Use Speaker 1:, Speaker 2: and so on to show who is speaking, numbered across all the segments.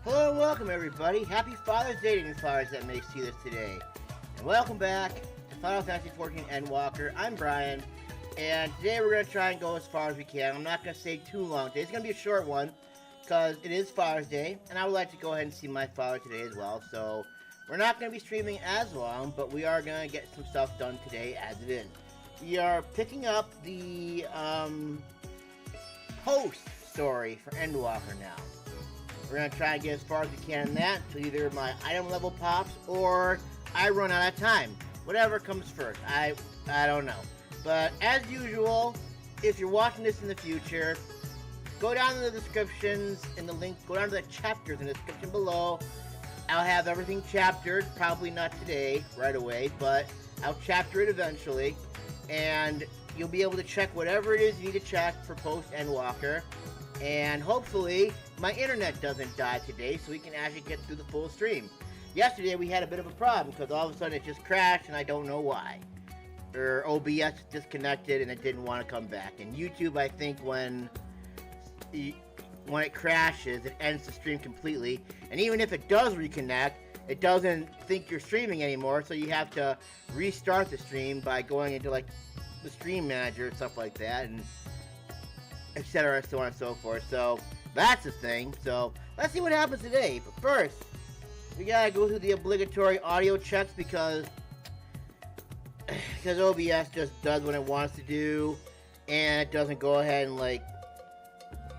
Speaker 1: Hello and welcome everybody. Happy Father's Day to new fathers that may see this today. And welcome back to Final Fantasy XIV Endwalker. I'm Brian, and today we're going to try and go as far as we can. I'm not going to stay too long today. It's going to be a short one, because it is Father's Day, and I would like to go ahead and see my father today as well. So, we're not going to be streaming as long, but we are going to get some stuff done today as it is. We are picking up the post story for Endwalker now. We're going to try and get as far as we can in that until either my item level pops or I run out of time. Whatever comes first. I don't know. But as usual, if you're watching this in the future, go down in the descriptions in the link, go down to the chapters in the description below. I'll have everything chaptered, probably not today, right away, but I'll chapter it eventually. And you'll be able to check whatever it is you need to check for post Endwalker. And hopefully my internet doesn't die today so we can actually get through the full stream. Yesterday we had a bit of a problem because all of a sudden it just crashed and I don't know why. Or OBS disconnected and it didn't want to come back. And YouTube, I think when it crashes, it ends the stream completely. And even if it does reconnect, it doesn't think you're streaming anymore, so you have to restart the stream by going into like the stream manager and stuff like that, and etc., so on and so forth. So that's the thing. So let's see what happens today. But first, we gotta go through the obligatory audio checks because OBS just does what it wants to do, and it doesn't go ahead and like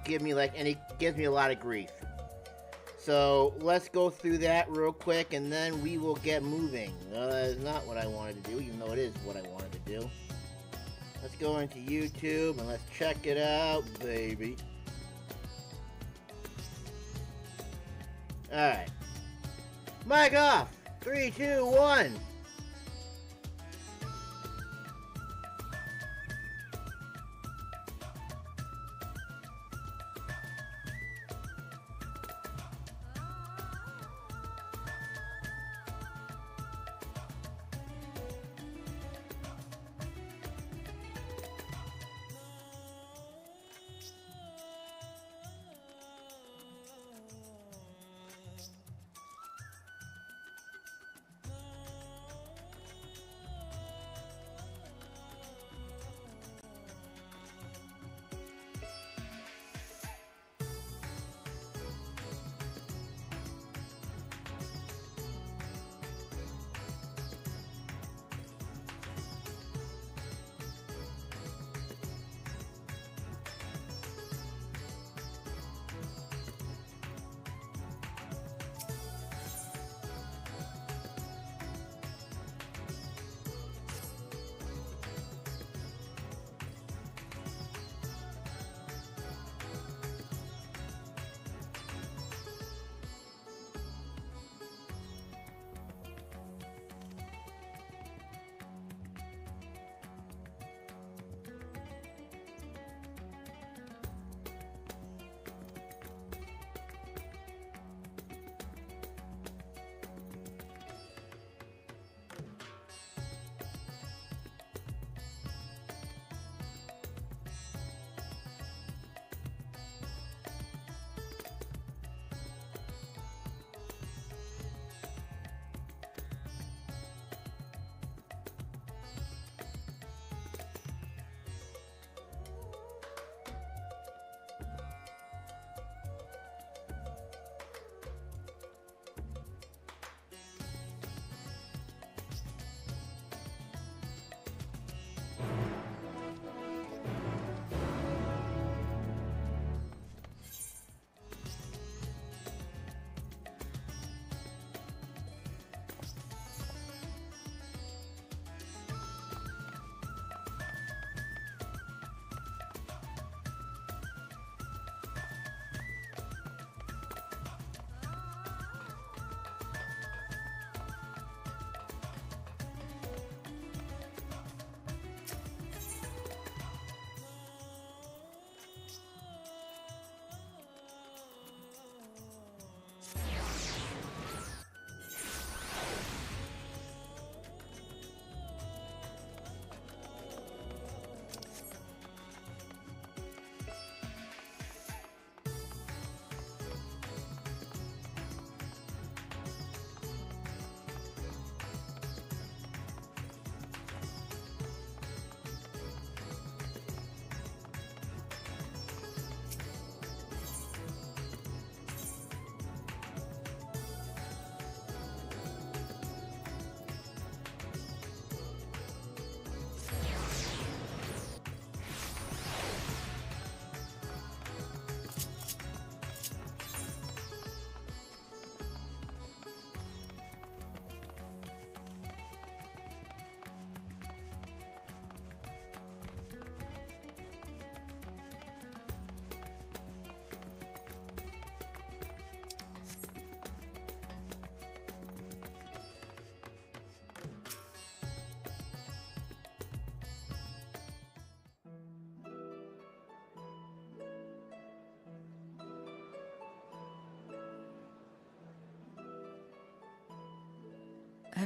Speaker 1: gives me a lot of grief. So let's go through that real quick, and then we will get moving. That is not what I wanted to do, even though it is what I wanted to do. Let's go into YouTube and let's check it out, baby. Alright. Mic off! 3, 2, 1!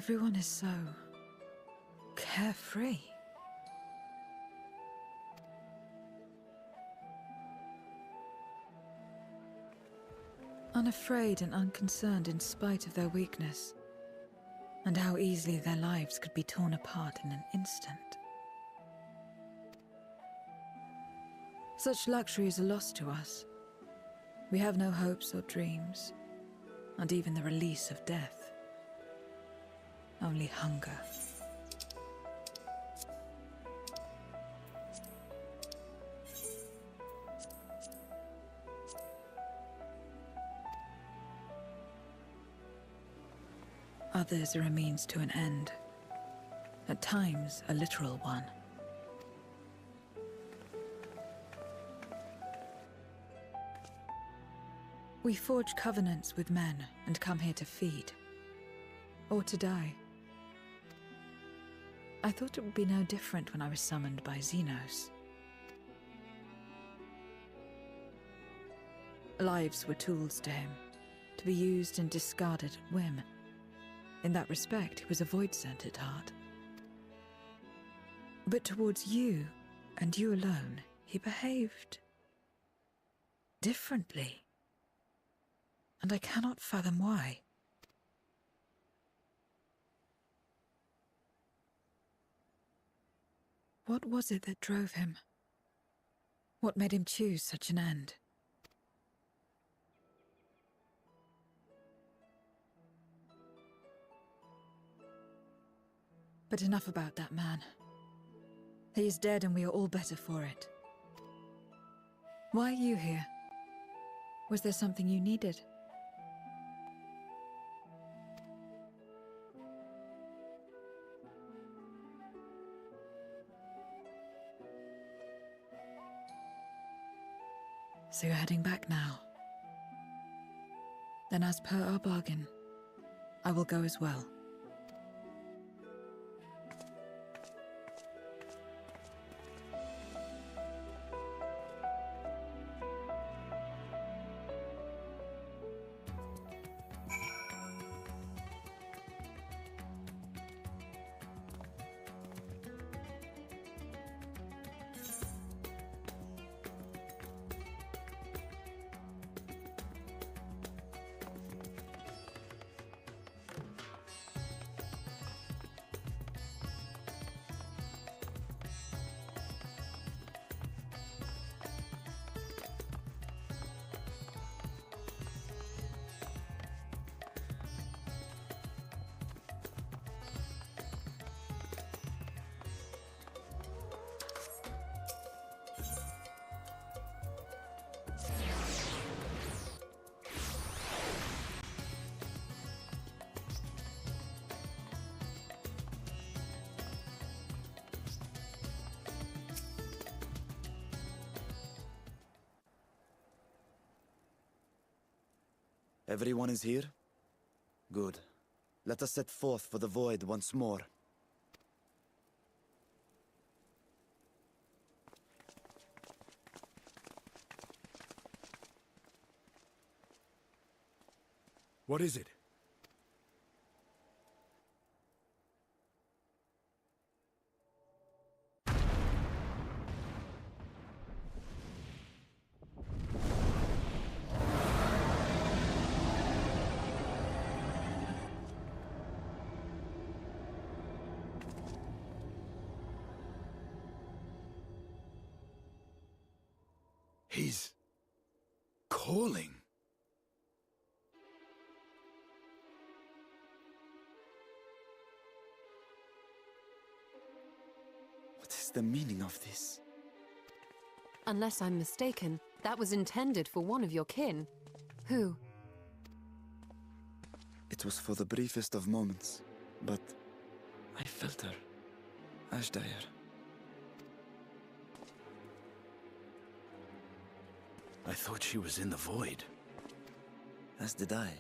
Speaker 2: Everyone is so carefree. Unafraid and unconcerned in spite of their weakness, and how easily their lives could be torn apart in an instant. Such luxury is a loss to us. We have no hopes or dreams, and even the release of death. Only hunger. Others are a means to an end, at times a literal one. We forge covenants with men and come here to feed, or to die. I thought it would be no different when I was summoned by Xenos. Lives were tools to him, to be used and discarded at whim. In that respect, he was a void-sent at heart. But towards you, and you alone, he behaved differently. And I cannot fathom why. What was it that drove him? What made him choose such an end? But enough about that man. He is dead and we are all better for it. Why are you here? Was there something you needed? So you're heading back now. Then as per our bargain, I will go as well.
Speaker 3: Everyone is here? Good. Let us set forth for the void once more.
Speaker 4: What is it? He's calling.
Speaker 3: What is the meaning of this?
Speaker 5: Unless I'm mistaken, that was intended for one of your kin. Who?
Speaker 3: It was for the briefest of moments, but I felt her. Ashdire.
Speaker 4: I thought she was in the void.
Speaker 3: As did I.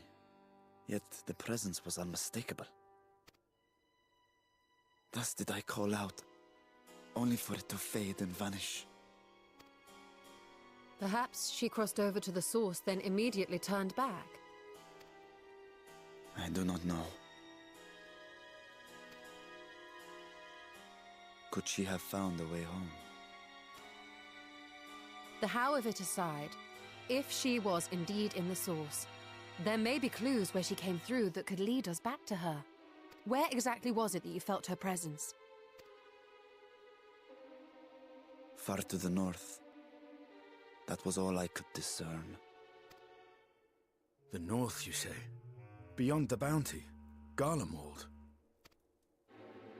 Speaker 3: Yet the presence was unmistakable. Thus did I call out, only for it to fade and vanish.
Speaker 5: Perhaps she crossed over to the source, then immediately turned back.
Speaker 3: I do not know. Could she have found a way home?
Speaker 5: The how of it aside, if she was indeed in the source, there may be clues where she came through that could lead us back to her. Where exactly was it that you felt her presence?
Speaker 3: Far to the north. That was all I could discern.
Speaker 4: The north, you say? Beyond the bounty? Garlemald?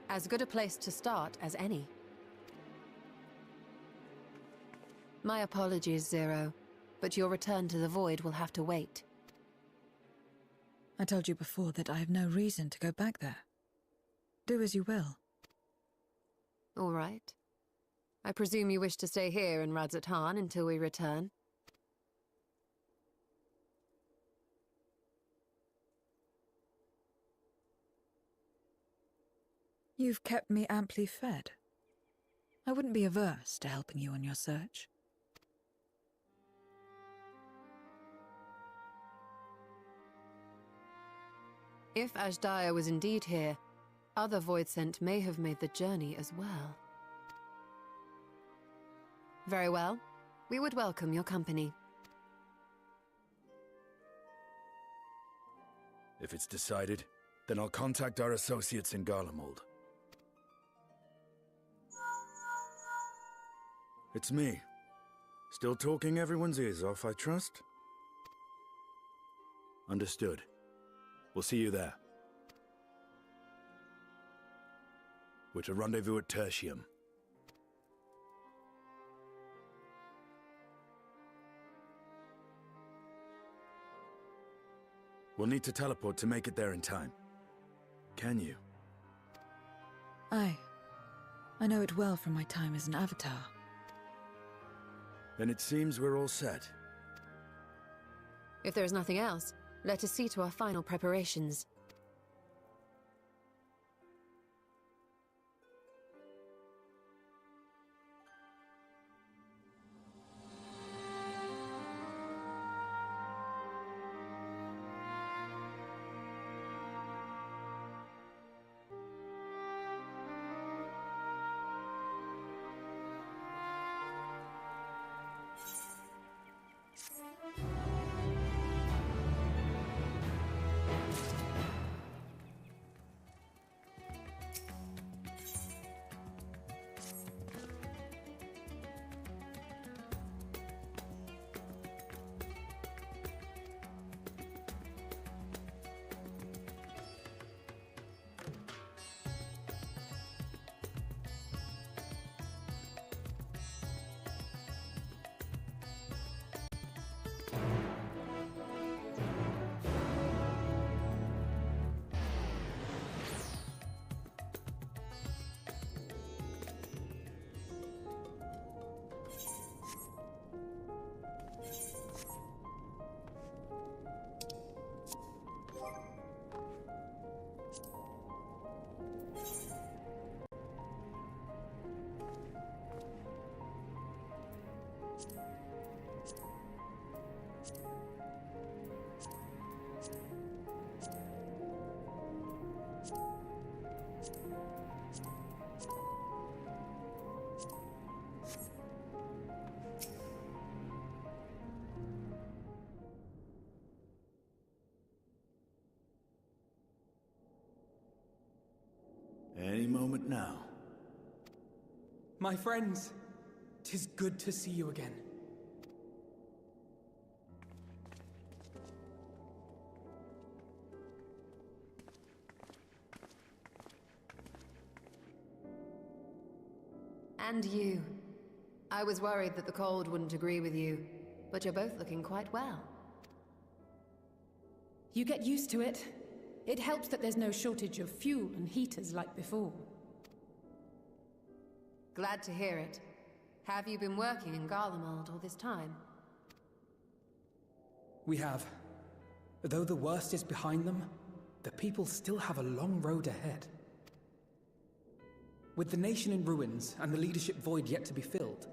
Speaker 5: As good a place to start as any. My apologies, Zero, but your return to the Void will have to wait.
Speaker 2: I told you before that I have no reason to go back there. Do as you will.
Speaker 5: All right. I presume you wish to stay here in Radzat-Han until we return?
Speaker 2: You've kept me amply fed. I wouldn't be averse to helping you on your search.
Speaker 5: If Ashdaya was indeed here, other Voidsent may have made the journey as well. Very well. We would welcome your company.
Speaker 4: If it's decided, then I'll contact our associates in Garlemald. It's me. Still talking everyone's ears off, I trust? Understood. We'll see you there. We're to rendezvous at Tertium. We'll need to teleport to make it there in time. Can you?
Speaker 2: Aye. I know it well from my time as an avatar.
Speaker 4: Then it seems we're all set.
Speaker 5: If there is nothing else, let us see to our final preparations.
Speaker 4: Any moment now.
Speaker 6: My friends, 'tis good to see you again.
Speaker 5: And you. I was worried that the cold wouldn't agree with you, but you're both looking quite well.
Speaker 7: You get used to it. It helps that there's no shortage of fuel and heaters like before.
Speaker 5: Glad to hear it. Have you been working in Garlemald all this time?
Speaker 6: We have. Though the worst is behind them, the people still have a long road ahead. With the nation in ruins and the leadership void yet to be filled,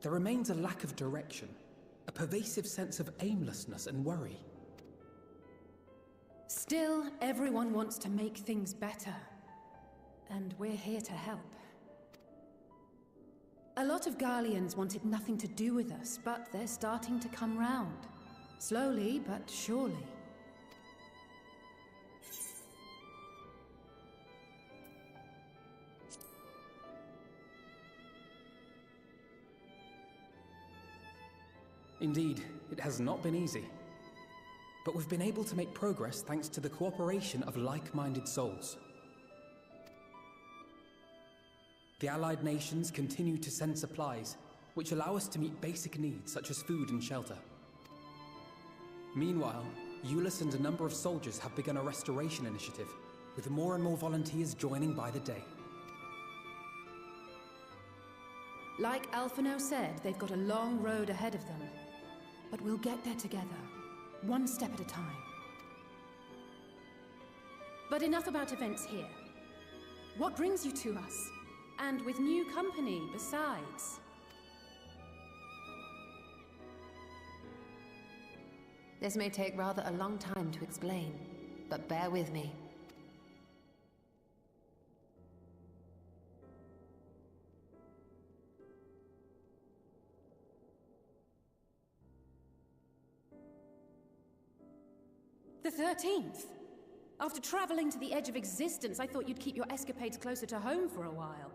Speaker 6: there remains a lack of direction, a pervasive sense of aimlessness and worry.
Speaker 7: Still, everyone wants to make things better. And we're here to help. A lot of Garleans wanted nothing to do with us, but they're starting to come round. Slowly, but surely.
Speaker 6: Indeed, it has not been easy. But we've been able to make progress thanks to the cooperation of like-minded souls. The allied nations continue to send supplies, which allow us to meet basic needs such as food and shelter. Meanwhile, Euless and a number of soldiers have begun a restoration initiative, with more and more volunteers joining by the day.
Speaker 7: Like Alphino said, they've got a long road ahead of them. But we'll get there together, one step at a time. But enough about events here. What brings you to us? And with new company, besides.
Speaker 5: This may take rather a long time to explain, but bear with me.
Speaker 7: The 13th? After traveling to the edge of existence, I thought you'd keep your escapades closer to home for a while.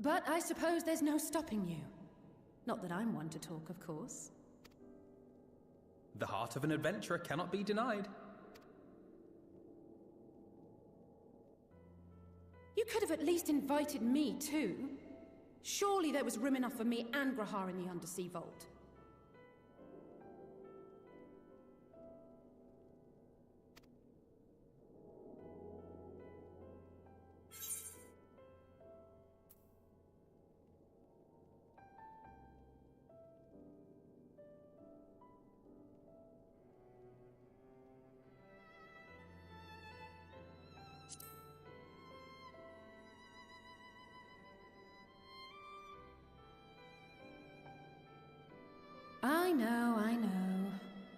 Speaker 7: But I suppose there's no stopping you. Not that I'm one to talk, of course.
Speaker 6: The heart of an adventurer cannot be denied.
Speaker 7: You could have at least invited me, too. Surely there was room enough for me and Grahar in the Undersea Vault. I know.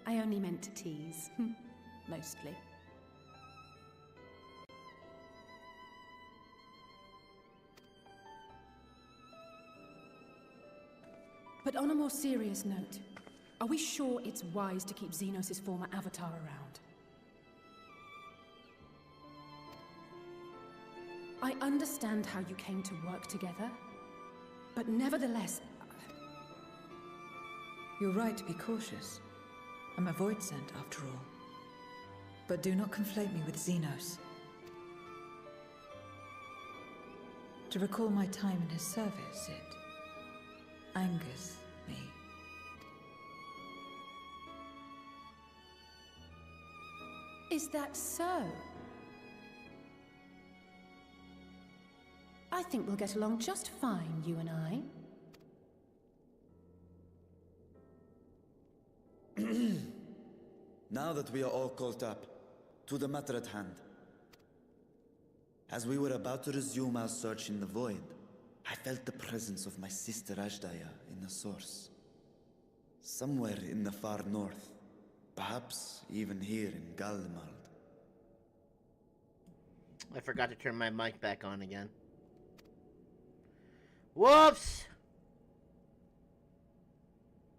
Speaker 7: I only meant to tease. Mostly. But on a more serious note, are we sure it's wise to keep Xenos' former avatar around? I understand how you came to work together, but nevertheless...
Speaker 2: You're right to be cautious. I'm a void sent, after all. But do not conflate me with Xenos. To recall my time in his service, it angers me.
Speaker 7: Is that so? I think we'll get along just fine, you and I.
Speaker 3: Now that we are all caught up, to the matter at hand. As we were about to resume our search in the void, I felt the presence of my sister Ajdaya in the source. Somewhere in the far north, perhaps even here in Galdemald.
Speaker 1: I forgot to turn my mic back on again. Whoops!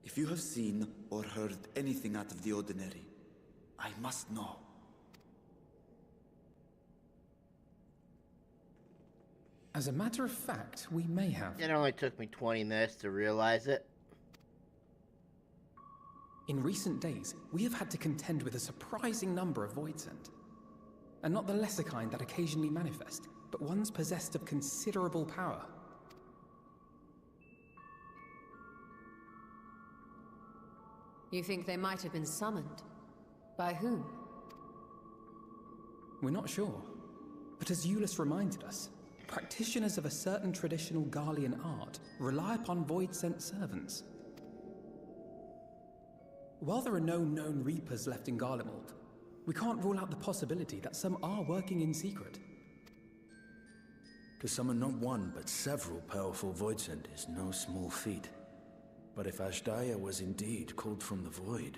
Speaker 3: If you have seen or heard anything out of the ordinary, I must know.
Speaker 6: As a matter of fact, we may have.
Speaker 1: It only took me 20 minutes to realize it.
Speaker 6: In recent days, we have had to contend with a surprising number of Voidsent. And not the lesser kind that occasionally manifest, but ones possessed of considerable power.
Speaker 5: You think they might have been summoned? By whom?
Speaker 6: We're not sure. But as Euless reminded us, practitioners of a certain traditional Garlean art rely upon Void-sent servants. While there are no known Reapers left in Garlemald, we can't rule out the possibility that some are working in secret.
Speaker 4: To summon not one, but several powerful Voidsent is no small feat. But if Ajdaya was indeed called from the void...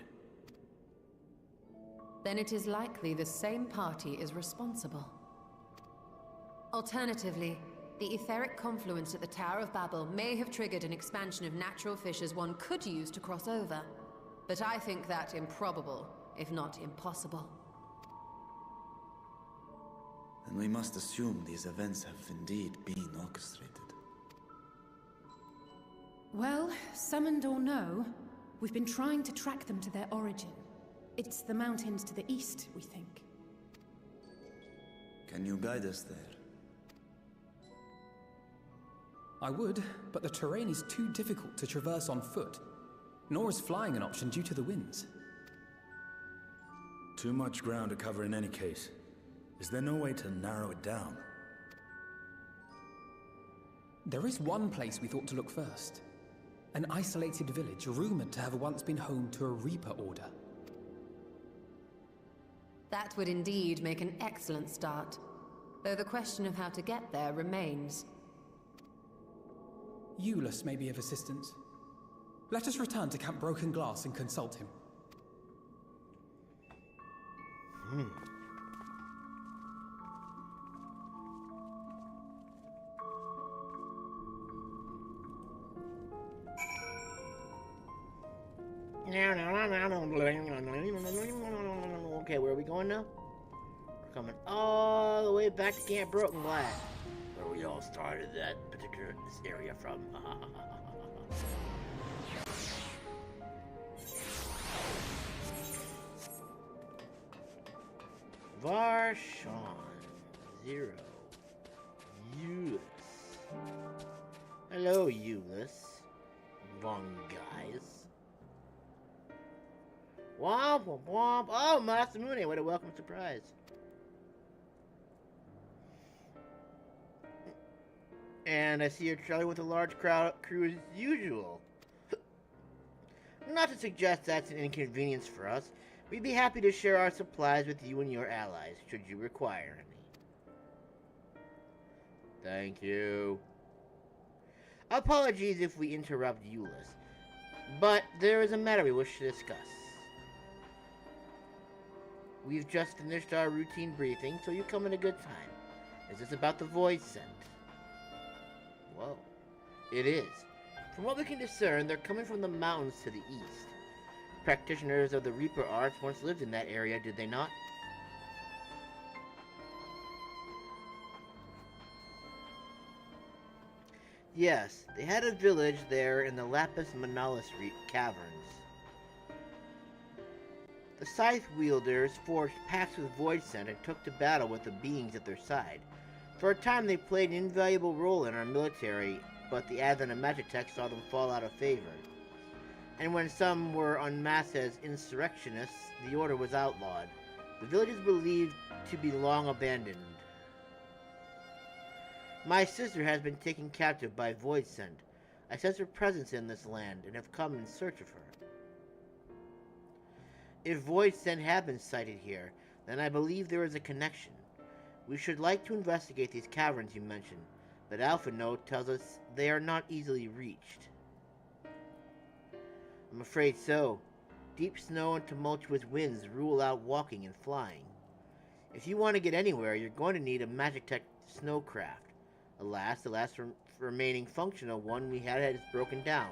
Speaker 5: Then it is likely the same party is responsible. Alternatively, The etheric confluence at the Tower of Babel may have triggered an expansion of natural fissures one could use to cross over. But I think that improbable, if not impossible.
Speaker 3: And we must assume these events have indeed been orchestrated.
Speaker 7: Well, summoned or no, we've been trying to track them to their origin. It's the mountains to the east, we think.
Speaker 3: Can you guide us there?
Speaker 6: I would, but the terrain is too difficult to traverse on foot. Nor is flying an option due to the winds.
Speaker 4: Too much ground to cover in any case. Is there no way to narrow it down?
Speaker 6: There is one place we thought to look first. An isolated village rumored to have once been home to a Reaper Order.
Speaker 5: That would indeed make an excellent start. Though the question of how to get there remains.
Speaker 6: Euless may be of assistance. Let us return to Camp Broken Glass and consult him.
Speaker 1: Okay, where are we going now? We're coming all the way back to Camp Broken Glass, where we all started this area from. Varshawn 0. Euless. Hello, Euless. Wrong guys. Womp womp womp. Oh, Masamune, what a welcome surprise. And I see you're traveling with a large crew as usual. Not to suggest that's an inconvenience for us. We'd be happy to share our supplies with you and your allies, should you require any. Thank you. Apologies if we interrupt Euless, but there is a matter we wish to discuss. We've just finished our routine briefing, so you come at a good time. Is this about the Void Scent? Whoa. It is. From what we can discern, they're coming from the mountains to the east. Practitioners of the Reaper arts once lived in that area, did they not? Yes, they had a village there in the Lapis Manalis caverns. The Scythe wielders forged pacts with Void Scent and took to battle with the beings at their side. For a time they played an invaluable role in our military, but the advent of magic tech saw them fall out of favor. And when some were unmasked as insurrectionists, the order was outlawed. The village is believed to be long abandoned. My sister has been taken captive by Void Scent. I sense her presence in this land and have come in search of her. If Void Scent have been sighted here, then I believe there is a connection. We should like to investigate these caverns you mentioned, but Alpha Note tells us they are not easily reached. I'm afraid so. Deep snow and tumultuous winds rule out walking and flying. If you want to get anywhere, you're going to need a Magic Tech snowcraft. Alas, the last remaining functional one we had is broken down.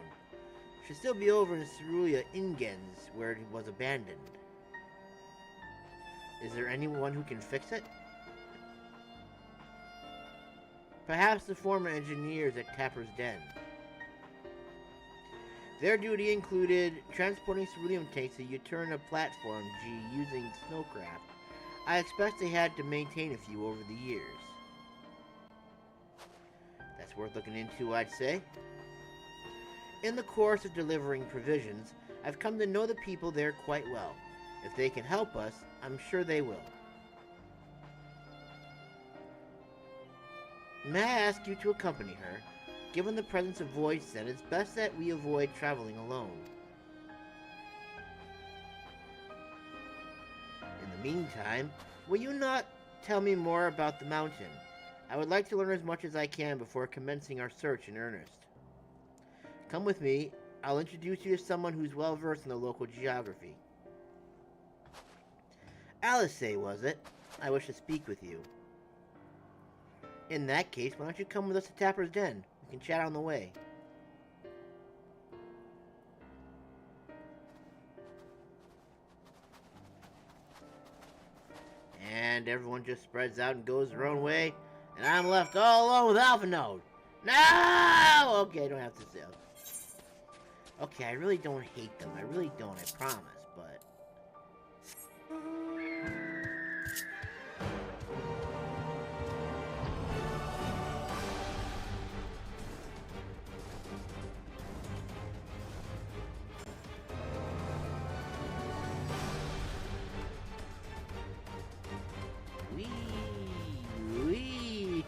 Speaker 1: It should still be over in Cerulean Ingens, where it was abandoned. Is there anyone who can fix it? Perhaps the former engineers at Tapper's Den. Their duty included transporting cerulean tanks to Uterna Platform G using snowcraft. I expect they had to maintain a few over the years. That's worth looking into, I'd say. In the course of delivering provisions, I've come to know the people there quite well. If they can help us, I'm sure they will. May I ask you to accompany her? Given the presence of Void Scent, it's best that we avoid traveling alone. In the meantime, will you not tell me more about the mountain? I would like to learn as much as I can before commencing our search in earnest. Come with me. I'll introduce you to someone who's well versed in the local geography. Alice, was it? I wish to speak with you. In that case, why don't you come with us to Tapper's Den? We can chat on the way. And everyone just spreads out and goes their own way, and I'm left all alone with Alpha Node. No! Okay, I don't have to say. Okay, I really don't hate them. I really don't, I promise, but... Wee! Wee!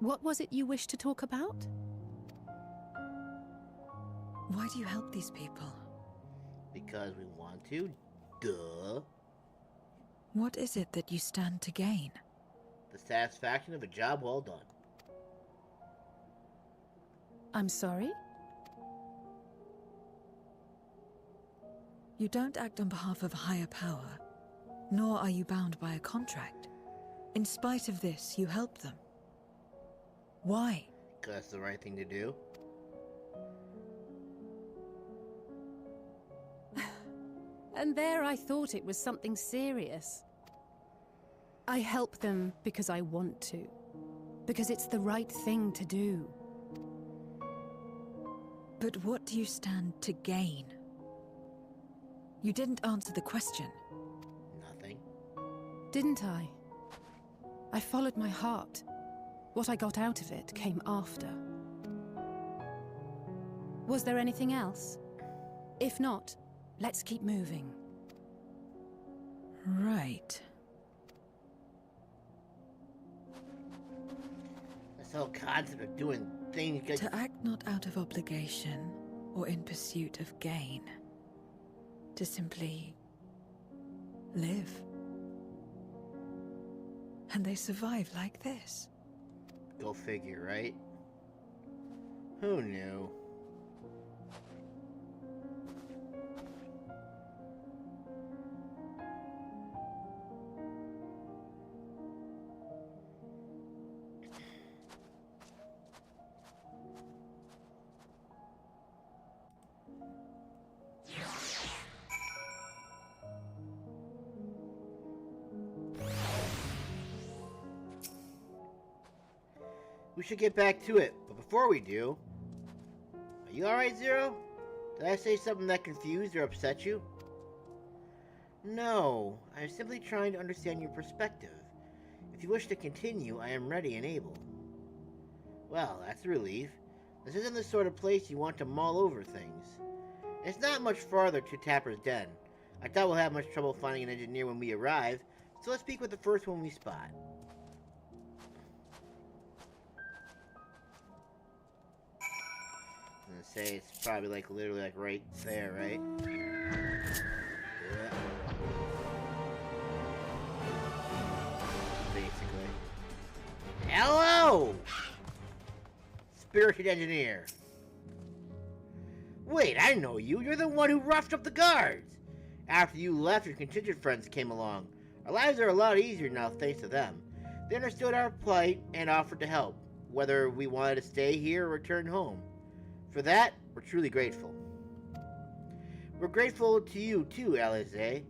Speaker 7: What was it you wished to talk about?
Speaker 2: Why do you help these people?
Speaker 1: Because we want to. Duh.
Speaker 2: What is it that you stand to gain?
Speaker 1: The satisfaction of a job well done.
Speaker 7: I'm sorry?
Speaker 2: You don't act on behalf of a higher power, nor are you bound by a contract. In spite of this, you help them. Why?
Speaker 1: Because that's the right thing to do.
Speaker 7: And there I thought it was something serious. I help them because I want to. Because it's the right thing to do.
Speaker 2: But what do you stand to gain? You didn't answer the question.
Speaker 1: Nothing.
Speaker 7: Didn't I? I followed my heart. What I got out of it came after. Was there anything else? If not, let's keep moving.
Speaker 2: Right.
Speaker 1: This whole concept of doing things...
Speaker 2: To act not out of obligation or in pursuit of gain. To simply live. And they survive like this.
Speaker 1: Go figure, right? Who knew? We should get back to it, but before we do... Are you alright, Zero? Did I say something that confused or upset you? No, I'm simply trying to understand your perspective. If you wish to continue, I am ready and able. Well, that's a relief. This isn't the sort of place you want to mull over things. It's not much farther to Tapper's Den. I doubt we'll have much trouble finding an engineer when we arrive, so let's speak with the first one we spot. I'm gonna say it's probably like literally like right there, right? Yeah. Basically. Hello! Spirited engineer. Wait, I know you. You're the one who roughed up the guards. After you left, your contingent friends came along. Our lives are a lot easier now thanks to them. They understood our plight and offered to help, whether we wanted to stay here or return home. For that, we're truly grateful. We're grateful to you too, Alize.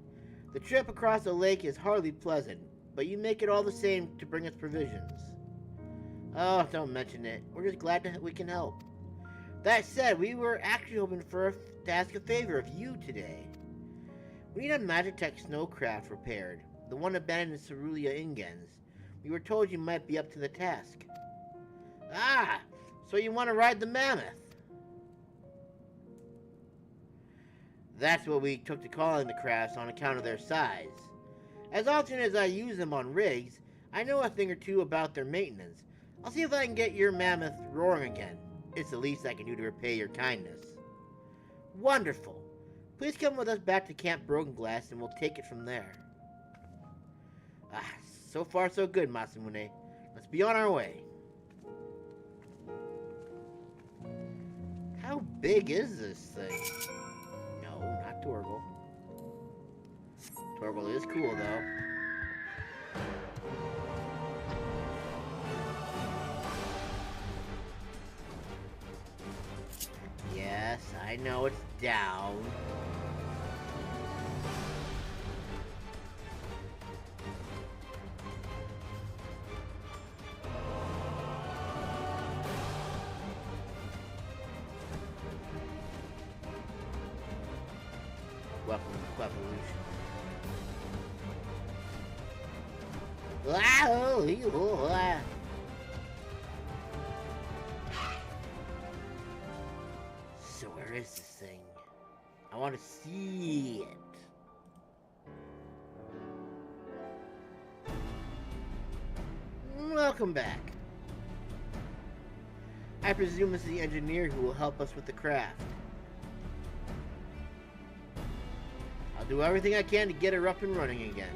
Speaker 1: The trip across the lake is hardly pleasant, but you make it all the same to bring us provisions. Oh, don't mention it. We're just glad that we can help. That said, we were actually hoping to ask a favor of you today. We need a Magitech snowcraft repaired, the one abandoned in Cerulean Ingens. We were told you might be up to the task. Ah, so you want to ride the mammoth? That's what we took to calling the crafts on account of their size. As often as I use them on rigs, I know a thing or two about their maintenance. I'll see if I can get your mammoth roaring again. It's the least I can do to repay your kindness. Wonderful. Please come with us back to Camp Broken Glass and we'll take it from there. Ah, So far, so good, Masamune. Let's be on our way. How big is this thing? No, not Torgal. Torgal is cool, though. Yes, I know it's down. Welcome to Evolution. So where is this thing? I want to see it. Welcome back. I presume this is the engineer who will help us with the craft. I'll do everything I can to get her up and running again.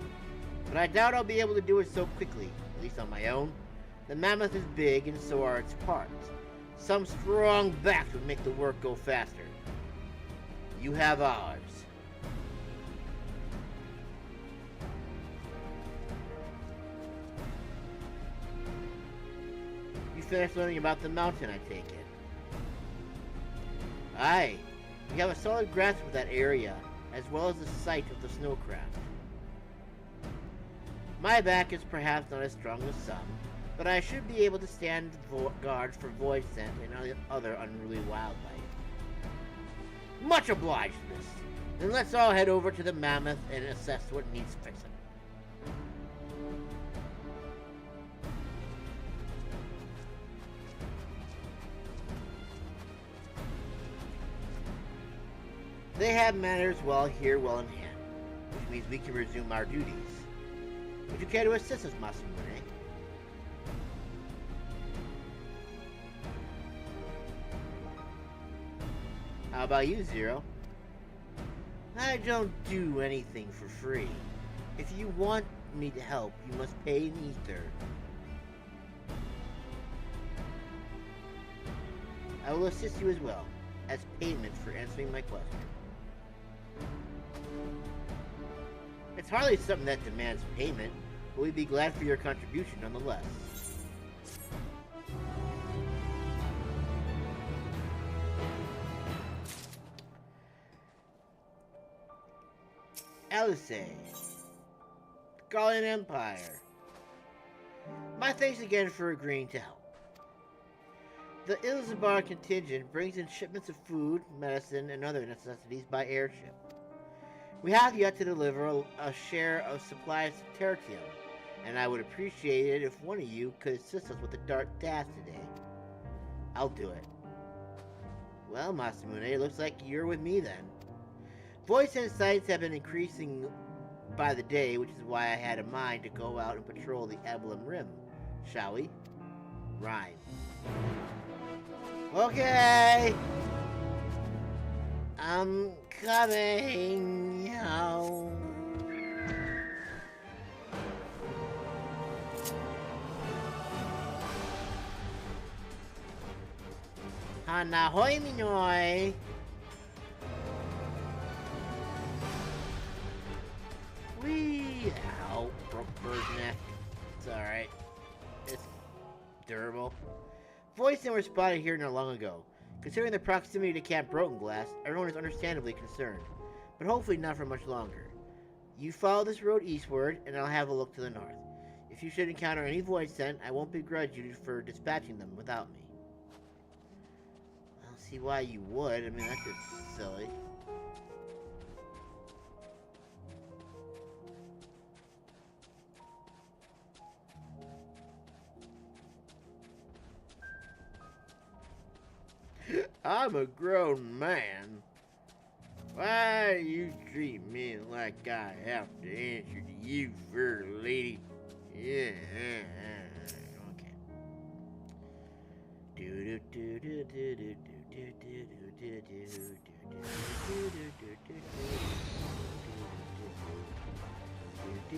Speaker 1: But I doubt I'll be able to do it so quickly, at least on my own. The mammoth is big and so are its parts. Some strong backs would make the work go faster. You have ours. You finished learning about the mountain, I take it. Aye. We have a solid grasp of that area, as well as the site of the snowcraft. My back is perhaps not as strong as some, but I should be able to stand guard for void scent and other unruly wildlife. Much obliged, miss. Then let's all head over to the mammoth and assess what needs fixing. They have matters here well in hand, which means we can resume our duties. Would you care to assist us, Masamune? How about you, Zero? I don't do anything for free. If you want me to help, you must pay in ether. I will assist you as well, as payment for answering my question. It's hardly something that demands payment, but we'd be glad for your contribution nonetheless. Alice, Scarlet Empire. My thanks again for agreeing to help. The Ilzabar contingent brings in shipments of food, medicine, and other necessities by airship. We have yet to deliver a share of supplies to Tertium, and I would appreciate it if one of you could assist us with the dark task today. I'll do it. Well, Masamune, it looks like you're with me then. Voice and sights have been increasing by the day, which is why I had in mind to go out and patrol the Eblim Rim. Shall we? Rhyme. Okay! I'm coming home. Hanahoy minoy. Wee! Ow, broke bird's neck. It's alright. It's durable. Voicing were spotted here not long ago. Considering the proximity to Camp Broken Glass, everyone is understandably concerned, but hopefully not for much longer. You follow this road eastward, and I'll have a look to the north. If you should encounter any void scent, I won't begrudge you for dispatching them without me. I don't see why you would. I mean, that's just silly. I'm a grown man. Why do you treat me like I have to answer to you, fur lady? Yeah, okay. Oh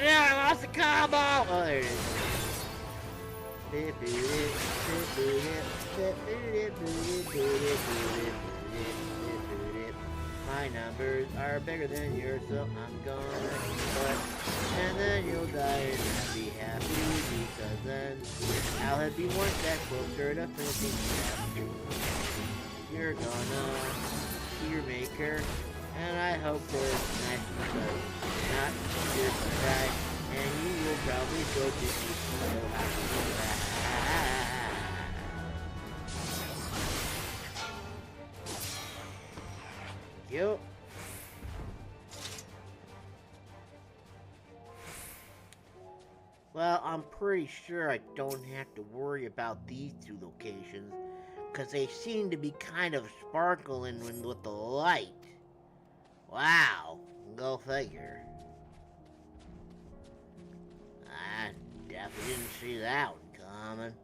Speaker 1: no, I lost the combo! Oh, there it is. My numbers are bigger than yours, so I'm gonna put, and then you'll die and I'll be happy, because then I'll be one step closer to finishing. You're gonna see your maker, and I hope they're nice because not your surprise, and you will probably go to see so happy. Yo. Well, I'm pretty sure I don't have to worry about these two locations, because they seem to be kind of sparkling with the light. Wow, go figure. I definitely didn't see that one coming.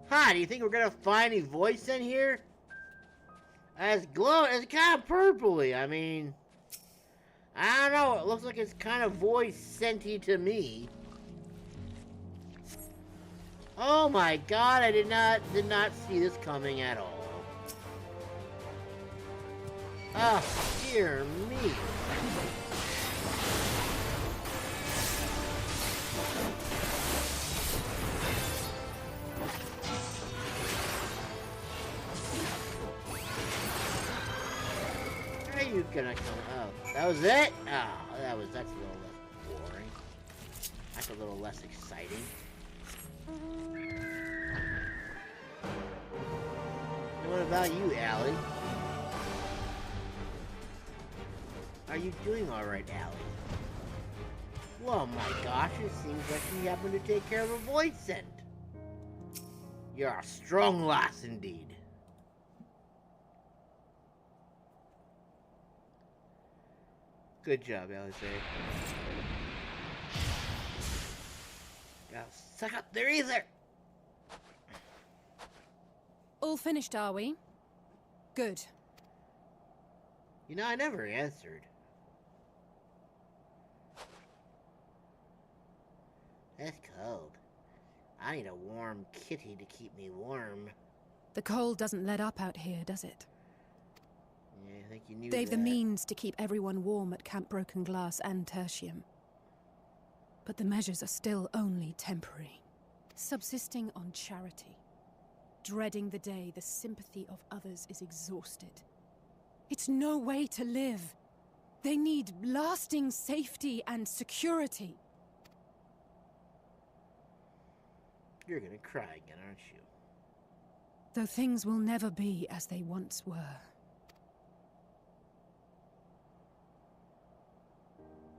Speaker 1: Huh, do you think we're gonna find any voice in here? It's kind of purpley, I mean... I don't know, it looks like it's kind of voice scenty to me. Oh my god, I did not see this coming at all. Oh, dear me. Are you gonna come up? That was it? Oh, that's a little less boring. That's a little less exciting. And what about you, Allie? Are you doing alright, Allie? Well, my gosh, it seems like you happen to take care of a void scent. You're a strong lass indeed. Good job, Alice. Now, suck up there either!
Speaker 7: All finished, are we? Good.
Speaker 1: You know, I never answered. It's cold. I need a warm kitty to keep me warm.
Speaker 7: The cold doesn't let up out here, does it?
Speaker 1: Yeah, I think you knew
Speaker 7: They've
Speaker 1: that.
Speaker 7: the means to keep everyone warm at Camp Broken Glass and Tertium. But the measures are still only temporary. Subsisting on charity. Dreading the day the sympathy of others is exhausted. It's no way to live. They need lasting safety and security.
Speaker 1: You're gonna cry again, aren't you?
Speaker 7: Though things will never be as they once were.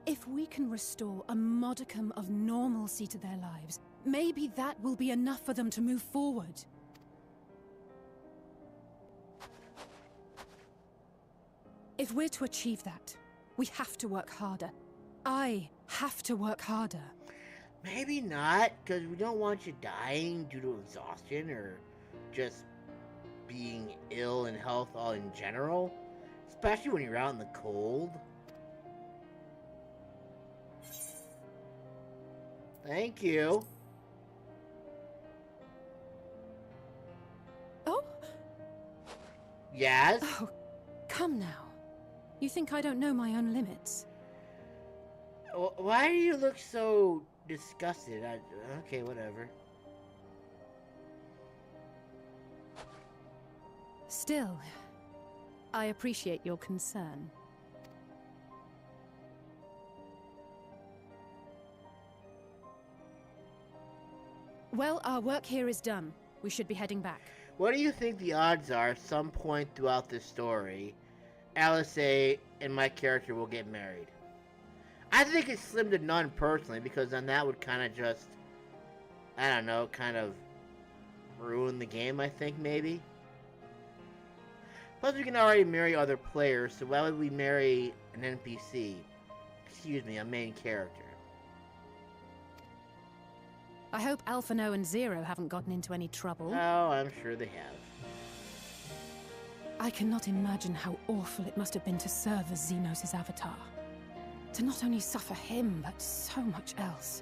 Speaker 7: If we can restore a modicum of normalcy to their lives, maybe that will be enough for them to move forward. If we're to achieve that, we have to work harder. I have to work harder.
Speaker 1: Maybe not, because we don't want you dying due to exhaustion or just being ill in health all in general. Especially when you're out in the cold. Thank you.
Speaker 7: Oh?
Speaker 1: Yes?
Speaker 7: Oh, come now. You think I don't know my own limits?
Speaker 1: Why do you look so disgusted? Okay, whatever.
Speaker 7: Still, I appreciate your concern. Well, our work here is done. We should be heading back.
Speaker 1: What do you think the odds are at some point throughout this story, Alice and my character will get married. I think it's slim to none personally, because then that would kind of just, I don't know, kind of ruin the game, I think, maybe. Plus, we can already marry other players, so why would we marry an NPC? Excuse me, a main character.
Speaker 7: I hope Alphino and Zero haven't gotten into any trouble.
Speaker 1: Oh, I'm sure they have.
Speaker 7: I cannot imagine how awful it must have been to serve as Xenos' avatar. To not only suffer him, but so much else.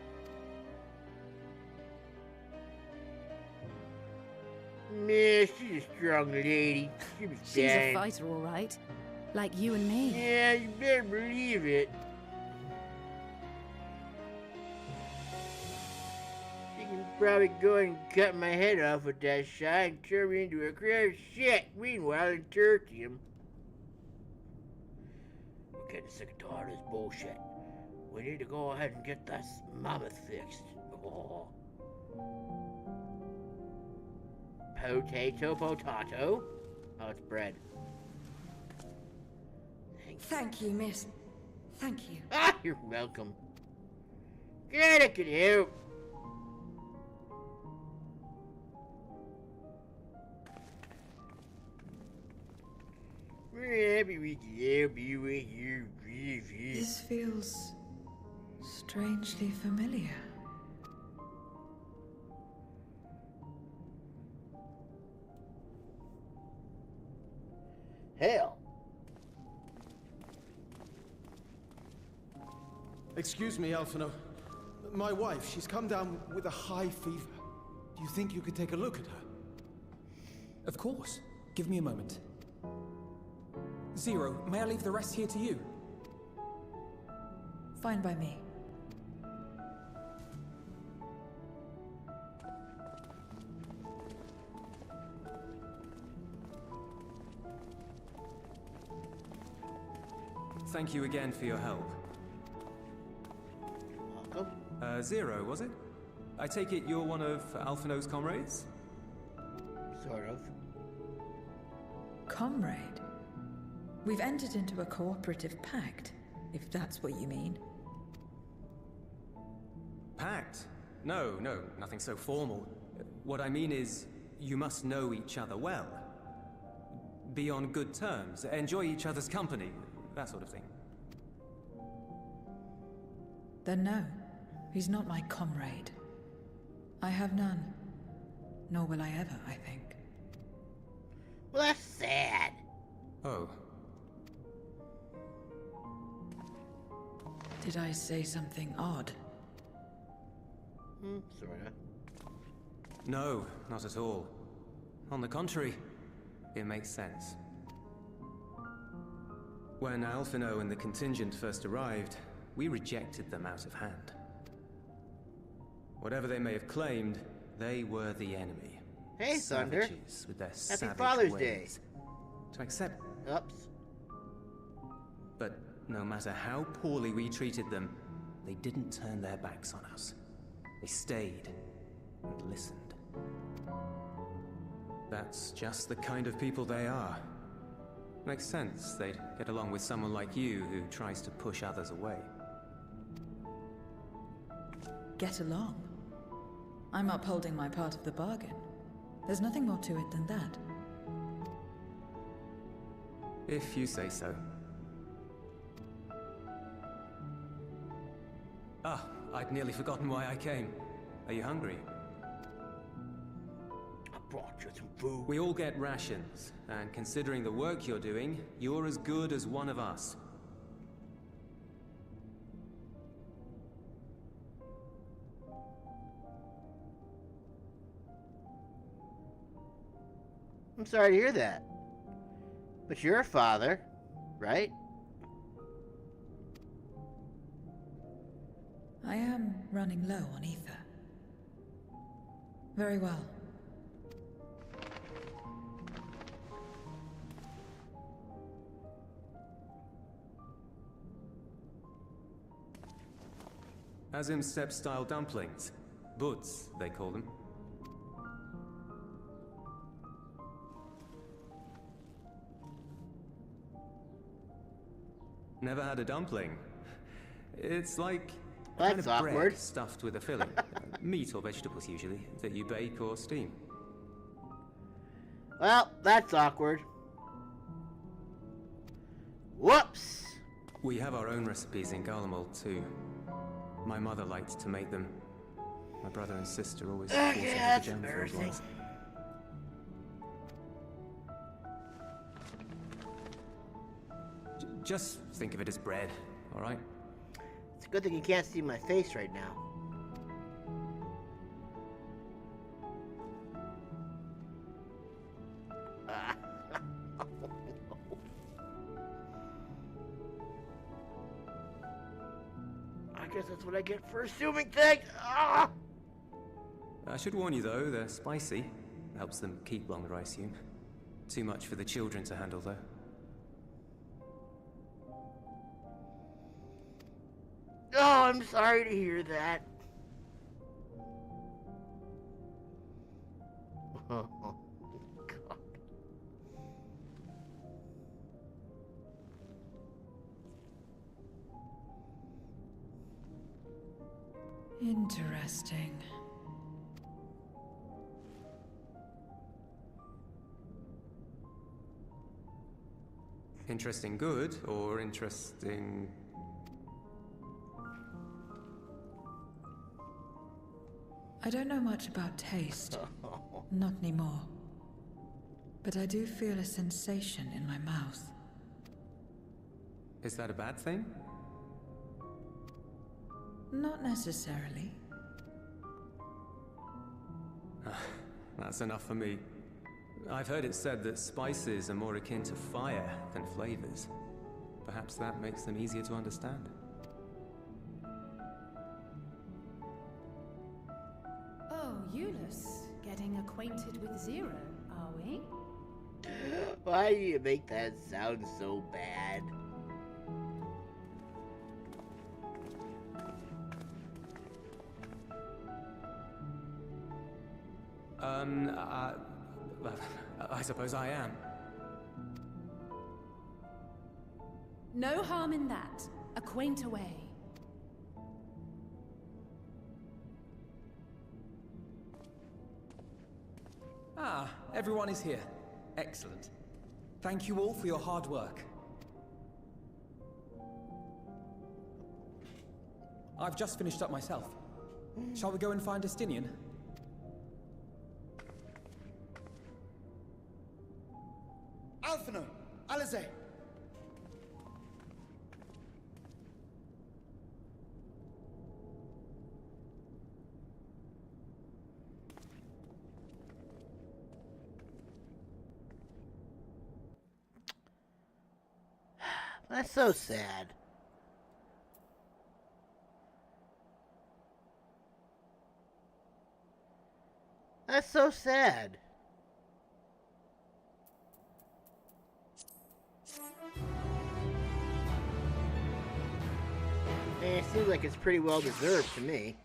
Speaker 1: Man, she's a strong lady. She was
Speaker 7: She's
Speaker 1: dying.
Speaker 7: a fighter, all right. Like you and me.
Speaker 1: Yeah, you better believe it. You can probably go and cut my head off with that shot and turn me into a crab shit. Meanwhile, in tertium. I'm getting sick and tired of this bullshit. We need to go ahead and get this mammoth fixed. Oh. Potato. Oh, it's bread.
Speaker 2: Thank you, miss. Thank you.
Speaker 1: Ah, you're welcome. Glad I could help. We're happy we can help you with your grief.
Speaker 2: This feels strangely familiar.
Speaker 1: Hell.
Speaker 8: Excuse me, Alphino. My wife, she's come down with a high fever. Do you think you could take a look at her?
Speaker 6: Of course. Give me a moment. Zero, may I leave the rest here to you?
Speaker 2: Fine by me.
Speaker 9: Thank you again for your help.
Speaker 1: Welcome.
Speaker 9: Zero, was it? I take it you're one of Alphino's comrades?
Speaker 1: Sort of.
Speaker 2: Comrade? We've entered into a cooperative pact, if that's what you mean.
Speaker 9: Pact? No, nothing so formal. What I mean is, you must know each other well. Be on good terms, enjoy each other's company, that sort of thing.
Speaker 2: Then no, he's not my comrade. I have none. Nor will I ever, I think.
Speaker 1: Well, that's sad.
Speaker 9: Oh.
Speaker 2: Did I say something odd?
Speaker 1: Sorta.
Speaker 9: No, not at all. On the contrary, it makes sense. When Alphino and the contingent first arrived, we rejected them out of hand. Whatever they may have claimed, they were the enemy.
Speaker 1: Hey, Thunder.
Speaker 9: Savages with their
Speaker 1: Happy
Speaker 9: savage
Speaker 1: Father's
Speaker 9: ways.
Speaker 1: Day.
Speaker 9: To accept.
Speaker 1: Oops.
Speaker 9: But no matter how poorly we treated them, they didn't turn their backs on us. They stayed and listened. That's just the kind of people they are. Makes sense they'd get along with someone like you who tries to push others away.
Speaker 2: Get along. I'm upholding my part of the bargain. There's nothing more to it than that.
Speaker 9: If you say so. Ah, I'd nearly forgotten why I came. Are you hungry?
Speaker 1: I brought you some food.
Speaker 9: We all get rations, and considering the work you're doing, you're as good as one of us.
Speaker 1: I'm sorry to hear that. But you're a father, right?
Speaker 2: I am running low on ether. Very well.
Speaker 9: Azim Step-style dumplings. Buds, they call them. Never had a dumpling. It's like
Speaker 1: That's
Speaker 9: kind of
Speaker 1: awkward.
Speaker 9: bread stuffed with a filling. Meat or vegetables usually, that you bake or steam.
Speaker 1: Well, that's awkward. Whoops!
Speaker 9: We have our own recipes in Garlemald too. My mother liked to make them. My brother and sister always forced me
Speaker 1: that's
Speaker 9: to jam filled
Speaker 1: embarrassing.
Speaker 9: ones. Just think of it as bread, alright?
Speaker 1: It's a good thing you can't see my face right now. I guess that's what I get for assuming things. Ah!
Speaker 9: I should warn you though, they're spicy. Helps them keep longer, I assume. Too much for the children to handle though.
Speaker 1: Oh, I'm sorry to hear that. Oh, God.
Speaker 2: Interesting.
Speaker 9: Interesting good, or interesting...
Speaker 2: I don't know much about taste. Not anymore. But I do feel a sensation in my mouth.
Speaker 9: Is that a bad thing?
Speaker 2: Not necessarily.
Speaker 9: That's enough for me. I've heard it said that spices are more akin to fire than flavors. Perhaps that makes them easier to understand.
Speaker 7: Oh, Euless, getting acquainted with Zero, are we?
Speaker 1: Why do you make that sound so bad?
Speaker 9: I suppose I am.
Speaker 7: No harm in that. Acquaint away.
Speaker 6: Ah, everyone is here. Excellent. Thank you all for your hard work. I've just finished up myself. Shall we go and find Estinian?
Speaker 3: Alphino, Alize.
Speaker 1: That's so sad. That's so sad. And it seems like it's pretty well deserved to me.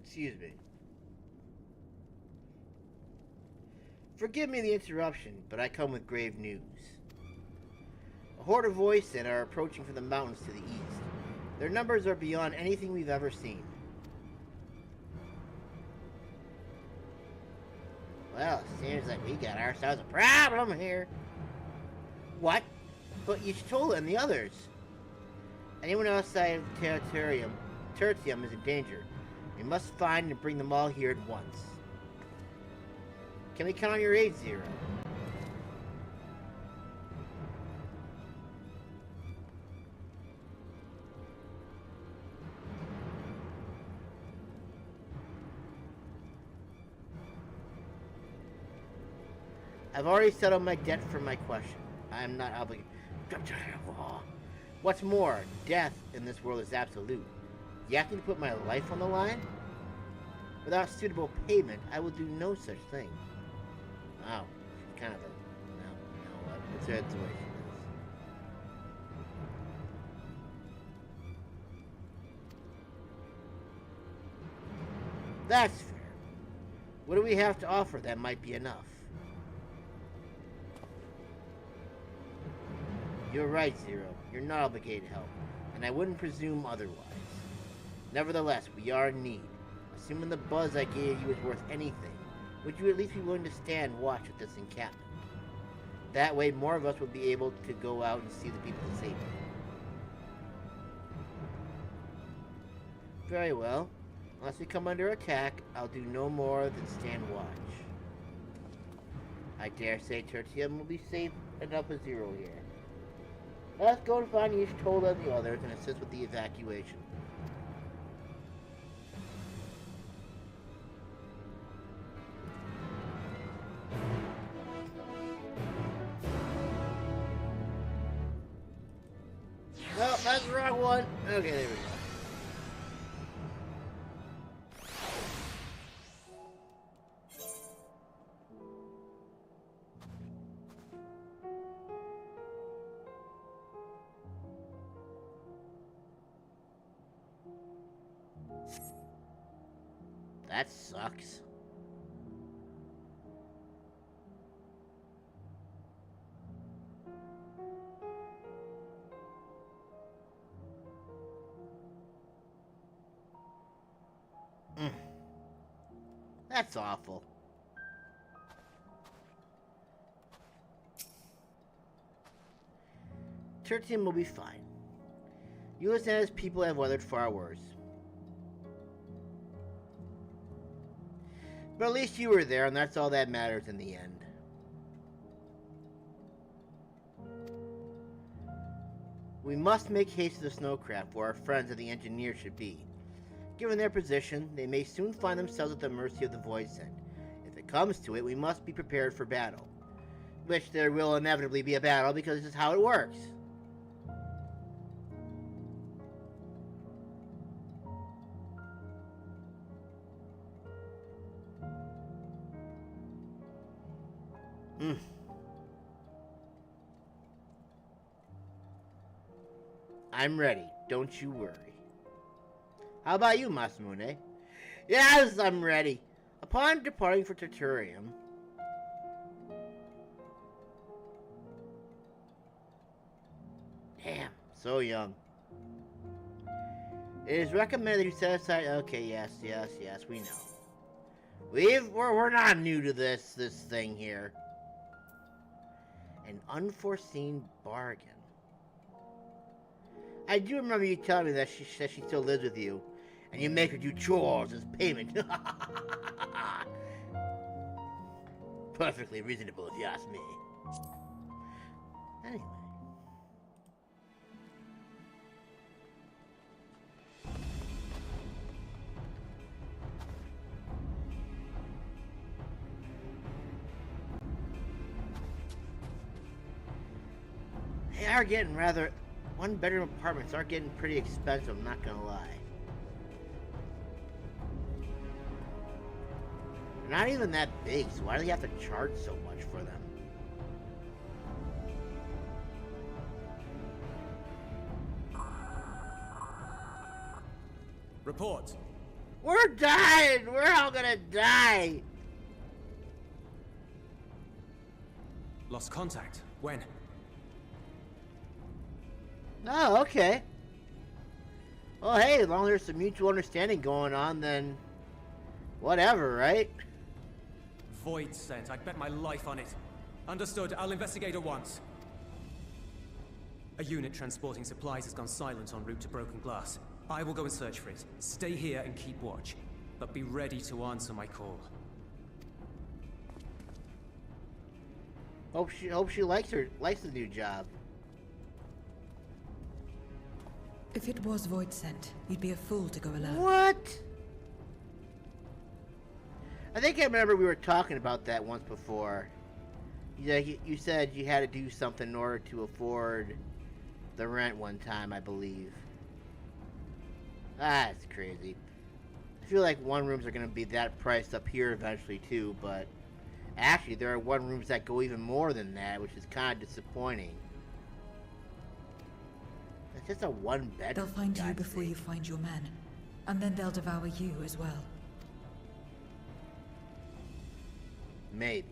Speaker 1: Excuse me. Forgive me the interruption, but I come with grave news. A horde of Voicent are approaching from the mountains to the east. Their numbers are beyond anything we've ever seen. Well, it seems like we got ourselves a problem here. What? But you told and the others. Anyone outside of the Tertium is in danger. We must find and bring them all here at once. Can we count on your aid, Zero? I've already settled my debt for my question. I am not obligated. What's more, death in this world is absolute. You have to put my life on the line? Without suitable payment, I will do no such thing. Wow. She's kind of a... No, you know what? It's the way she does. That's fair. What do we have to offer that might be enough? You're right, Zero. You're not obligated to help, and I wouldn't presume otherwise. Nevertheless, we are in need. Assuming the buzz I gave you is worth anything, would you at least be willing to stand watch at this encampment? That way, more of us will be able to go out and see the people to safety. Very well. Unless we come under attack, I'll do no more than stand watch. I dare say Tertium will be safe enough as Zero here. Let's go and find each told of the others and assist with the evacuation. No, that's the wrong one. Okay, there we go. That sucks. That's awful. Tertium will be fine. US and his people have weathered far worse. But at least you were there, and that's all that matters in the end. We must make haste to the snowcraft where our friends of the engineers should be. Given their position, they may soon find themselves at the mercy of the Void Sent. If it comes to it, we must be prepared for battle. Which there will inevitably be a battle, because this is how it works. I'm ready, don't you worry. How about you, Masamune? Yes, I'm ready. Upon departing for Terturium, damn, so young. It is recommended that you set aside. Okay, yes, we know. We're not new to this thing here. An unforeseen bargain. I do remember you telling me that she still lives with you, and you make her do chores as payment. Perfectly reasonable, if you ask me. Anyway. They are getting rather... One-bedroom apartments are getting pretty expensive, I'm not gonna lie. They're not even that big, so why do you have to charge so much for them?
Speaker 9: Report.
Speaker 1: We're dying! We're all gonna die!
Speaker 9: Lost contact. When?
Speaker 1: Oh, okay. Well, hey, as long as there's some mutual understanding going on, then... whatever, right?
Speaker 9: Void Sent. I'd bet my life on it. Understood. I'll investigate at once. A unit transporting supplies has gone silent en route to Broken Glass. I will go and search for it. Stay here and keep watch. But be ready to answer my call.
Speaker 1: Hope she likes the new job.
Speaker 2: If it was Void Sent, you'd be a fool to go alone.
Speaker 1: What? I think I remember we were talking about that once before. You said you had to do something in order to afford the rent one time, I believe. Ah, it's crazy. I feel like one rooms are going to be that priced up here eventually too, but Actually, there are one rooms that go even more than that, which is kind of disappointing. It's just a one bed.
Speaker 2: They'll find you before you find your men, and then they'll devour you as well.
Speaker 1: Maybe.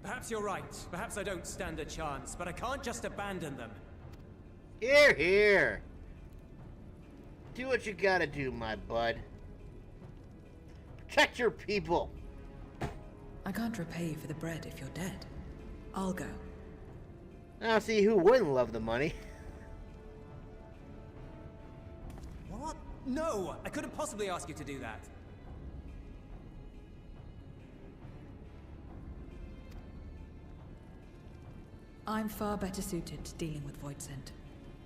Speaker 9: Perhaps you're right. Perhaps I don't stand a chance, but I can't just abandon them.
Speaker 1: Here, here. Do what you gotta do, my bud. Protect your people.
Speaker 2: I can't repay you for the bread if you're dead. I'll go.
Speaker 1: Now, see, who wouldn't love the money?
Speaker 9: What? No! I couldn't possibly ask you to do that.
Speaker 2: I'm far better suited to dealing with Voidsent.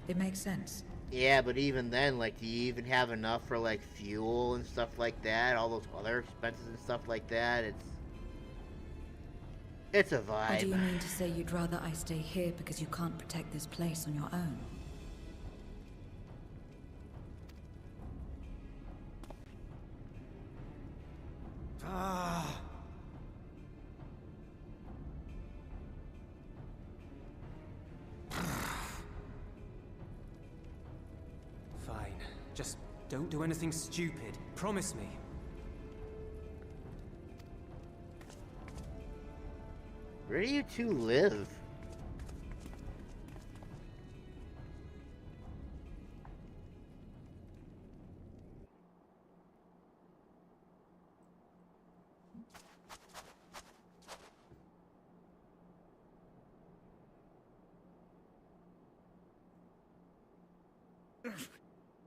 Speaker 2: It makes sense.
Speaker 1: Yeah, but even then, like, do you even have enough for, like, fuel and stuff like that? All those other expenses and stuff like that? It's a vibe.
Speaker 2: Or do you mean to say you'd rather I stay here because you can't protect this place on your own?
Speaker 9: Fine. Just don't do anything stupid. Promise me.
Speaker 1: Where do you two live?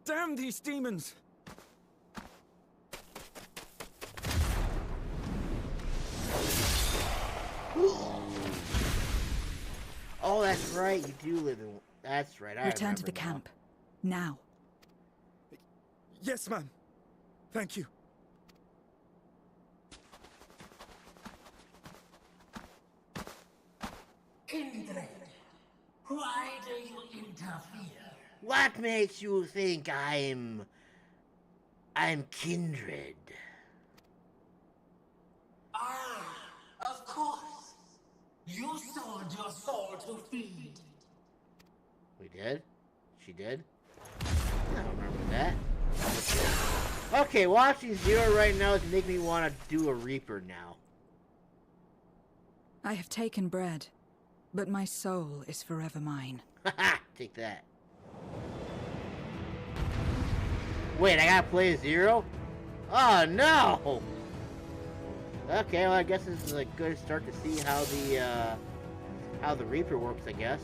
Speaker 10: Damn these demons!
Speaker 1: Oh, that's right. You do live in... That's right. I
Speaker 2: Return to the
Speaker 1: remember now.
Speaker 2: camp. Now.
Speaker 10: Yes, ma'am. Thank you.
Speaker 11: Kindred, why do you interfere?
Speaker 1: What makes you think I'm kindred?
Speaker 11: Ah, of course. You sold your soul to feed.
Speaker 1: We did? She did? I don't remember that. Okay, watching Zero right now is making me want to do a Reaper now.
Speaker 2: I have taken bread, but my soul is forever mine.
Speaker 1: Haha, take that. Wait, I gotta play Zero? Oh no! Okay, well I guess this is a good start to see how the Reaper works, I guess.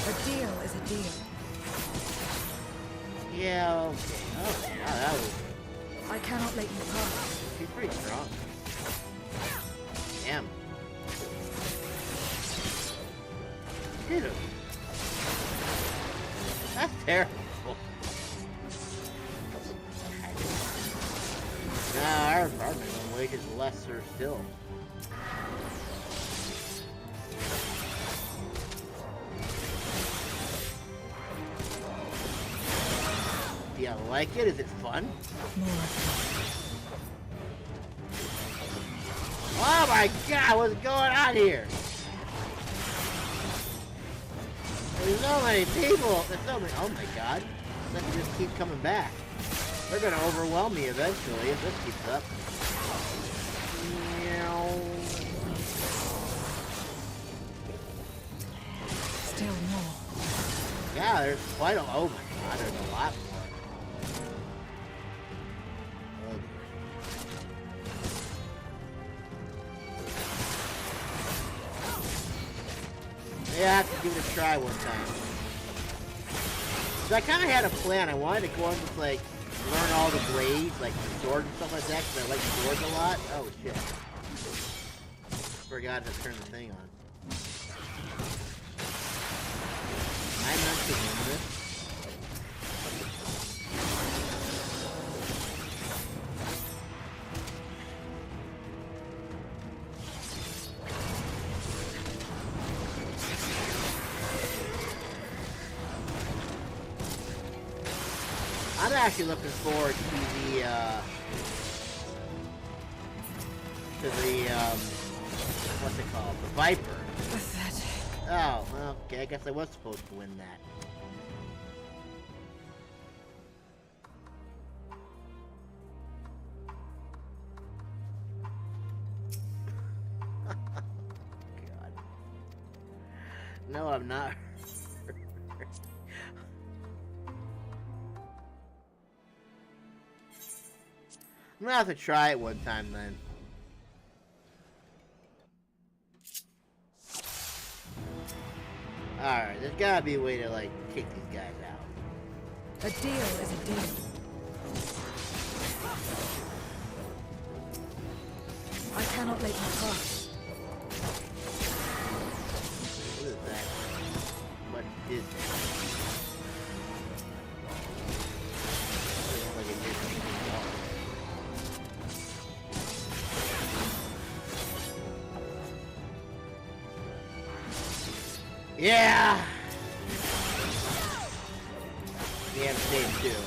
Speaker 2: A deal is a deal.
Speaker 1: Yeah, okay. Oh, wow, that was...
Speaker 2: I cannot let you pass.
Speaker 1: She's pretty strong. Damn. Dude. That's terrible. Nah, our minimum wage is lesser still. Do you like it? Is it fun? Oh my god, what's going on here? There's so many people. There's so many. Oh my god. Let me just keep coming back. They're gonna overwhelm me eventually if this keeps up.
Speaker 2: Still more.
Speaker 1: Yeah, there's quite a... Oh my god, there's a lot more. Oh dear. Yeah, I have to give it a try one time. So I kind of had a plan. I wanted to go and just, like, learn all the blades, like the sword and stuff like that, because I like swords a lot. Oh, shit. Forgot to turn the thing on. I meant to remember this. I'm actually looking forward to what's it called? The Viper.
Speaker 2: Pathetic.
Speaker 1: Oh, well, okay, I guess I was supposed to win that. God. No, I'm not. I'm gonna have to try it one time then. Alright, there's gotta be a way to, like, take these guys out.
Speaker 2: A deal is a deal. I cannot let you pass.
Speaker 1: What is that? What is that? Like it did something wrong. Yeah! Yeah, same too.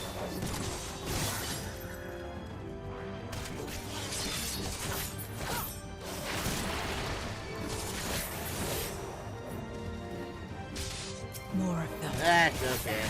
Speaker 2: More of them.
Speaker 1: That's okay.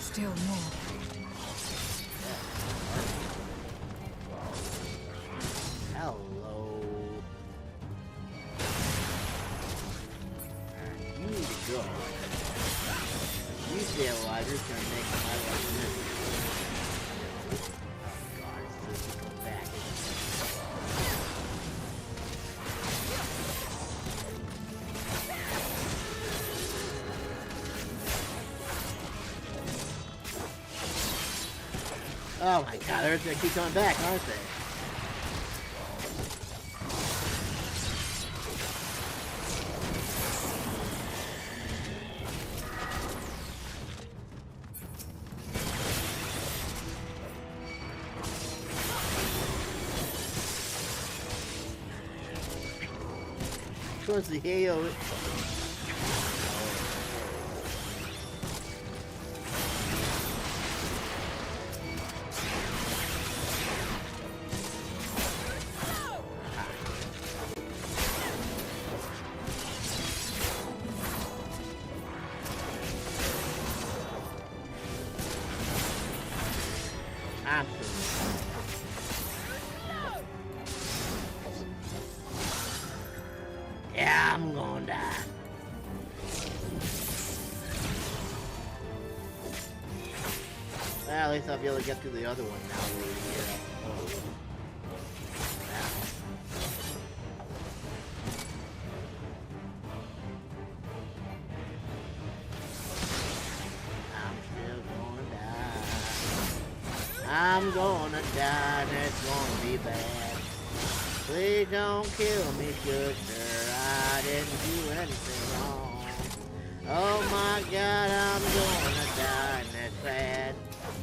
Speaker 2: Still more.
Speaker 1: Hello. You need to go. You stay alive, you're gonna make my life miserable. Oh god, it's just to go back. Oh my god, they're gonna keep coming back, aren't they? Towards the AO. Yeah, I'm gonna die. Well, at least I'll be able to get through the other one now. I'm gonna die, and it's gonna be bad. Please don't kill me, good sir. I didn't do anything wrong. Oh my god, I'm gonna die, and it's sad.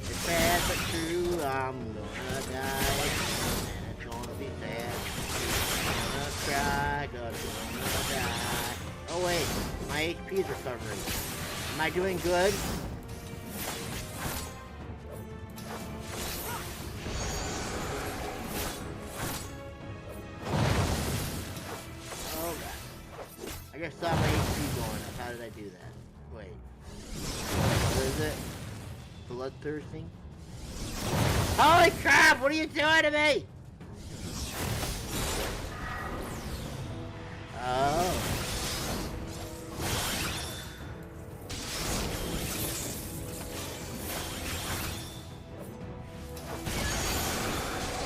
Speaker 1: It's sad but true, I'm gonna die. And it's gonna be sad. I'm gonna cry, cause I'm gonna die. Oh wait, my HP is recovering. Am I doing good? I just saw my HP going up. How did I do that? Wait. What is it? Bloodthirsting? Holy crap! What are you doing to me? Oh.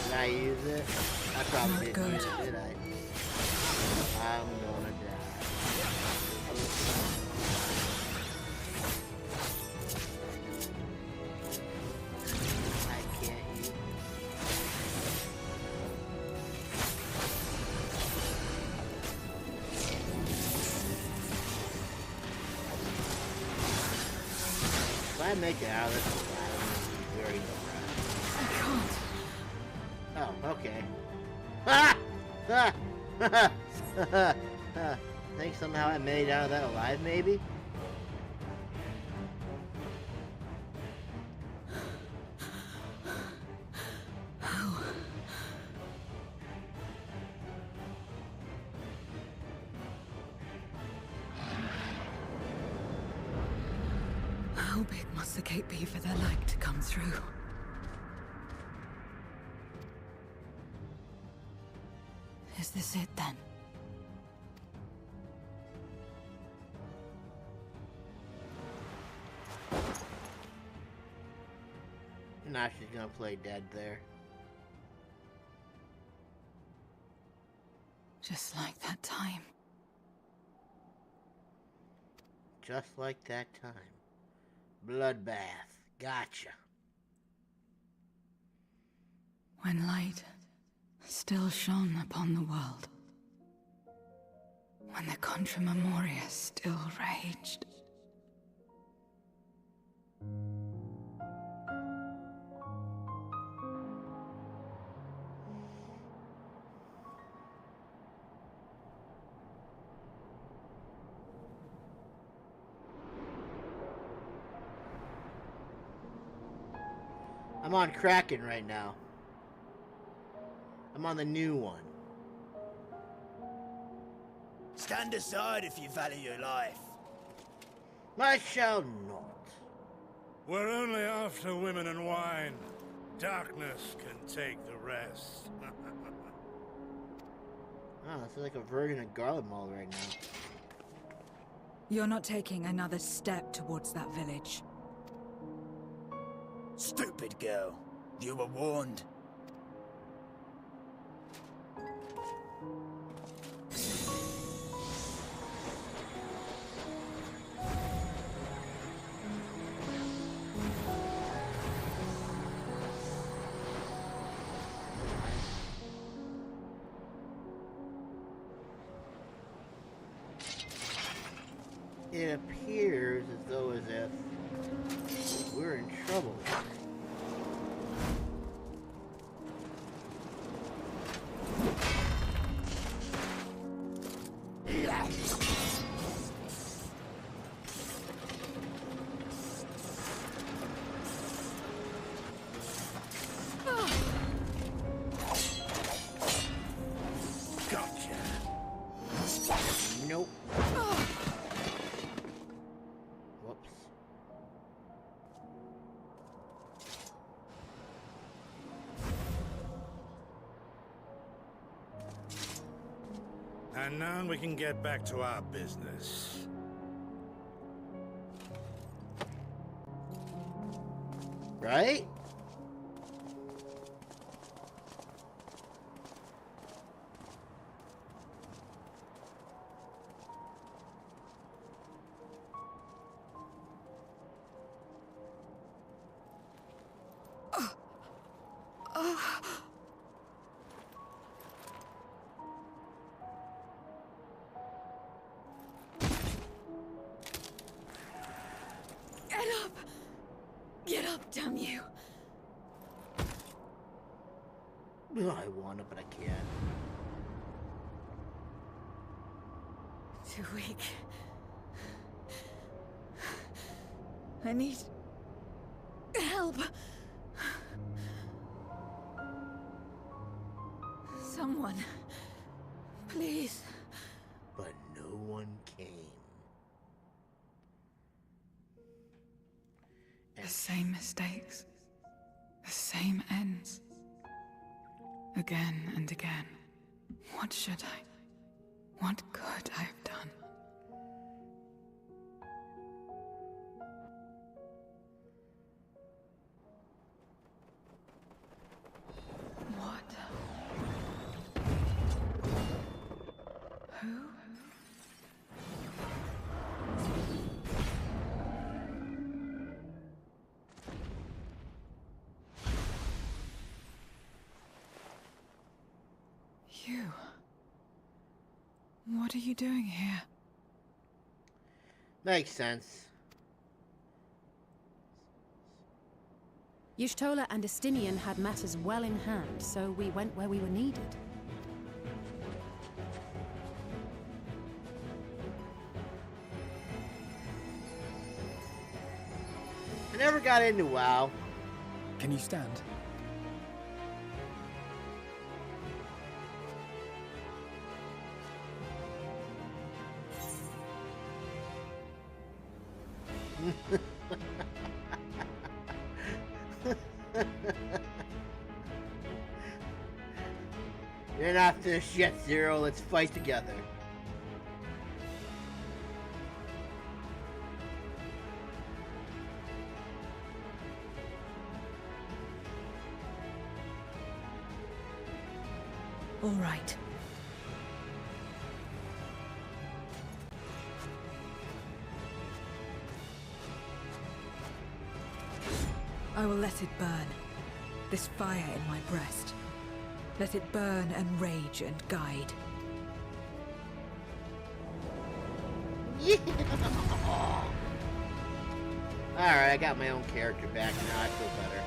Speaker 1: Did I use it? I probably didn't use it, did I? I'm gonna die. I can't use it. I make it out of this alive? Very impressed.
Speaker 2: I can't.
Speaker 1: Oh, okay. Ah! Ah! Think somehow I made it out of that alive, maybe?
Speaker 2: How big must the gate be for their light to come through? Is this it then?
Speaker 1: Now she's gonna play dead there.
Speaker 2: Just like that time.
Speaker 1: Just like that time. Bloodbath. Gotcha.
Speaker 2: When light still shone upon the world. When the Contra Memoria still raged.
Speaker 1: I'm on Kraken right now. I'm on the new one.
Speaker 3: Stand aside if you value your life.
Speaker 1: I shall not.
Speaker 12: We're only after women and wine. Darkness can take the rest.
Speaker 1: Oh, I feel like a virgin of Garland Mall right now.
Speaker 2: You're not taking another step towards that village.
Speaker 3: Stupid girl. You were warned.
Speaker 1: It appears as though as if we're in trouble. Nope. Whoops.
Speaker 12: And now we can get back to our business.
Speaker 1: Right?
Speaker 2: Get up, damn you!
Speaker 1: Oh, I want to, but I can't.
Speaker 2: Too weak. I need help. Someone, please.
Speaker 1: But no one came.
Speaker 2: The same mistakes, the same ends. Again and again. What should I? What could I have done? What? Who? You. What are you doing here?
Speaker 1: Makes sense.
Speaker 7: Y'shtola and Estinian had matters well in hand, so we went where we were needed.
Speaker 1: I never got into WoW.
Speaker 6: Can you stand?
Speaker 1: You're not finished yet, Zero. Let's fight together.
Speaker 13: All right. I will let it burn. This fire in my breast. Let it burn and rage and guide.
Speaker 1: Alright, I got my own character back now. I feel better.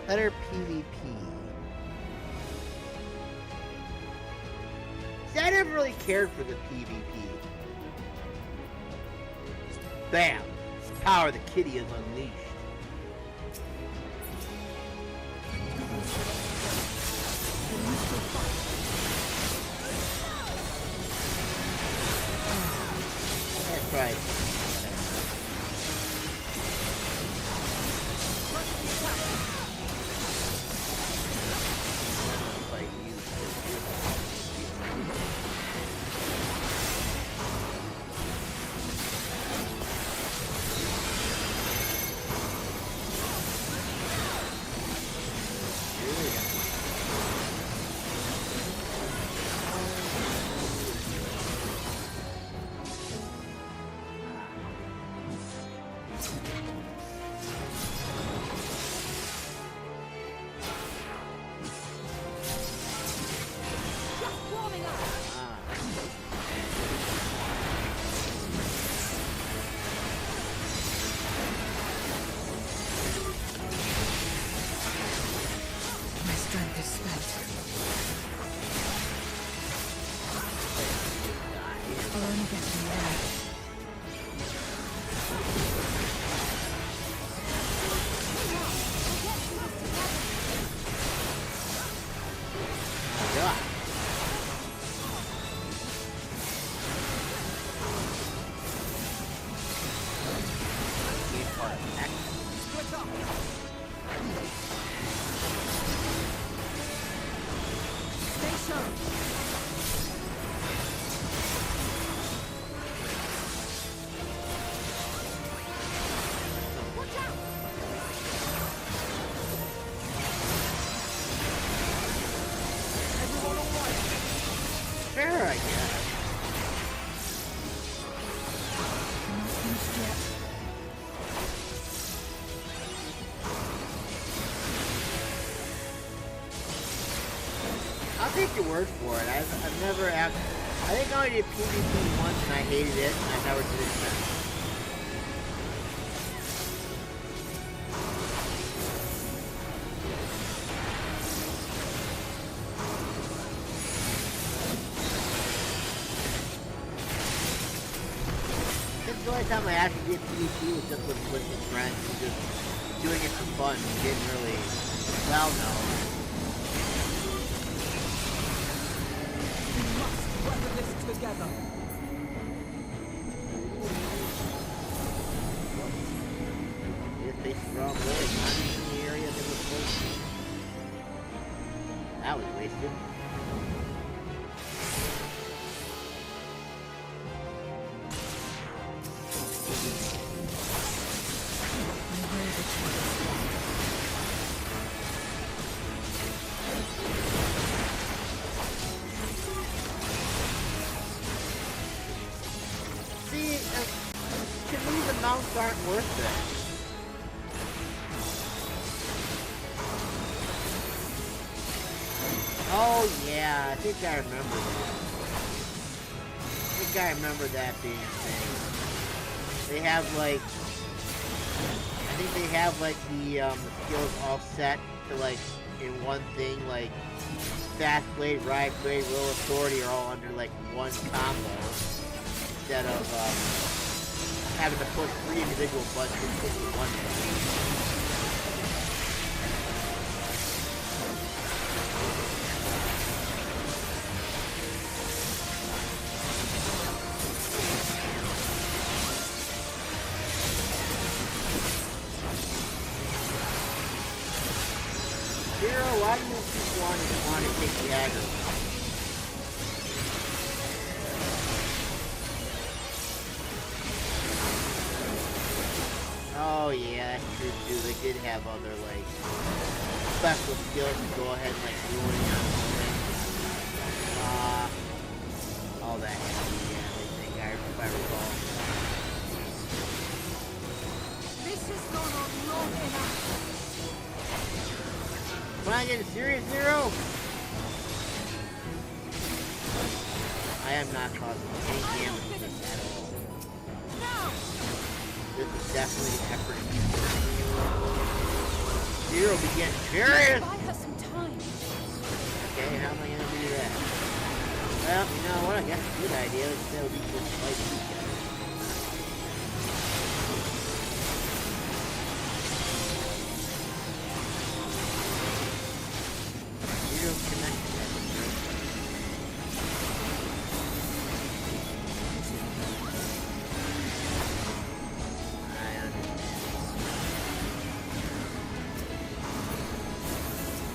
Speaker 1: Better PvP. See, I never really cared for the PvP. Bam! The power of the kitty is unleashed. That's right. I'll take your word for it. I've never asked. I think I only did PvP once and I hated it, and I never did it again. The only time I actually did PvP was just with friends and just doing it for fun. Didn't really, well, no.
Speaker 13: We must weather this together.
Speaker 1: If they strong really not in the area that was supposed to. That was wasted. Mounts aren't worth it. Oh yeah, I think I remember that. That being a thing. They have like, I think they have like the skills all set to like in one thing, like Fast Blade, Riot Blade, Will Authority are all under like one combo instead of having to push 3 individual buttons into one button. Why do you keep want to take the aggro? Oh yeah, that's true too. They did have other like special skills to go ahead and like ruin all that. Yeah, they think if I recall.
Speaker 11: This has gone on long enough.
Speaker 1: Am I getting serious, Zero? I am not causing any damage to this at all.
Speaker 11: No.
Speaker 1: This is definitely an effort. Zero be getting serious.
Speaker 7: Buy her some time.
Speaker 1: Okay, how am I gonna do that? Well, you know what? I guess a good idea is that we just fight each other.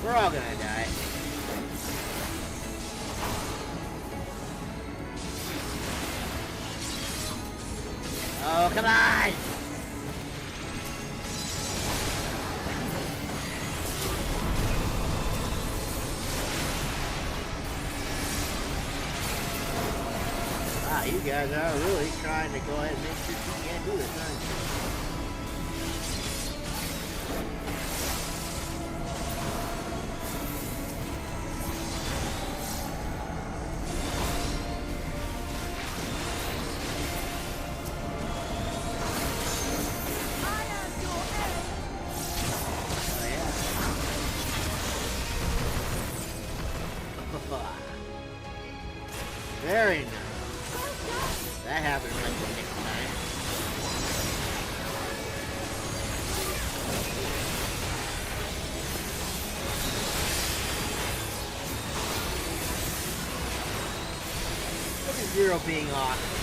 Speaker 1: We're all gonna die. Oh, come on! Wow, you guys are really trying to go ahead and make sure you can't do this, aren't you? Very nice. That happened like the next time. Look at Zero being awesome.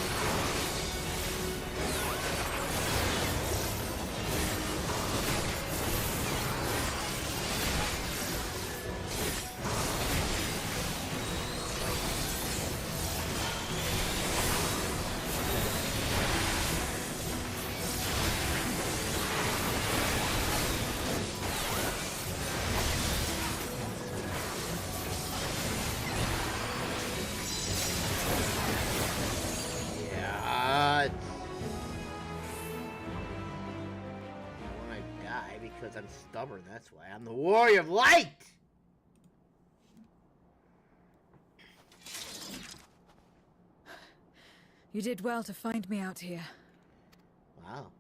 Speaker 1: Because I'm stubborn, that's why. I'm the Warrior of Light!
Speaker 13: You did well to find me out here.
Speaker 1: Wow.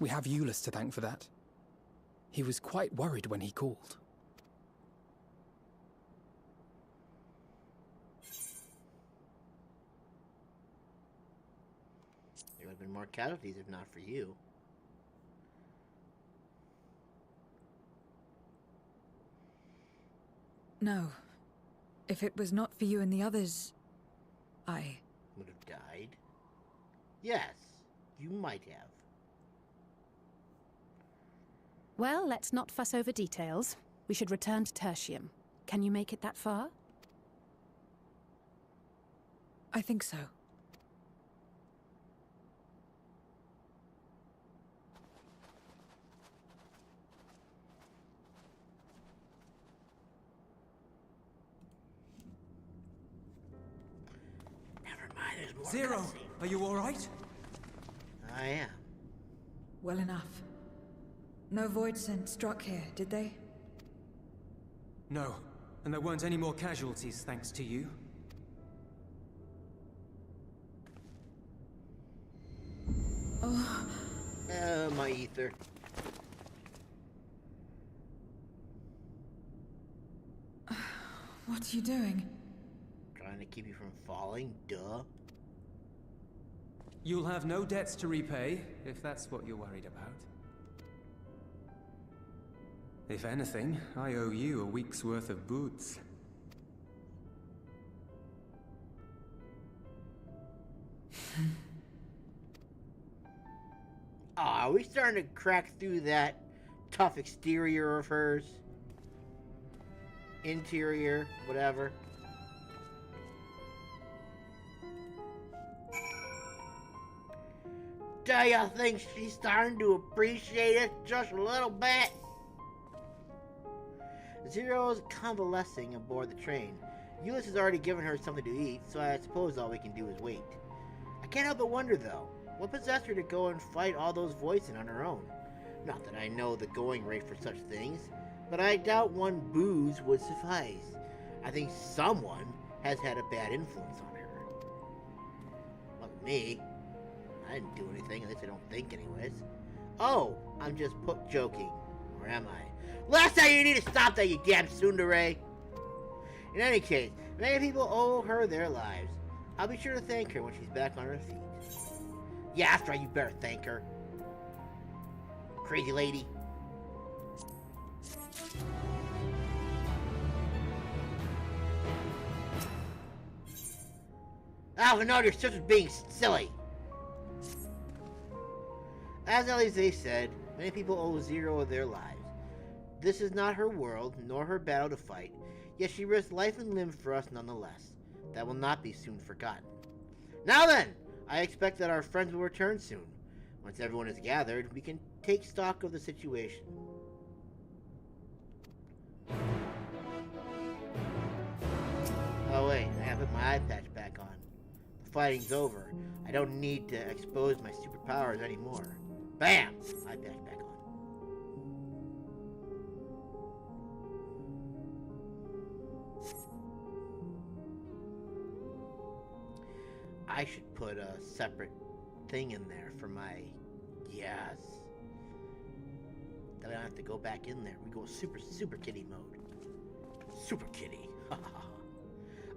Speaker 6: We have Euless to thank for that. He was quite worried when he called.
Speaker 1: There would have been more casualties if not for you.
Speaker 13: No. If it was not for you and the others, I...
Speaker 1: would have died? Yes, you might have.
Speaker 7: Well, let's not fuss over details. We should return to Tertium. Can you make it that far?
Speaker 13: I think so.
Speaker 9: Zero, are you all right?
Speaker 1: I am.
Speaker 13: Well enough. No void scent struck here, did they?
Speaker 9: No, And there weren't any more casualties thanks to you.
Speaker 2: Oh.
Speaker 1: My ether.
Speaker 2: What are you doing?
Speaker 1: Trying to keep you from falling, duh.
Speaker 9: You'll have no debts to repay, if that's what you're worried about. If anything, I owe you a week's worth of boots.
Speaker 1: Are we starting to crack through that tough exterior of hers? Interior, whatever. Do you think she's starting to appreciate it just a little bit? Zero's convalescing aboard the train. Euless has already given her something to eat, so I suppose all we can do is wait. I can't help but wonder, though, what possessed her to go and fight all those voices on her own? Not that I know the going rate for such things, but I doubt one booze would suffice. I think someone has had a bad influence on her. Not me. I didn't do anything, at least I don't think anyways. Oh, I'm just joking. Or am I? Last time you need to stop that, you damn tsundere! In any case, many people owe her their lives. I'll be sure to thank her when she's back on her feet. Yeah, that's right, you better thank her. Crazy lady. Oh, no, your sister's being silly. As Alize said, many people owe Zero their lives. This is not her world, nor her battle to fight, yet she risked life and limb for us nonetheless. That will not be soon forgotten. Now then, I expect that our friends will return soon. Once everyone is gathered, we can take stock of the situation. Oh wait, I have put my eye patch back on. The fighting's over. I don't need to expose my superpowers anymore. Bam! Eye patch back on. I should put a separate thing in there for my... Yes. Then I don't have to go back in there. We go super kitty mode. Super kitty.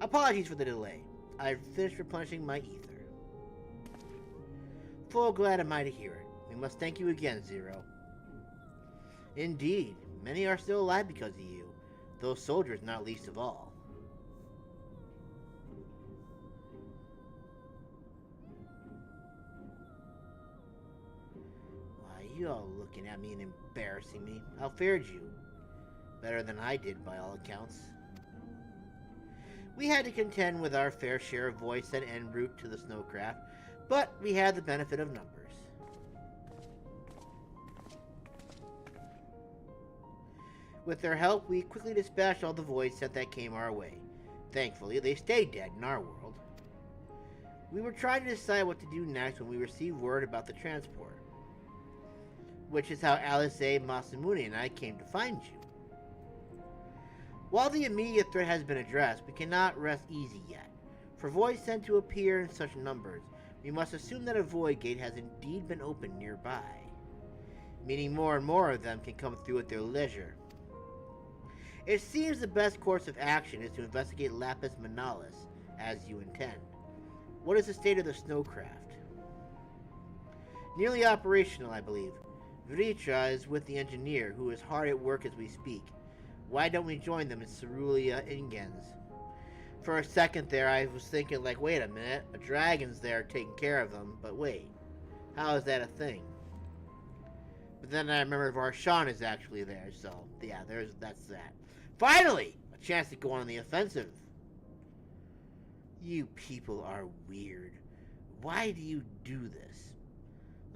Speaker 1: Apologies for the delay. I've finished replenishing my ether. Full glad am I to hear it. We must thank you again, Zero. Indeed, many are still alive because of you. Those soldiers not least of all. Why, you all looking at me and embarrassing me. How fared you? Better than I did, by all accounts. We had to contend with our fair share of voice and en route to the snowcraft, but we had the benefit of numbers. With their help, we quickly dispatched all the void set that came our way. Thankfully, they stayed dead in our world. We were trying to decide what to do next when we received word about the transport, which is how Alice, Masamune, and I came to find you. While the immediate threat has been addressed, we cannot rest easy yet. For voids sent to appear in such numbers, we must assume that a void gate has indeed been opened nearby, meaning more and more of them can come through at their leisure. It seems the best course of action is to investigate Lapis Manalis, as you intend. What is the state of the snowcraft? Nearly operational, I believe. Vritra is with the engineer, who is hard at work as we speak. Why don't we join them in Cerulean Ingens? For a second there, I was thinking, like, wait a minute, a dragon's there taking care of them, but wait, how is that a thing? But then I remember Varshan is actually there, so, yeah, that's that. Finally! A chance to go on the offensive. You people are weird. Why do you do this?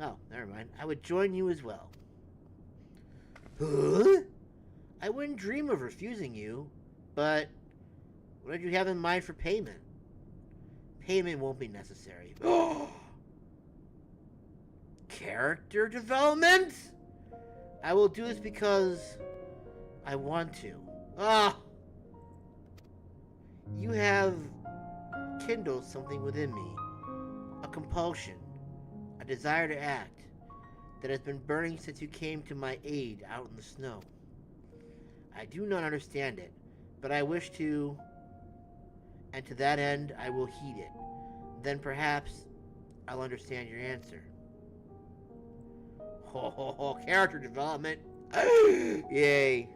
Speaker 1: Oh, never mind. I would join you as well. Huh? I wouldn't dream of refusing you, but what did you have in mind for payment? Payment won't be necessary. Character development? I will do this because I want to. You have kindled something within me. A compulsion. A desire to act. That has been burning since you came to my aid out in the snow. I do not understand it, but I wish to, and to that end I will heed it. Then perhaps I'll understand your answer. Oh, character development. Yay.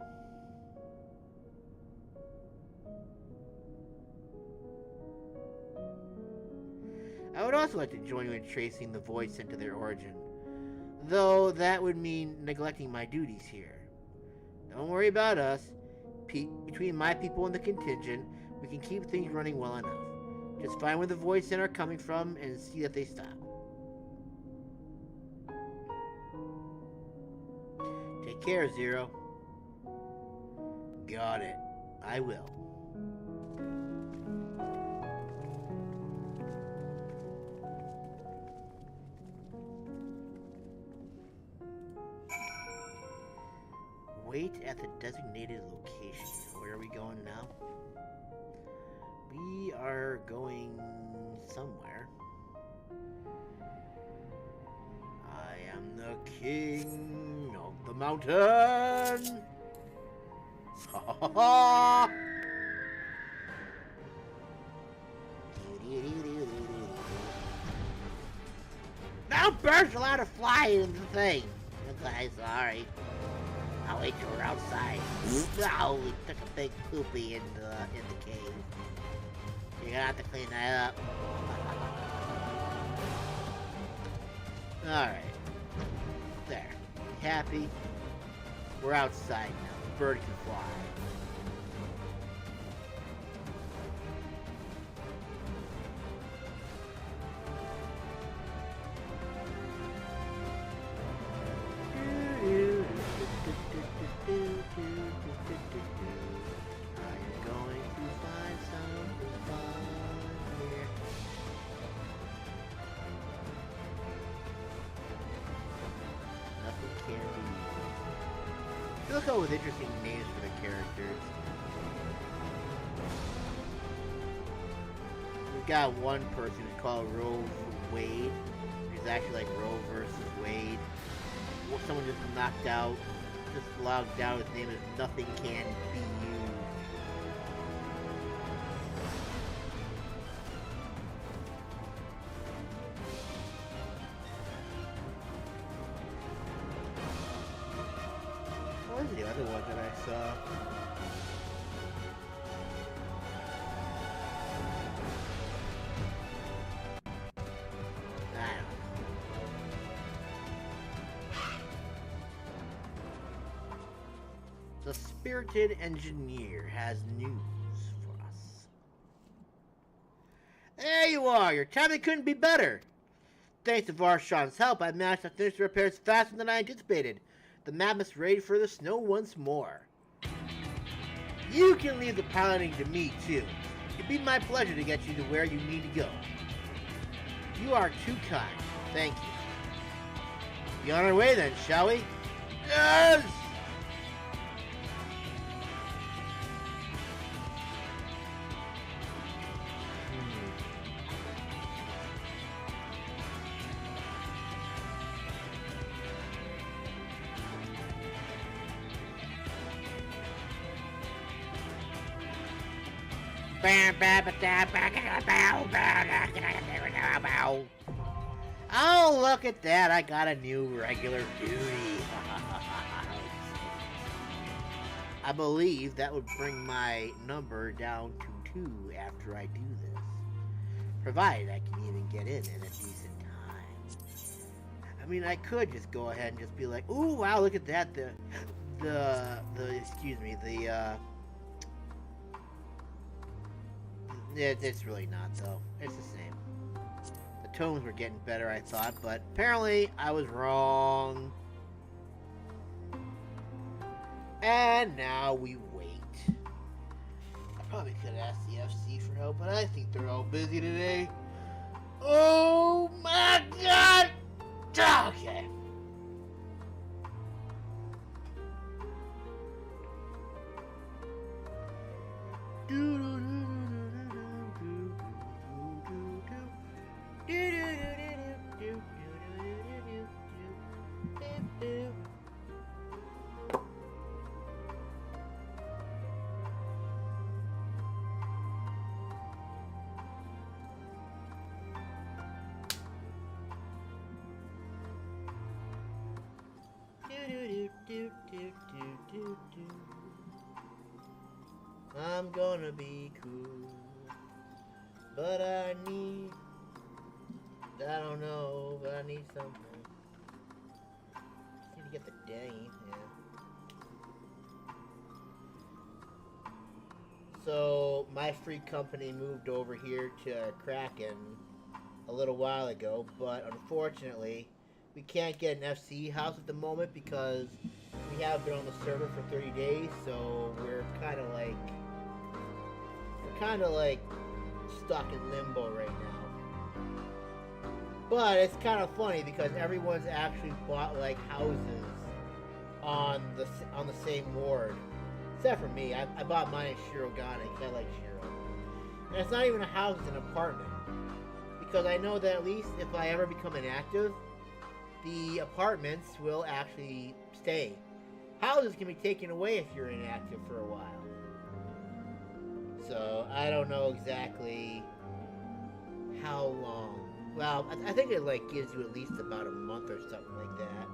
Speaker 1: I would also like to join you in tracing the voice into their origin, though that would mean neglecting my duties here. Don't worry about us. Between my people and the contingent, we can keep things running well enough. Just find where the voice are coming from and see that they stop. Take care, Zero. Got it. I will. Wait at the designated location. Where are we going now? We are going somewhere. I am the king of the mountain! Ha ha ha! Now birds are allowed to fly in the thing. Okay, sorry. I'll wait till we're outside. No, we took a big poopy in the cave. You're gonna have to clean that up. Alright. There. Happy? We're outside now. The bird can fly. Look out with interesting names for the characters. We've got one person who's called Roe Wade. He's actually like Roe versus Wade. Someone just knocked out, just logged out. His name is Nothing Can Be Used. What was the other one that I saw? I don't know. The Spirited Engineer has news for us. There you are! Your timing couldn't be better! Thanks to Varshan's help, I managed to finish the repairs faster than I anticipated. The map is ready for the snow once more. You can leave the piloting to me, too. It'd be my pleasure to get you to where you need to go. You are too kind. Thank you. Be on our way then, shall we? Yes! Oh, look at that. I got a new regular duty. I believe that would bring my number down to 2 after I do this. Provided I can even get in a decent time. I mean, I could just go ahead and just be like, ooh, wow, look at that. It's really not, though. It's the same. The tones were getting better, I thought, but apparently I was wrong. And now we wait. I probably could ask the FC for help, but I think they're all busy today. Oh my god! Okay. do, do, do, do, do. I'm gonna be cool, but I don't know, but I need something. Just need to get the dang, yeah. So, my free company moved over here to Kraken a little while ago, but unfortunately, we can't get an FC house at the moment because we have been on the server for 30 days, so we're kind of like stuck in limbo right now. But it's kind of funny because everyone's actually bought like houses on the same ward, except for me. I bought mine in Shirogane because I like Shiro, and it's not even a house; it's an apartment. Because I know that at least if I ever become inactive, the apartments will actually stay. Houses can be taken away if you're inactive for a while. So, I don't know exactly how long. Well, I think it like gives you at least about a month or something like that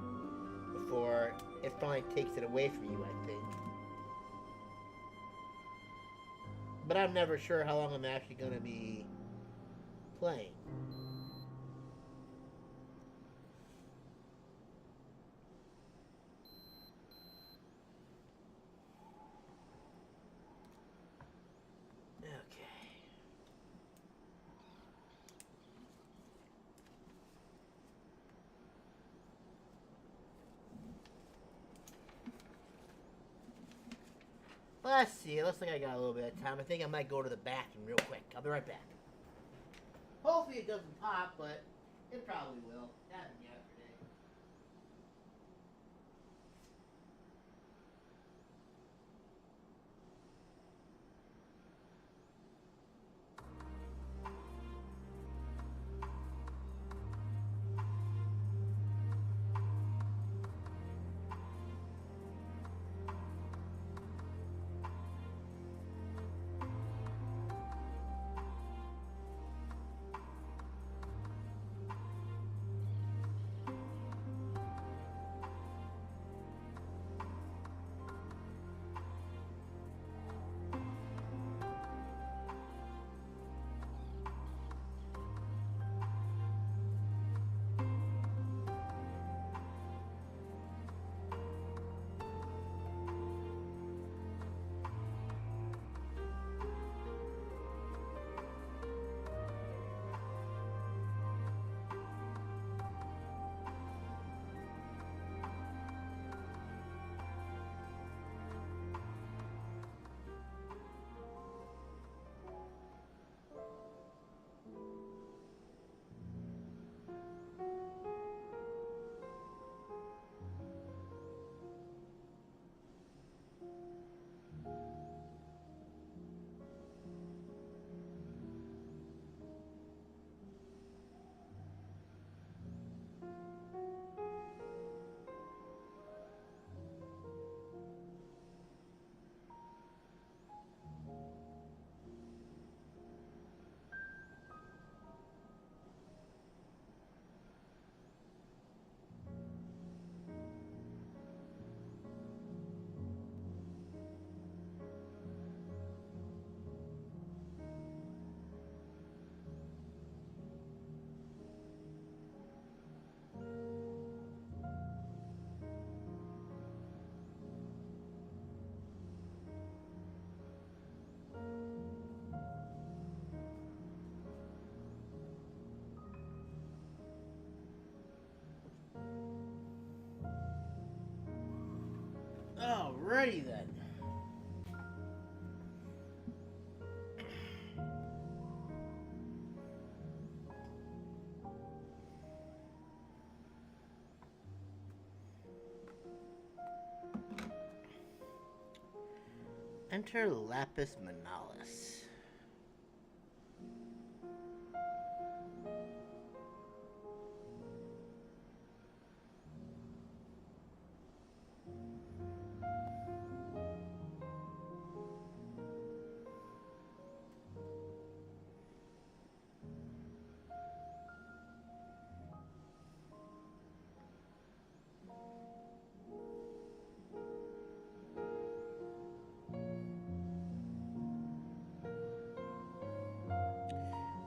Speaker 1: before it finally takes it away from you, I think. But I'm never sure how long I'm actually going to be playing. Let's see. It looks like I got a little bit of time. I think I might go to the bathroom real quick. I'll be right back. Hopefully it doesn't pop, but it probably will. It happened yesterday. Alrighty then. Enter Lapis Manalis.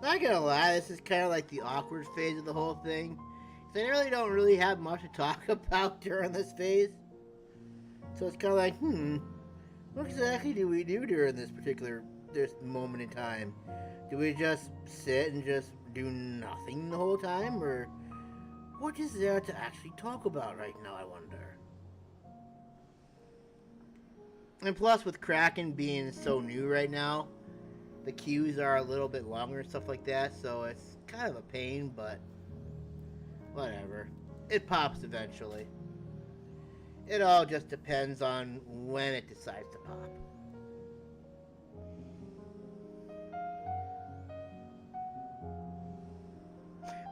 Speaker 1: Not gonna lie, this is kind of like the awkward phase of the whole thing. They really don't really have much to talk about during this phase. So it's kind of like, what exactly do we do during this moment in time? Do we just sit and just do nothing the whole time? Or what is there to actually talk about right now, I wonder? And plus, with Kraken being so new right now, the queues are a little bit longer and stuff like that, so it's kind of a pain, but whatever. It pops eventually. It all just depends on when it decides to pop.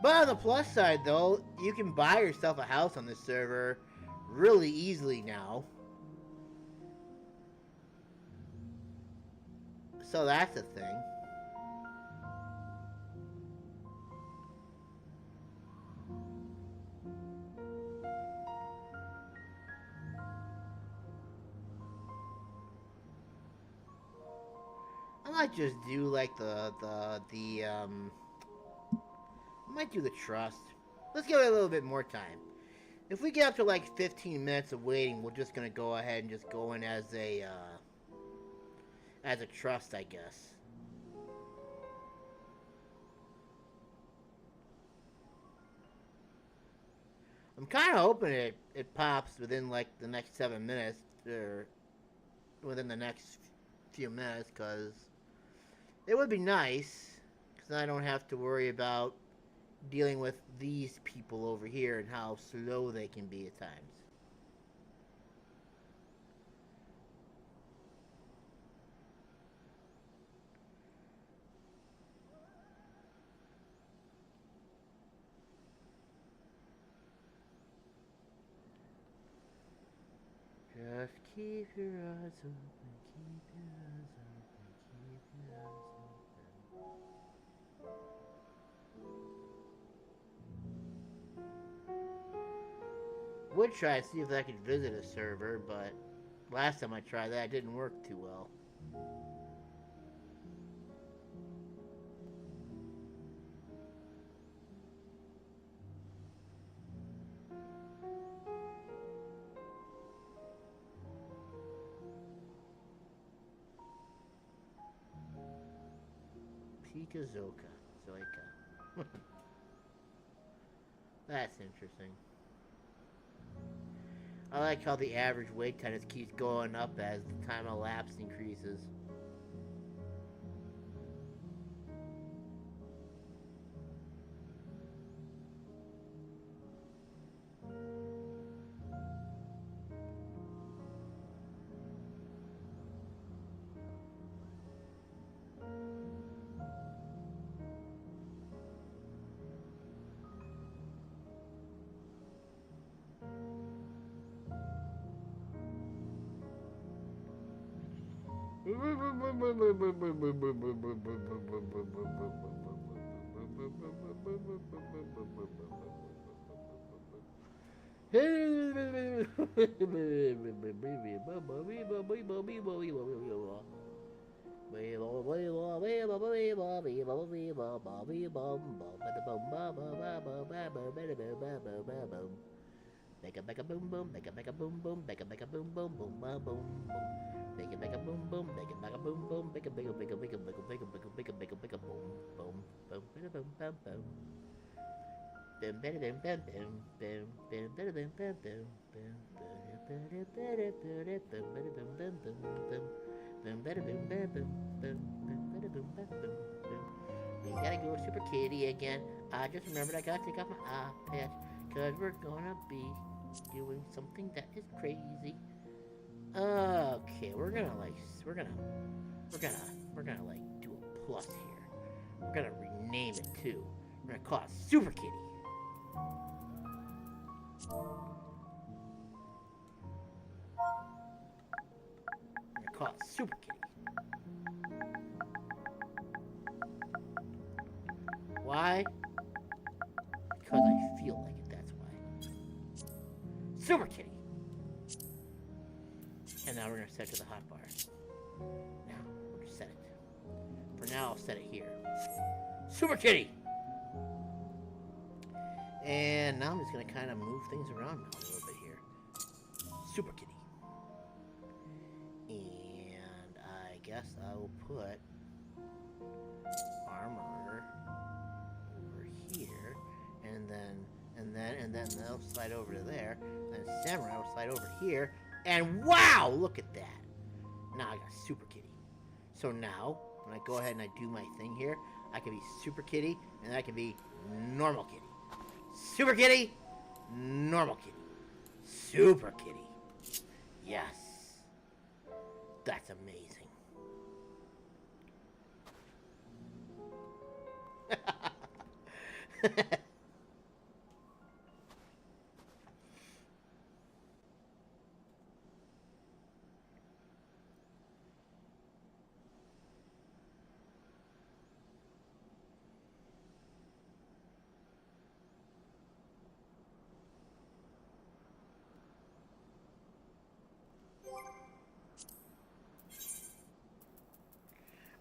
Speaker 1: But on the plus side, though, you can buy yourself a house on this server really easily now. So that's a thing. I might just do like I might do the trust. Let's give it a little bit more time. If we get up to like 15 minutes of waiting, we're just gonna go ahead and just go in as a trust, I guess. I'm kind of hoping it pops within like the next 7 minutes, or within the next few minutes, because it would be nice, because I don't have to worry about dealing with these people over here and how slow they can be at times. Just keep your eyes open, keep your eyes open, keep your eyes open. Would try to see if I could visit a server, but last time I tried that, it didn't work too well. Zoika. That's interesting. I like how the average wait time just keeps going up as the time elapsed increases. Make a boom boom, make a boom boom, make a boom boom, boom boom boom. Make a boom boom, make a boom boom, make a boom boom, boom boom, boom boom, boom boom boom. Bim bim bim bim bim bim bim bim bim bim bim. We gotta go Super Kitty again. I just remembered I gotta take off my eye patch, cause we're gonna be doing something that is crazy. Okay, we're gonna do a plus here. We're gonna rename it too. We're gonna call it Super Kitty. We're gonna call it Super Kitty. Why? Because I feel like it, that's why. Super Kitty! And now we're going to set it to the hotbar. Now, we'll just set it. For now, I'll set it here. Super Kitty! And now I'm just going to kind of move things around now a little bit here. Super Kitty. And I guess I will put armor over here. And then they'll slide over to there. And Samurai will slide over here. And wow! Look at that. Now I got Super Kitty. So now, when I go ahead and I do my thing here, I can be Super Kitty, and I can be Normal Kitty. Super Kitty, Normal Kitty. Super Kitty. Yes. That's amazing.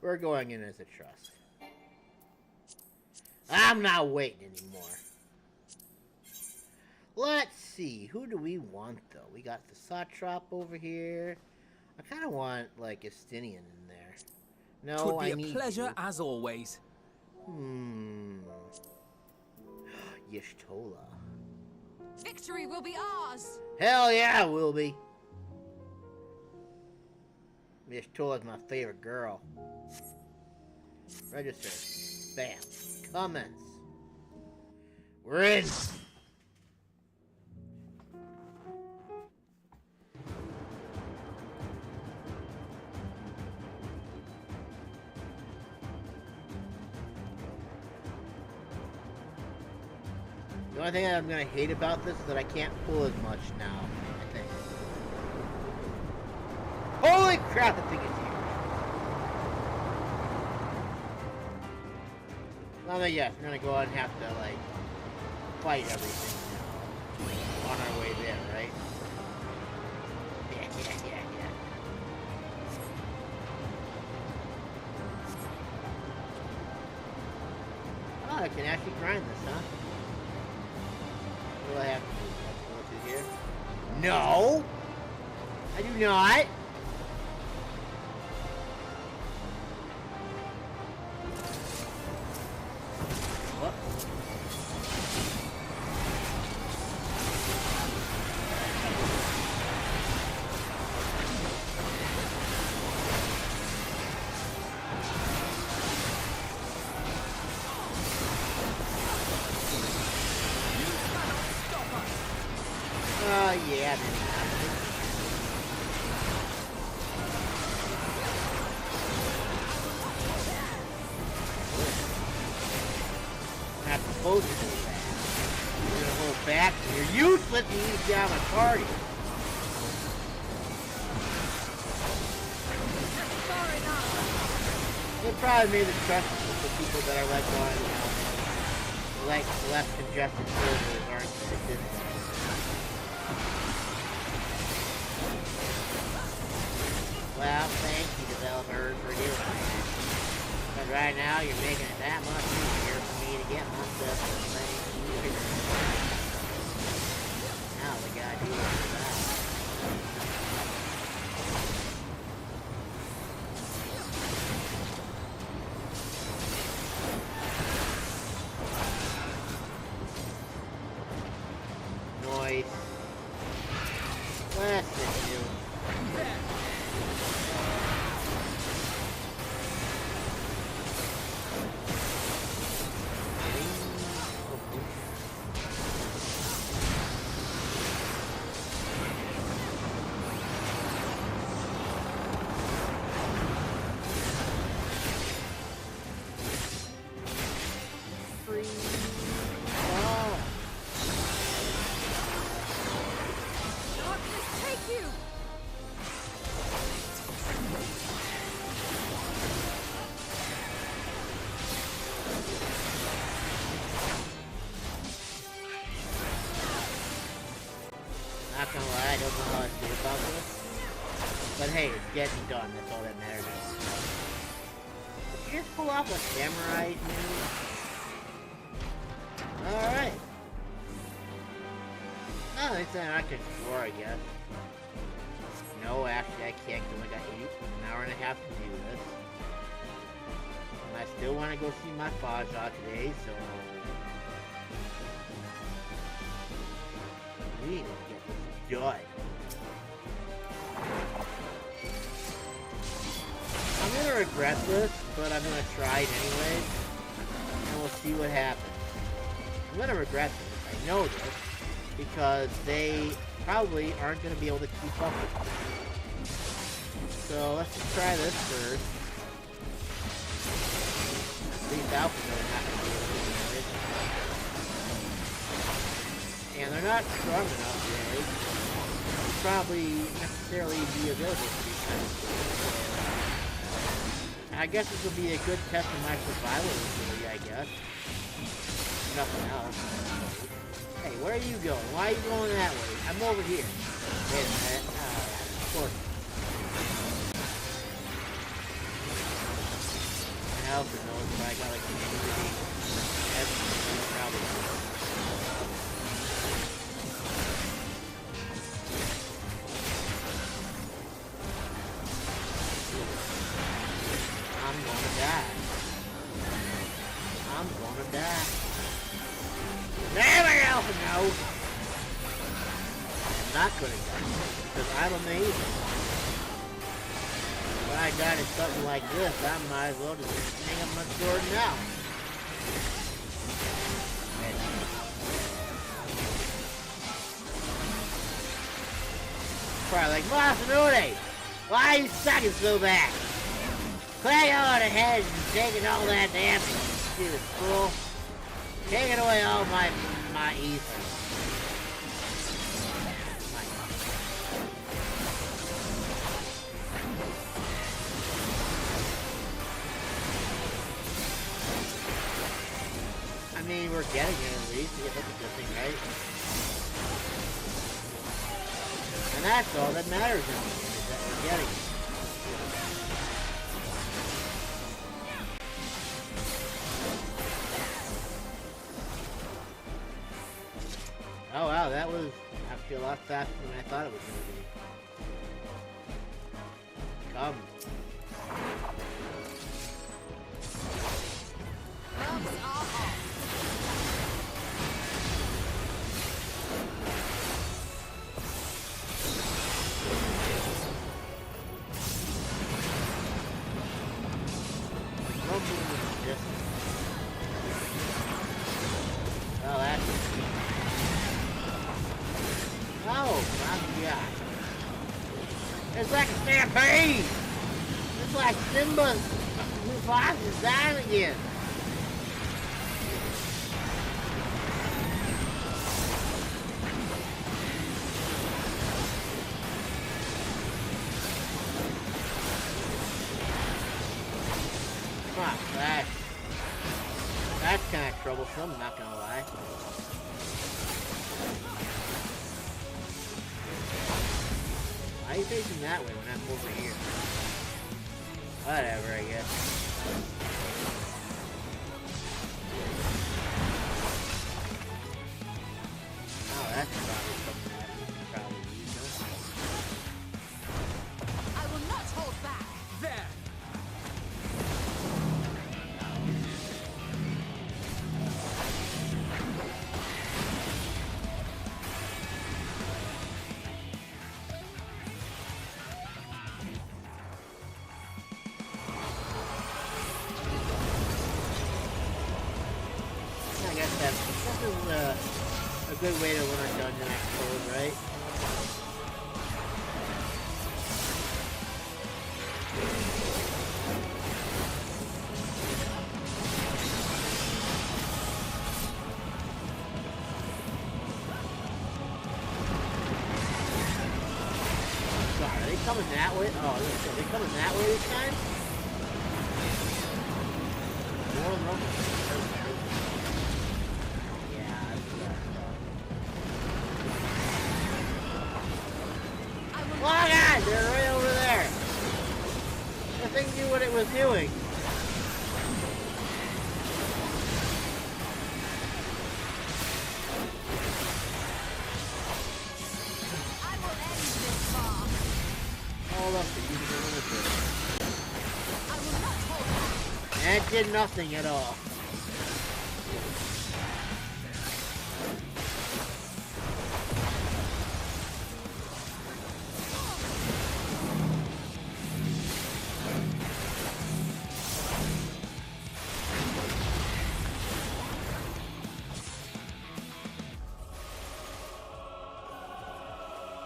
Speaker 1: We're going in as a trust. I'm not waiting anymore. Let's see. Who do we want, though? We got the Satrap over here. I kind of want, like, Estinian in there. No, I need
Speaker 14: Would be a pleasure as always.
Speaker 1: Y'shtola.
Speaker 5: Victory will be ours!
Speaker 1: Hell yeah, it will be. Y'shtola's my favorite girl. Register. Bam. Comments. We're in. The only thing I'm gonna hate about this is that I can't pull as much now, I think. Holy crap, the thing is huge. Well, yes, we're gonna go out and have to, like, fight everything now. On our way there, right? Yeah. Oh, I can actually grind this, huh? What do I have to do? Have to go through here? No! I do not! What? Yeah, man. I'm not supposed to do that. You're gonna hold back. You're useless and you need to get out of my party. They probably made the trust for people that are like on like less congested servers aren't consistent. Well, thank you, developers, for doing that. But right now, you're making it that much easier for me to get my stuff. Thank you. Now we gotta do that. Noise. Let's just do it. Not gonna lie, I don't know how I feel about this. But hey, it's getting done, that's all that matters. just pull off a samurai move? Alright. No, it's something I can explore, I guess. No, actually, I can't because I got an hour and a half to do this. And I still want to go see my Faja today, so... we need to get this done. I'm gonna regret this, but I'm gonna try it anyway. And we'll see what happens. I'm gonna regret this, I know this, because they probably aren't gonna be able to keep up with me. So let's just try this first. These alphas are not gonna be able to do it. And they're not strong enough today to probably necessarily be available to these kinds of things. I guess this will be a good test of my survival ability, I guess. Nothing else. Hey, where are you going? Why are you going that way? I'm over here. Wait a minute. Of course. I also know if I got like a community. That's probably. I'm gonna die. I'm gonna die. There we go! No! I'm not gonna die, because I'm amazing. When I die to something like this, I might as well just hang up my sword now. Probably like, Masanune! Why are you sucking so bad? Clang on ahead and taking all that damage, you fool. Taking away all my ether. I mean, we're getting it at least. That's a good thing, right? And that's all that matters in the game, is that we're getting it. Oh wow, that was actually a lot faster than I thought it was going to be. Come. Oh, that's... Oh my god. It's like a stampede! It's like Simba's Mufasa's dying again. Fuck, that's kind of troublesome, I'm not gonna lie. Why are you facing that way when I'm over here? Whatever, I guess. Oh, that's probably something that we can probably use, huh?
Speaker 5: I will not hold back.
Speaker 8: There!
Speaker 1: I guess this is a good way to learn dungeon, I suppose, right? God, are they coming that way? Oh, are they coming that way this time? More of them. Oh god, they're right over there. The thing knew what it was doing. And it did nothing at all.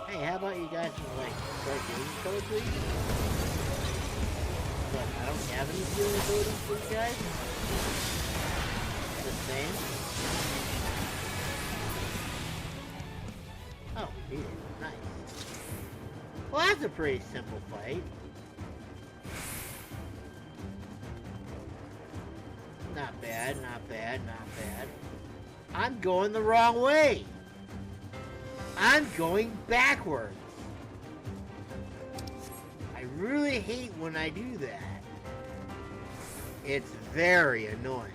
Speaker 1: Hey, how about you guys like start doing code, please? Look, I don't have any healing abilities for you guys. The same. Oh, here, nice. Well, that's a pretty simple fight. Not bad, not bad, not bad. I'm going the wrong way. I'm going backwards. I really hate when I do that. It's very annoying.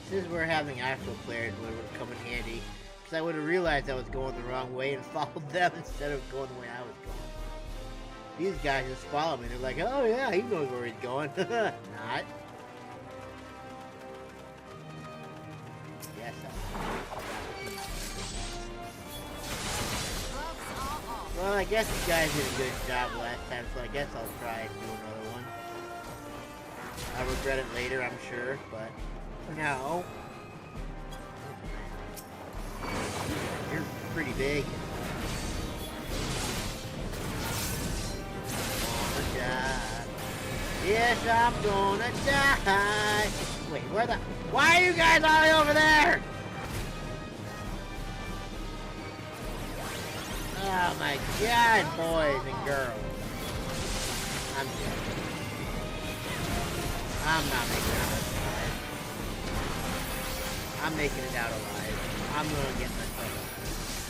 Speaker 1: Since we're having actual players, it would come in handy. Because I would have realized I was going the wrong way and followed them instead of going the way I was going. These guys just follow me. They're like, oh yeah, he knows where he's going. Not. Yes, well, I guess you guys did a good job last time, so I guess I'll try and do another one. I'll regret it later, I'm sure, but for now... You're pretty big. Gonna die. Yes, I'm gonna die. Wait, where the... Why are you guys all the way over there? Oh my god, boys and girls. I'm dead. I'm not making it out alive. I'm making it out alive. I'm gonna get myself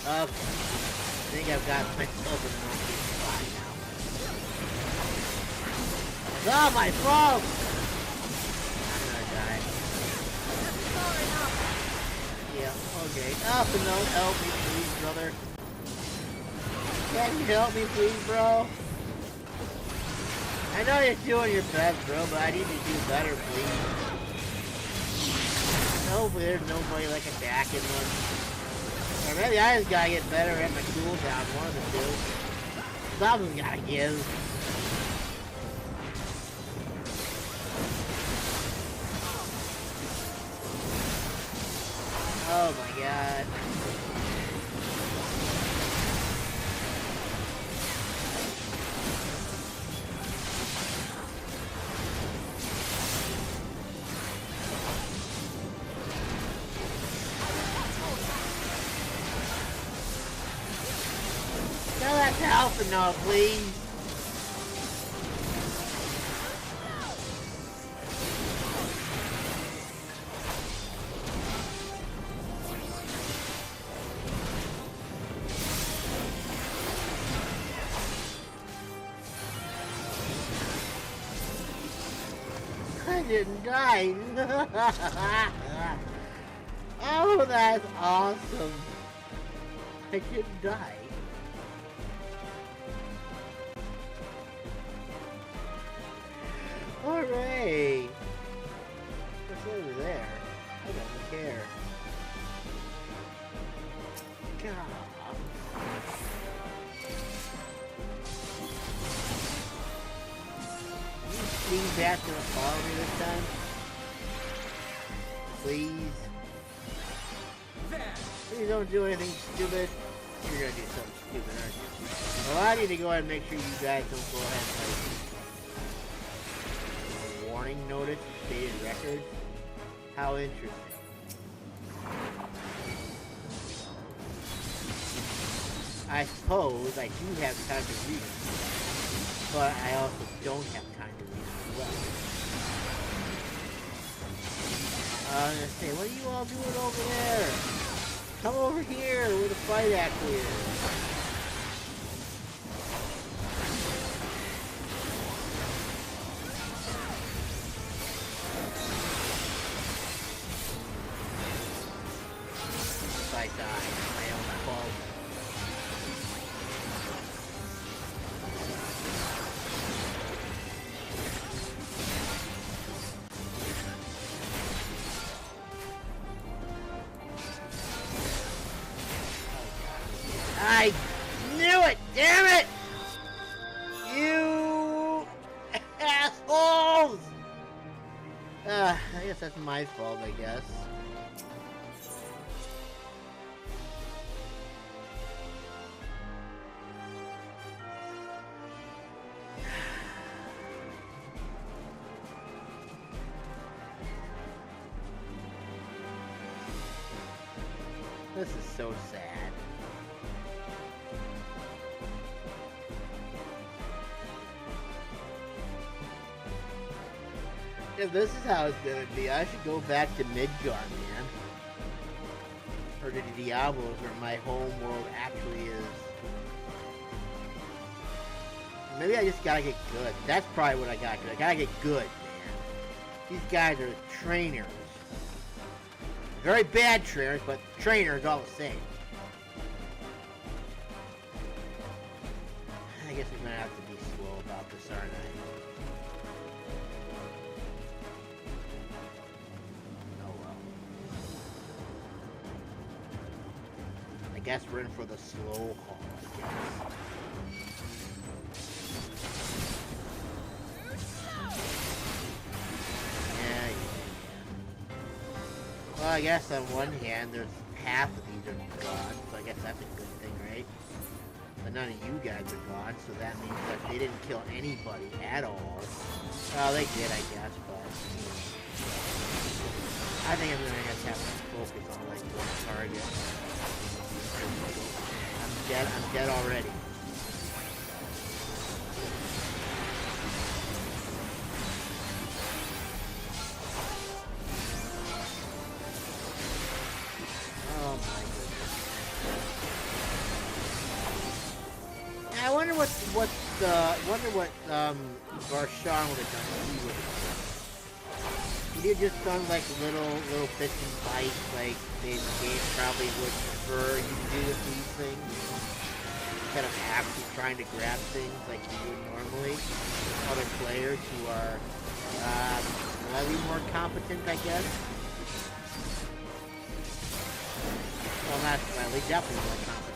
Speaker 1: out. Okay. I think I've got myself in an okay spot now. It's all my fault! I'm gonna die. Yeah, okay. Oh no, help me please, brother. Can you help me please, bro? I know you're doing your best, bro, but I need to do better, please. Hopefully there's nobody like attacking them. Or maybe I just gotta get better at my cooldown, one of the two. Something's gotta give. Oh my god. Tell that to Alpha now, please. I didn't die. Oh, that's awesome. I didn't die. Hooray! What's over there? I don't care. God. You being back to follow me this time? Please? Please don't do anything stupid. You're gonna do something stupid, aren't you? Well, I need to go ahead and make sure you guys don't go ahead and like warning notice, stated record. How interesting. I suppose I do have time to read it, but I also don't have time to read it as well. I was gonna say, what are you all doing over there? Come over here where the fight actually is. I die. My own fault. I knew it! Damn it! You assholes! I guess that's my fault, I guess. This is so sad. If this is how it's gonna be, I should go back to Midgar, man. Or to Diablos, where my home world actually is. Maybe I just gotta get good. That's probably what I gotta do. I gotta get good, man. These guys are trainers. Very bad trainers, but trainers all the same. I guess I'm gonna have to be slow about this, aren't I? I guess we're in for the slow haul, I guess. Yeah. Well, I guess on one hand, there's half of these are gone, so I guess that's a good thing, right? But none of you guys are gone, so that means that they didn't kill anybody at all. Well, they did, I guess, but... I think I'm gonna have to focus on, like, one target. I'm dead already. Oh my goodness. I wonder what Varshan would have done if he would have. He had just done like little bits and bites, like the game probably would prefer you to do with these things, instead of actually trying to grab things like you would normally. Other players who are slightly more competent, I guess. Well, not slightly, definitely more competent.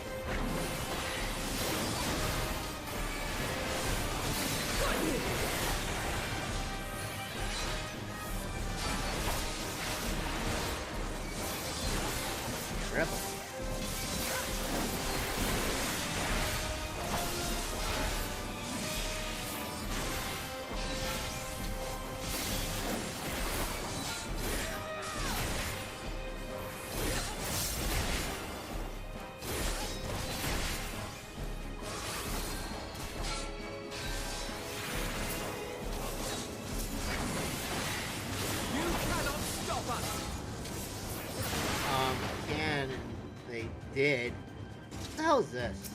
Speaker 1: Revel. Did. What the hell is this?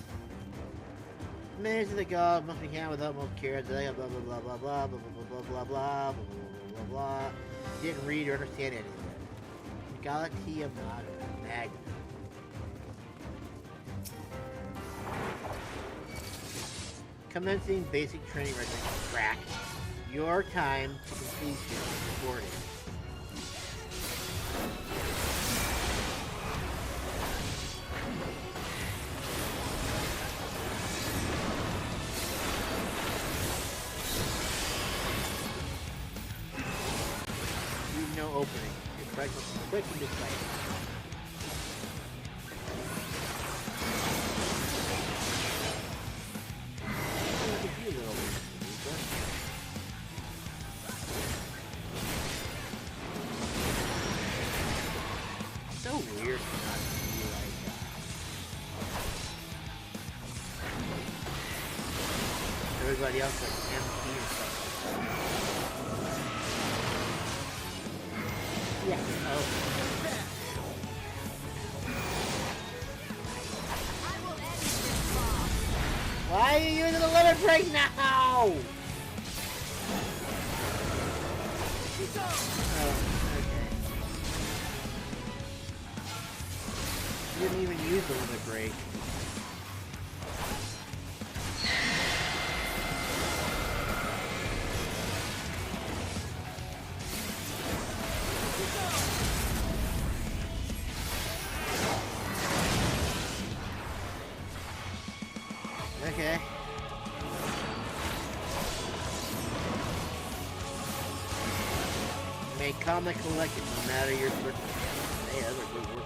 Speaker 1: Minutes of the god must be handled with utmost care. Blah blah blah blah blah blah blah blah blah blah blah blah blah. Didn't read or understand any of it. Galatia Magna. Commencing basic training regimen. Track. Your time to completion is recorded. No opening. You're quick and decisive. So weird to not see like everybody else like MP or something. Yeah. Oh. Why are you using the limit break now? Oh, okay. Can't even use the limit break. Okay. May come and collect it no matter your circumstance. Hey, that's a good word.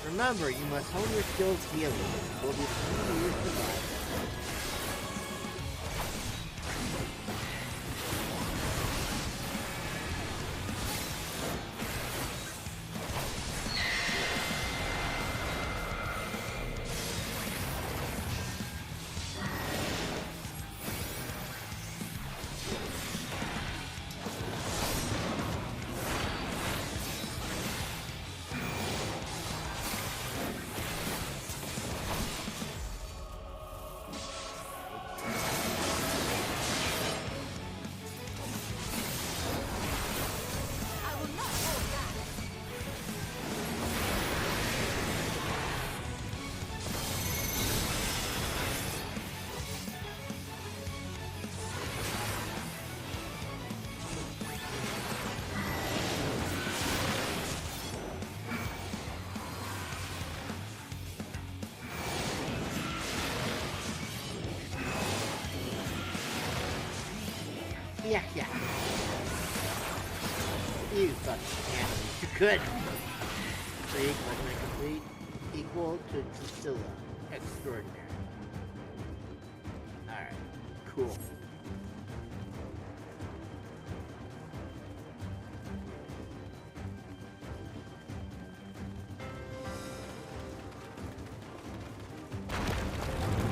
Speaker 1: Remember, you must hone your skills healing. It will be 3 years to survive. Yeah. You thought you could. Complete, complete, equal to Drusilla. Extraordinary. Alright, cool.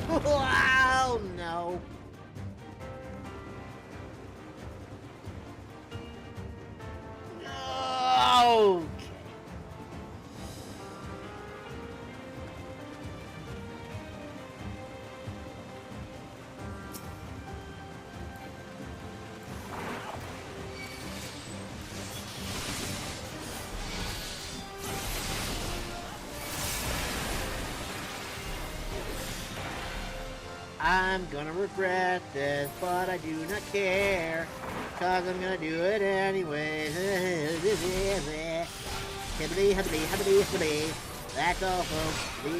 Speaker 1: Wow, no. Okay. I'm gonna regret this, but I do not care, cause I'm gonna do it anyway. Hibbly, hibbly, hibbly, hibbly. That's all, folks. I'm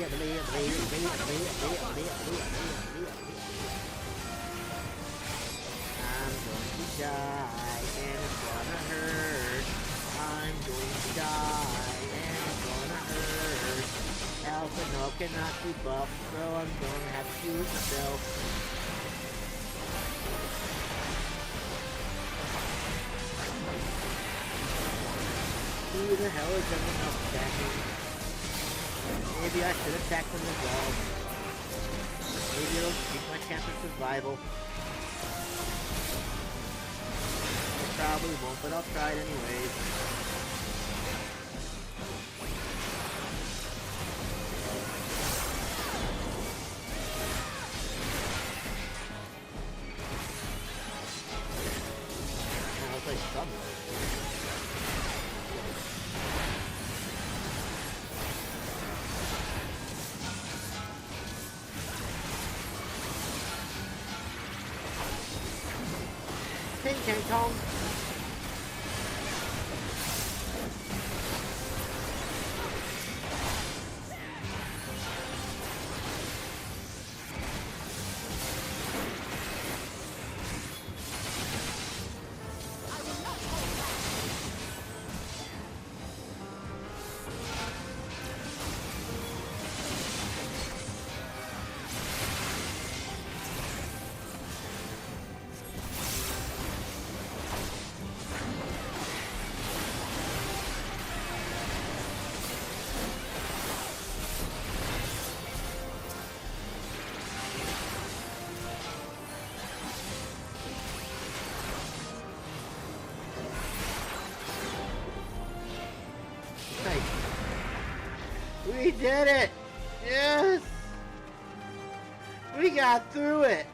Speaker 1: going to die, and it's gonna hurt. I'm going to die, and it's gonna hurt. Alpha no cannot keep up, so I'm gonna have to do it myself. Who the hell is everyone else attacking? Maybe I should attack them as well. Maybe it'll keep my chance of survival. I probably won't, but I'll try it anyways. I'll play somewhere. King Kong. did it! Yes! We got through it!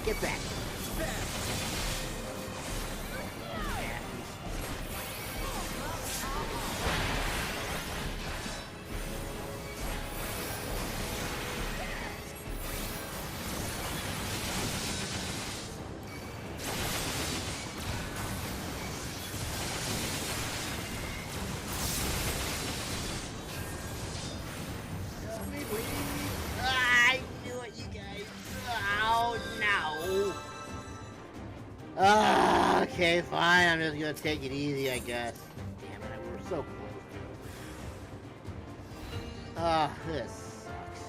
Speaker 1: Get back. I knew it, you guys. Oh, no. Okay, fine. I'm just gonna take it easy, I guess. Damn it, we're so close. This sucks.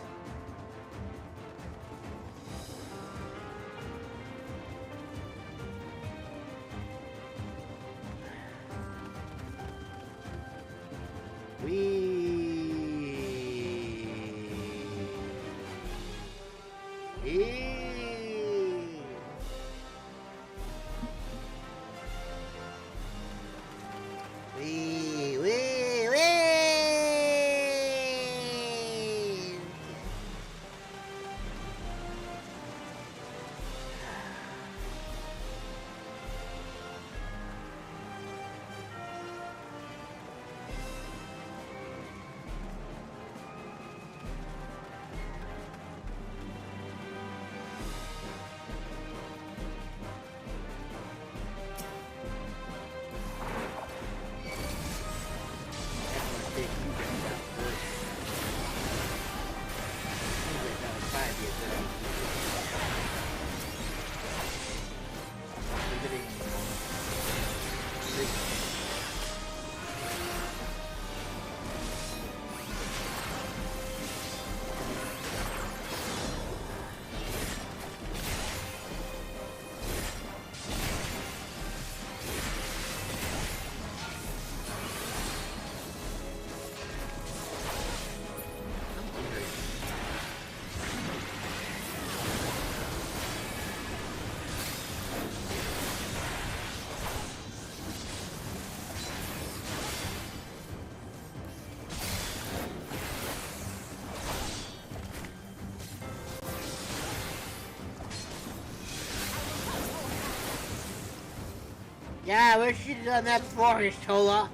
Speaker 1: Yeah, I wish you'd done that before, Tola.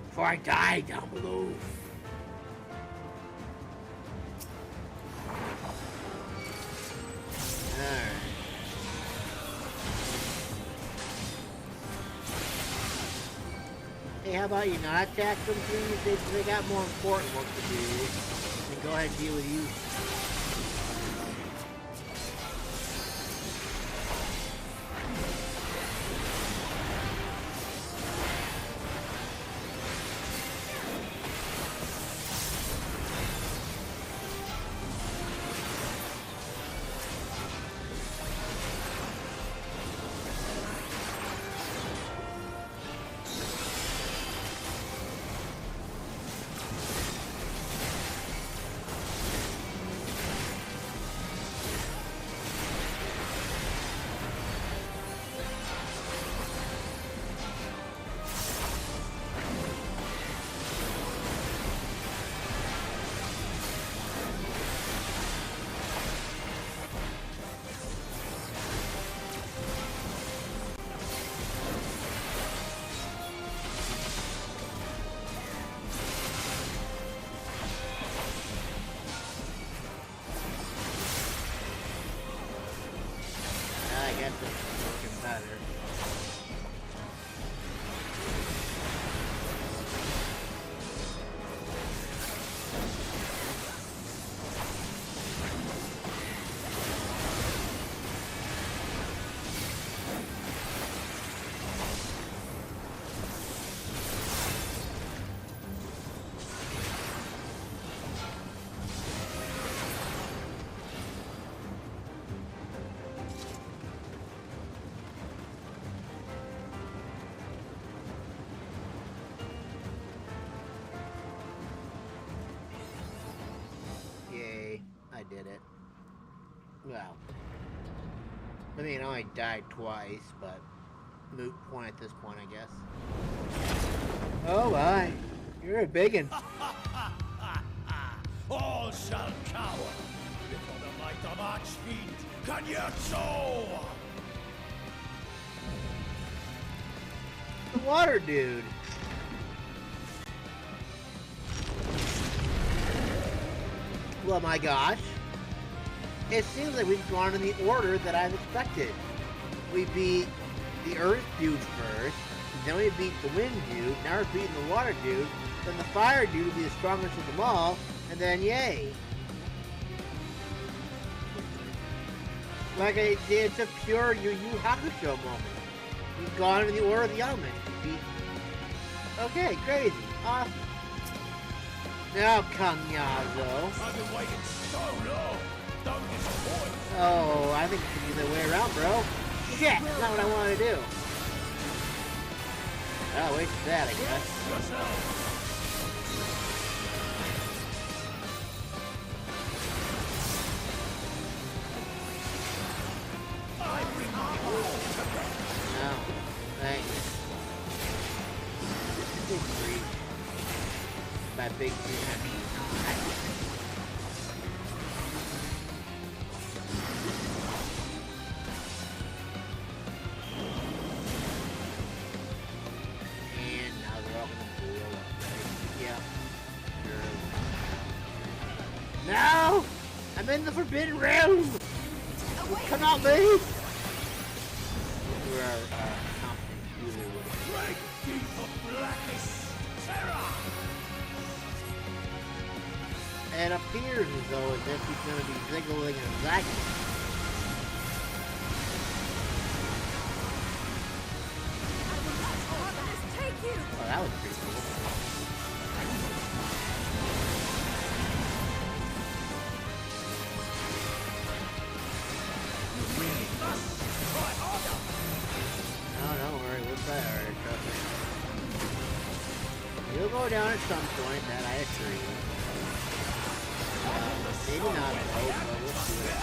Speaker 1: Before I die down below. Alright. Hey, how about you not attack them, please? They got more important work to do. Then go ahead and deal with you. Well, I mean, I only died twice, but moot point at this point, I guess. Oh my, you're a biggin.
Speaker 12: All shall cower before the might of Archfiend Kanyatso!
Speaker 1: The water dude. Well, my gosh. It seems like we've gone in the order that I've expected. We beat the Earth dude first, then we beat the Wind dude, now we're beating the Water dude, then the Fire dude will be the strongest of them all, and then yay. Like it's a pure Yu Yu Hakusho moment. We've gone in the order of the elements. We beat... Okay, crazy. Awesome. Now, Kanyazo.
Speaker 12: I've been waiting so long. Don't disappoint.
Speaker 1: Oh, I think it should be the way around, bro. Shit, that's not what I wanted to do. Oh, wait for that, I guess. No, thanks. Big three. By big three, I mean and now they're all gonna blow up, right? Yeah. Sure. No! I'm in the forbidden realm! Come on, me! Where our competent user would have.
Speaker 12: Great deep of blackest terror!
Speaker 1: It appears as though as if he's going to be ziggling and zagging. Oh, that was pretty cool. No, don't worry, we'll try harder, trust me. You'll go down at some point, that I agree. Maybe not, though, but we'll see.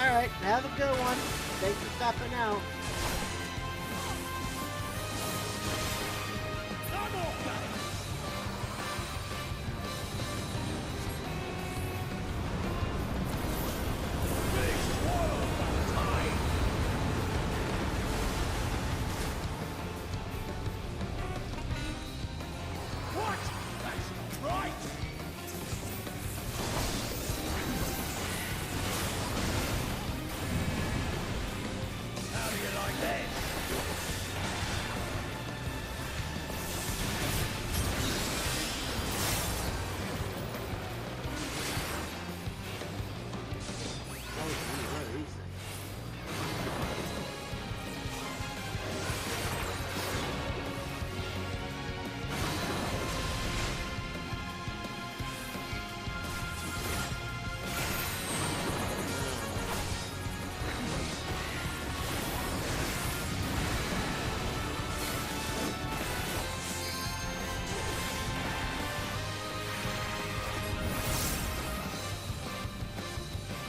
Speaker 1: Alright, have a good one. Thanks for stopping out.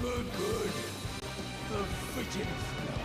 Speaker 12: Good. The fidget flow.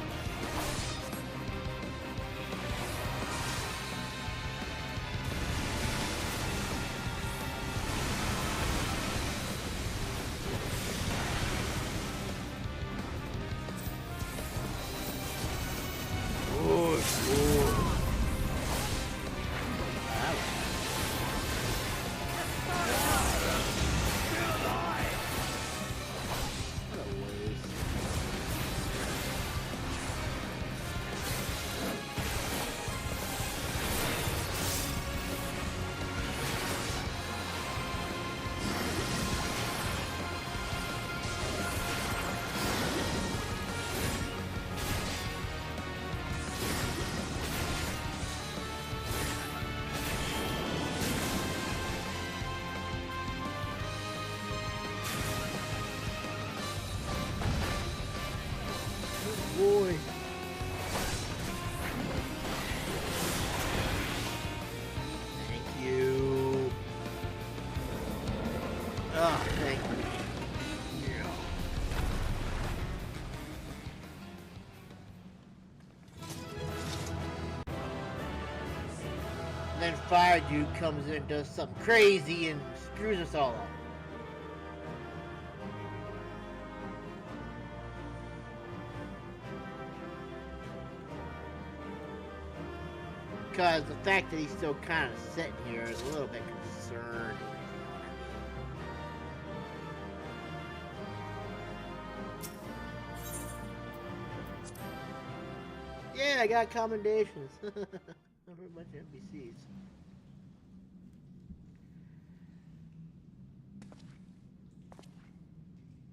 Speaker 1: Thank you. And then Fire Dude comes in and does something crazy and screws us all up. Because the fact that he's still kind of sitting here is a little bit concerning. Yeah, I got commendations. Not very much NPCs.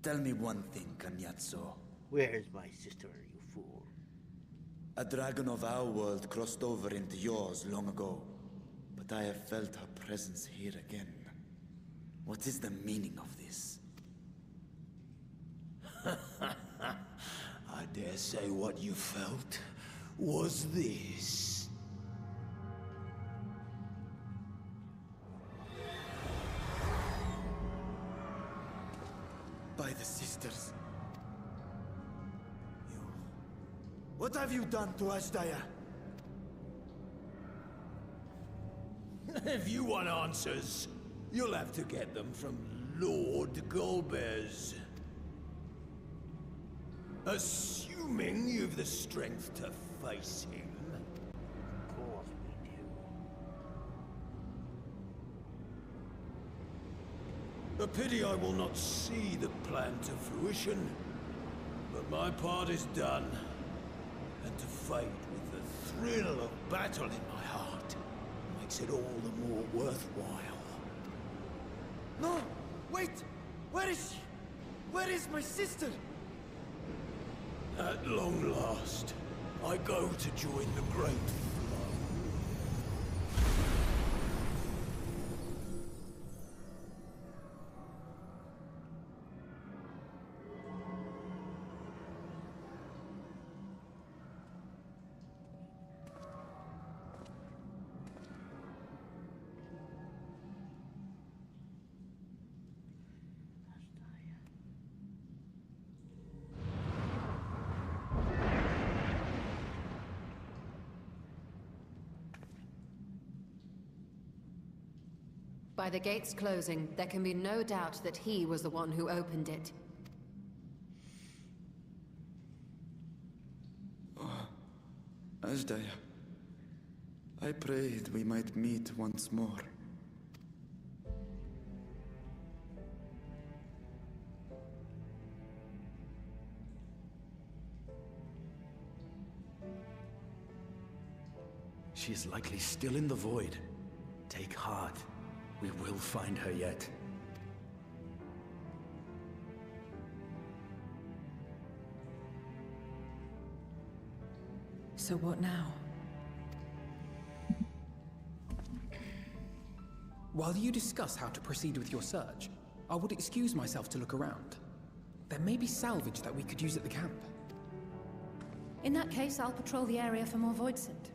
Speaker 3: Tell me one thing, Cagnazzo.
Speaker 1: Where's my sister, you fool?
Speaker 3: A dragon of our world crossed over into yours long ago, but I have felt her presence here again. What is the meaning of this?
Speaker 14: I dare say what you felt was this.
Speaker 3: By the sisters. What have you done to Ashdaya?
Speaker 14: If you want answers, you'll have to get them from Lord Golbez. Assuming you've the strength to face him.
Speaker 1: Of course we do.
Speaker 14: A pity I will not see the plan to fruition, but my part is done. And to fight with the thrill of battle in my heart makes it all the more worthwhile.
Speaker 3: No! Wait! Where is she? Where is my sister?
Speaker 14: At long last, I go to join the great flow.
Speaker 5: By the gates closing, there can be no doubt that he was the one who opened it.
Speaker 3: Oh, Ashdaya. I prayed we might meet once more.
Speaker 4: She is likely still in the void. Take heart. We will find her yet.
Speaker 13: So what now?
Speaker 6: While you discuss how to proceed with your search, I would excuse myself to look around. There may be salvage that we could use at the camp.
Speaker 7: In that case, I'll patrol the area for more Voidsent.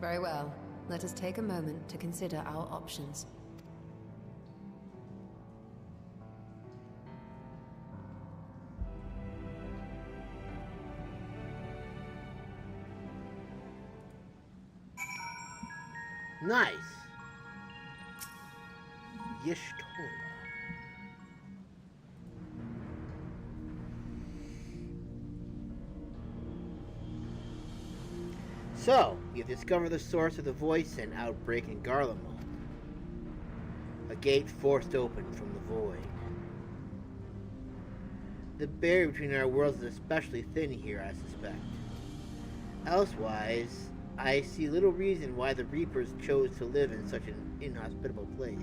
Speaker 5: Very well. Let us take a moment to consider our options.
Speaker 1: Nice. Yishtola. So, you've discovered the source of the Voidsent outbreak in Garlemald. A gate forced open from the void. The barrier between our worlds is especially thin here, I suspect. Elsewise, I see little reason why the Reapers chose to live in such an inhospitable place.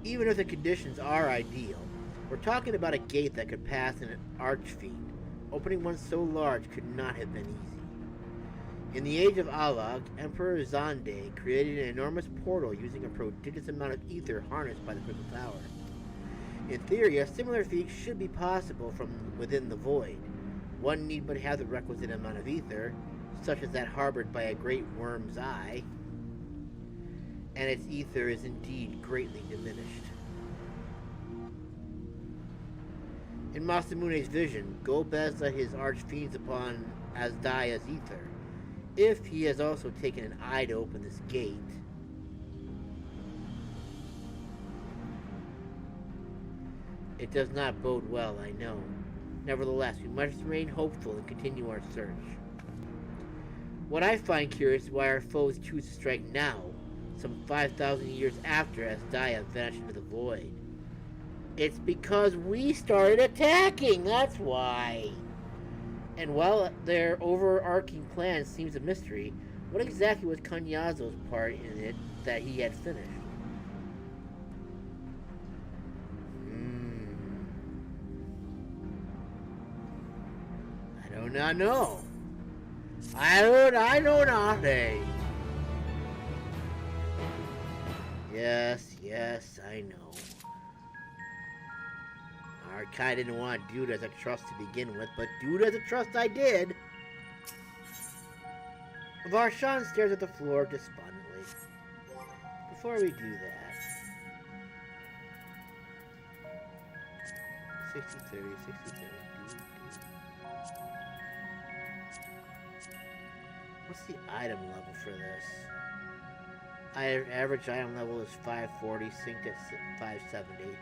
Speaker 1: Even if the conditions are ideal, we're talking about a gate that could pass an archfiend. Opening one so large could not have been easy. In the age of Alag, Emperor Zande created an enormous portal using a prodigious amount of ether harnessed by the Crystal Tower. In theory, a similar feat should be possible from within the void. One need but have the requisite amount of ether, such as that harbored by a great worm's eye, and its ether is indeed greatly diminished. In Masamune's vision, Gobez let his archfiends upon Azdaya's ether. If he has also taken an eye to open this gate, it does not bode well, I know. Nevertheless, we must remain hopeful and continue our search. What I find curious is why our foes choose to strike now, some 5,000 years after Azdaya vanished into the void. It's because we started attacking, that's why. And while their overarching plan seems a mystery, what exactly was Kanyazo's part in it that he had finished? I do not know. I know nothing. Yes, I know. Arkai didn't want Dude as a trust to begin with, but Dude as a trust I did. Varshan stares at the floor despondently. Before we do that, 60-30, 60-30. What's the item level for this? Average item level is 540, synced at 570.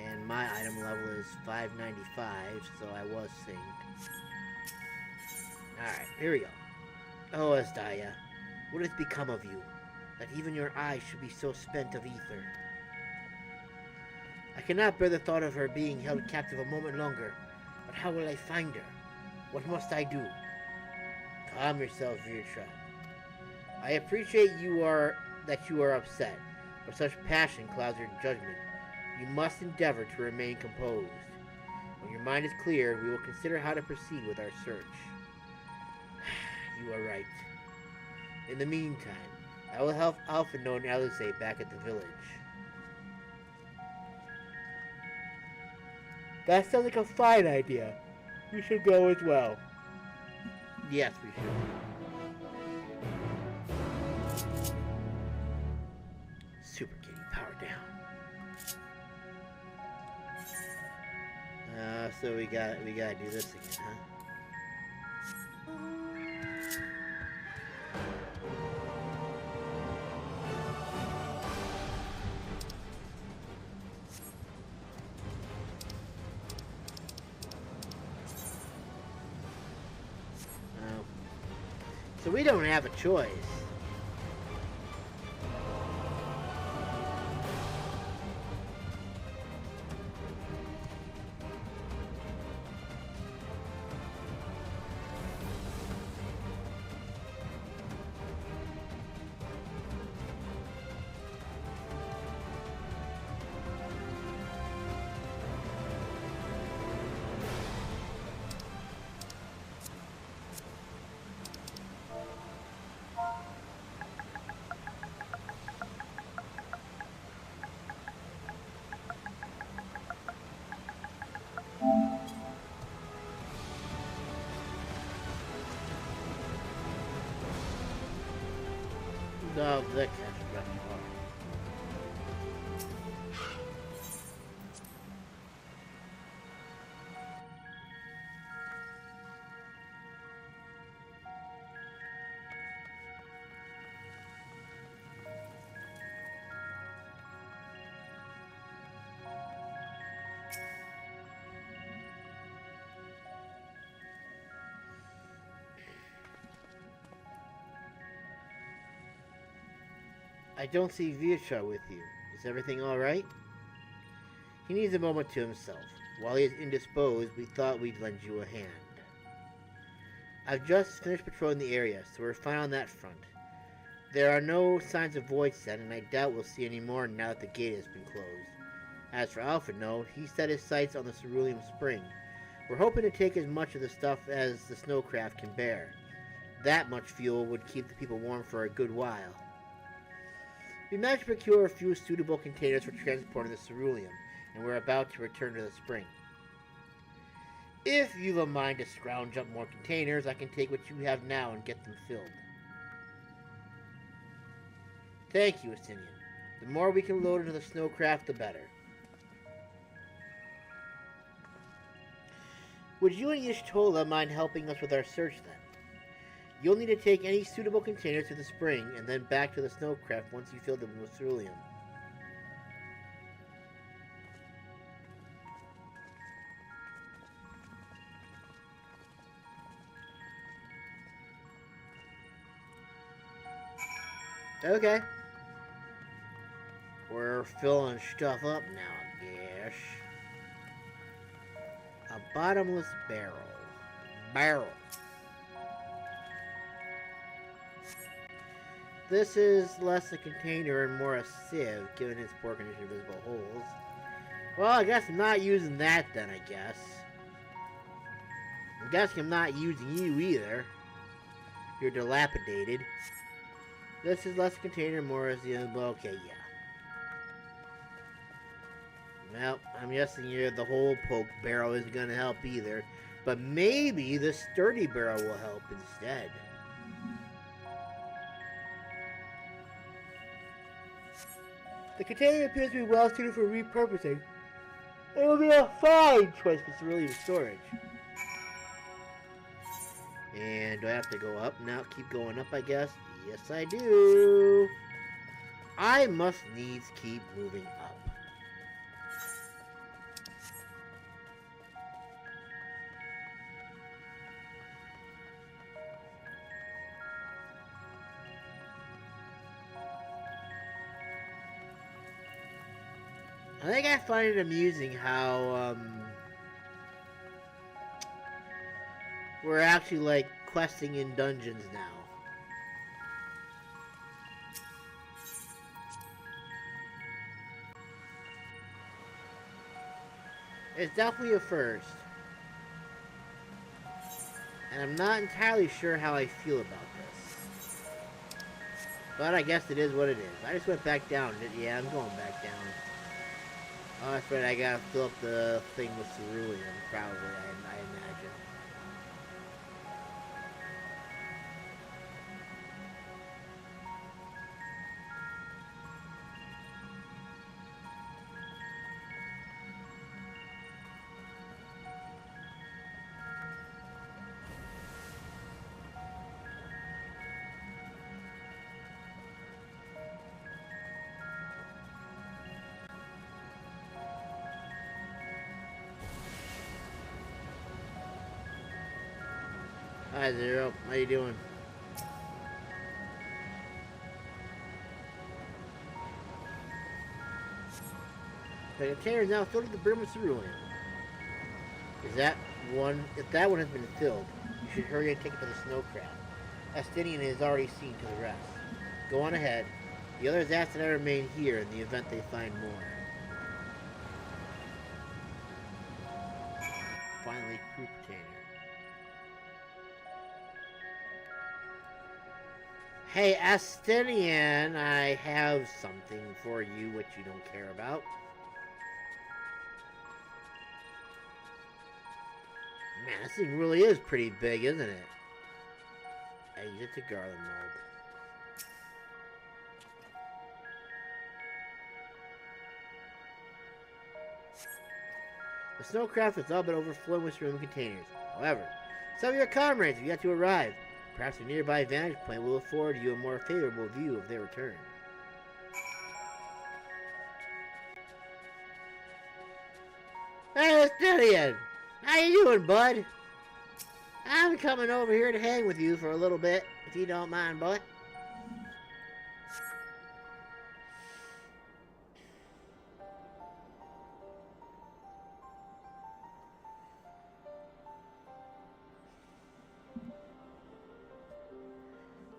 Speaker 1: And my item level is 595, so I was synced. Alright, here we go. Oh, Azdaya, what has become of you, that even your eyes should be so spent of ether? I cannot bear the thought of her being held captive a moment longer, but how will I find her? What must I do? Calm yourself, Virtra. I appreciate that you are upset, but such passion clouds your judgment. You must endeavor to remain composed. When your mind is clear, we will consider how to proceed with our search. You are right. In the meantime, I will help Alphino and Alice back at the village. That sounds like a fine idea. We should go as well. Yes, we should. Super Kitty, power down. So we gotta do this again, huh? So we don't have a choice. No, that catch back far. I don't see Vircha with you. Is everything alright? He needs a moment to himself. While he is indisposed, we thought we'd lend you a hand. I've just finished patrolling the area, so we're fine on that front. There are no signs of void set, and I doubt we'll see any more now that the gate has been closed. As for Alphino, he set his sights on the Cerulean Spring. We're hoping to take as much of the stuff as the snowcraft can bear. That much fuel would keep the people warm for a good while. We managed to procure a few suitable containers for transporting the ceruleum, and we're about to return to the spring. If you've a mind to scrounge up more containers, I can take what you have now and get them filled. Thank you, Estinian. The more we can load into the snowcraft, the better. Would you and Y'shtola mind helping us with our search then? You'll need to take any suitable containers to the spring and then back to the snowcraft once you fill them with ceruleum. Okay. We're filling stuff up now, I guess. A bottomless barrel. This is less a container and more a sieve, given its poor condition of visible holes. Well, I guess I'm not using that then, I guess. I'm guessing I'm not using you either. You're dilapidated. This is less a container, more as the... Okay, yeah. Well, I'm guessing the whole poke barrel isn't going to help either. But maybe the sturdy barrel will help instead. The container appears to be well suited for repurposing. It will be a fine choice for ceruleum storage. And do I have to go up now? Keep going up, I guess. Yes, I do. I must needs keep moving up. I think I find it amusing how, we're actually, like, questing in dungeons now. It's definitely a first. And I'm not entirely sure how I feel about this. But I guess it is what it is. I just went back down. Yeah, I'm going back down. Oh, that's right, I gotta fill up the thing with ceruleum, probably, I imagine. Hi, Zero. How you doing? The container is now filled to the brim with ceruleum. Is that one? If that one has been filled, you should hurry and take it to the snowcraft. Estinian has already seen to the rest. Go on ahead. The others ask that I remain here in the event they find more. Finally, crew container. Hey, Estinian, I have something for you which you don't care about. Man, this thing really is pretty big, isn't it? Hey, it's a garland mold. The snowcraft has all but overflowing with room containers. However, some of your comrades have yet to arrive. Perhaps a nearby vantage point will afford you a more favorable view of their return. Hey, Estinian! How you doing, bud? I'm coming over here to hang with you for a little bit, if you don't mind, bud.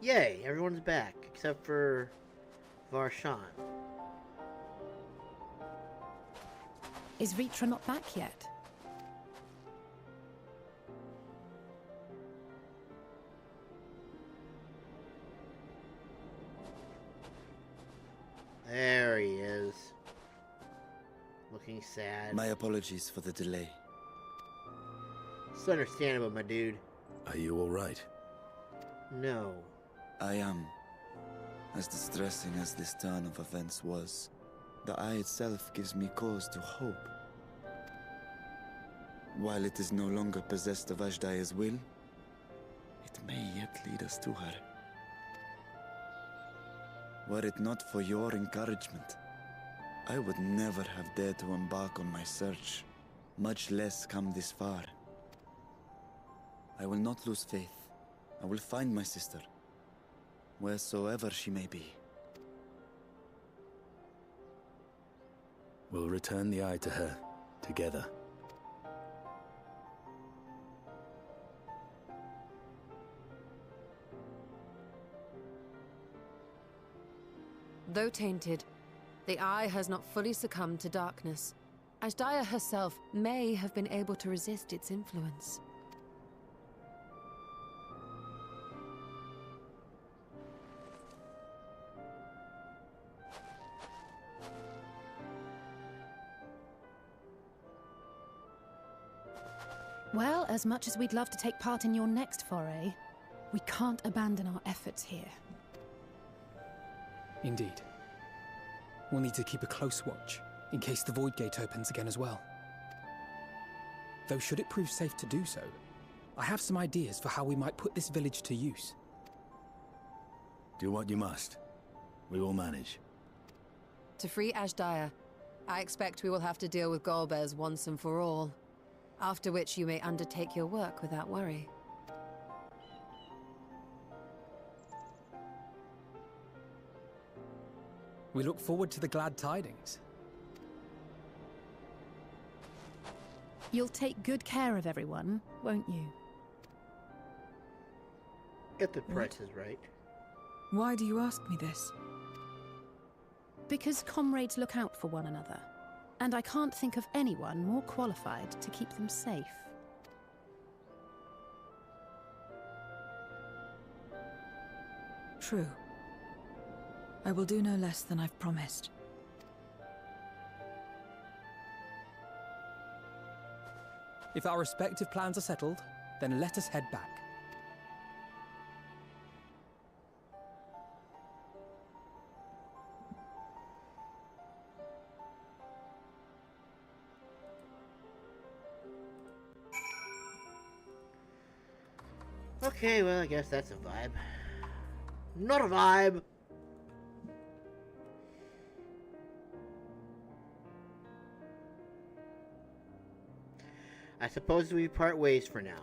Speaker 1: Yay, everyone's back, except for Varshan.
Speaker 7: Is Ritra not back yet?
Speaker 1: there he is. Looking sad.
Speaker 3: My apologies for the delay.
Speaker 1: It's understandable, my dude.
Speaker 4: Are you all right?
Speaker 1: No.
Speaker 3: I am. As distressing as this turn of events was, the eye itself gives me cause to hope. While it is no longer possessed of Ashdaya's will, it may yet lead us to her. Were it not for your encouragement, I would never have dared to embark on my search, much less come this far. I will not lose faith. I will find my sister, wheresoever she may be.
Speaker 4: We'll return the eye to her, together.
Speaker 5: Though tainted, the eye has not fully succumbed to darkness. Ashdaya herself may have been able to resist its influence.
Speaker 7: Well, as much as we'd love to take part in your next foray, we can't abandon our efforts here.
Speaker 6: Indeed. We'll need to keep a close watch, in case the Void Gate opens again as well. Though should it prove safe to do so, I have some ideas for how we might put this village to use.
Speaker 4: Do what you must. We will manage.
Speaker 5: To free Ashdaya, I expect we will have to deal with Golbez once and for all. After which you may undertake your work without worry.
Speaker 6: We look forward to the glad tidings.
Speaker 7: You'll take good care of everyone, won't you?
Speaker 1: If the price is right.
Speaker 13: Why do you ask me this?
Speaker 7: Because comrades look out for one another. And I can't think of anyone more qualified to keep them safe.
Speaker 13: True. I will do no less than I've promised.
Speaker 6: If our respective plans are settled, then let us head back.
Speaker 1: Okay, well, I guess that's a vibe. Not a vibe! I suppose we part ways for now.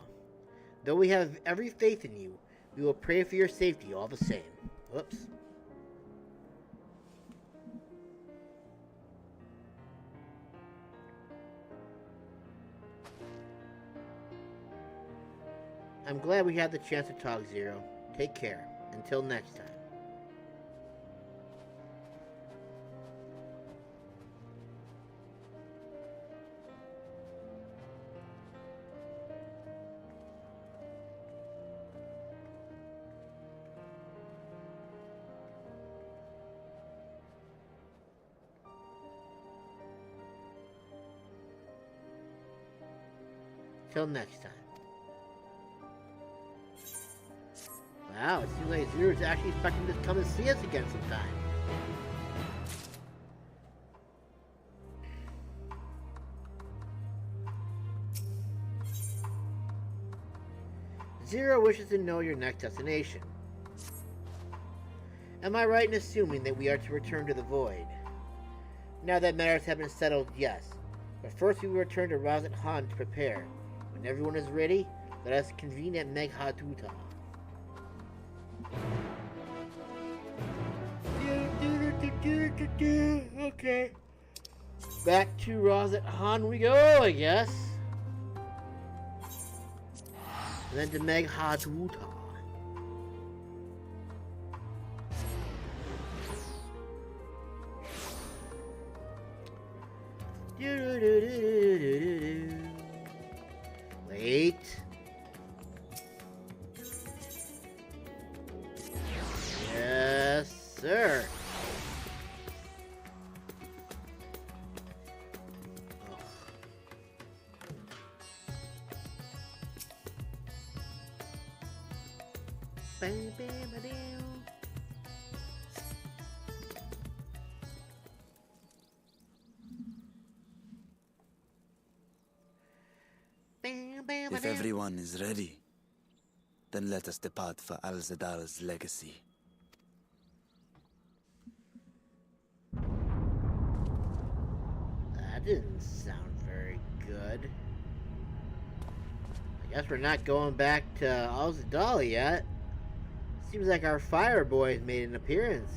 Speaker 1: Though we have every faith in you, we will pray for your safety all the same. Whoops. I'm glad we had the chance to talk, Zero. Take care. Until next time. Till next time. Wow, it seems like Zero's actually expecting to come and see us again sometime. Zero wishes to know your next destination. Am I right in assuming that we are to return to the Void? Now that matters have been settled, yes. But first we will return to Razat Han to prepare. When everyone is ready, let us convene at Meghatuta. Okay. Back to Razat Han we go, I guess. And then to Meghatuta. Wait. Yes, sir.
Speaker 3: If everyone is ready, then let us depart for Al-Zadal's legacy.
Speaker 1: That didn't sound very good. I guess we're not going back to Al-Zadal yet. Seems like our fire boys made an appearance.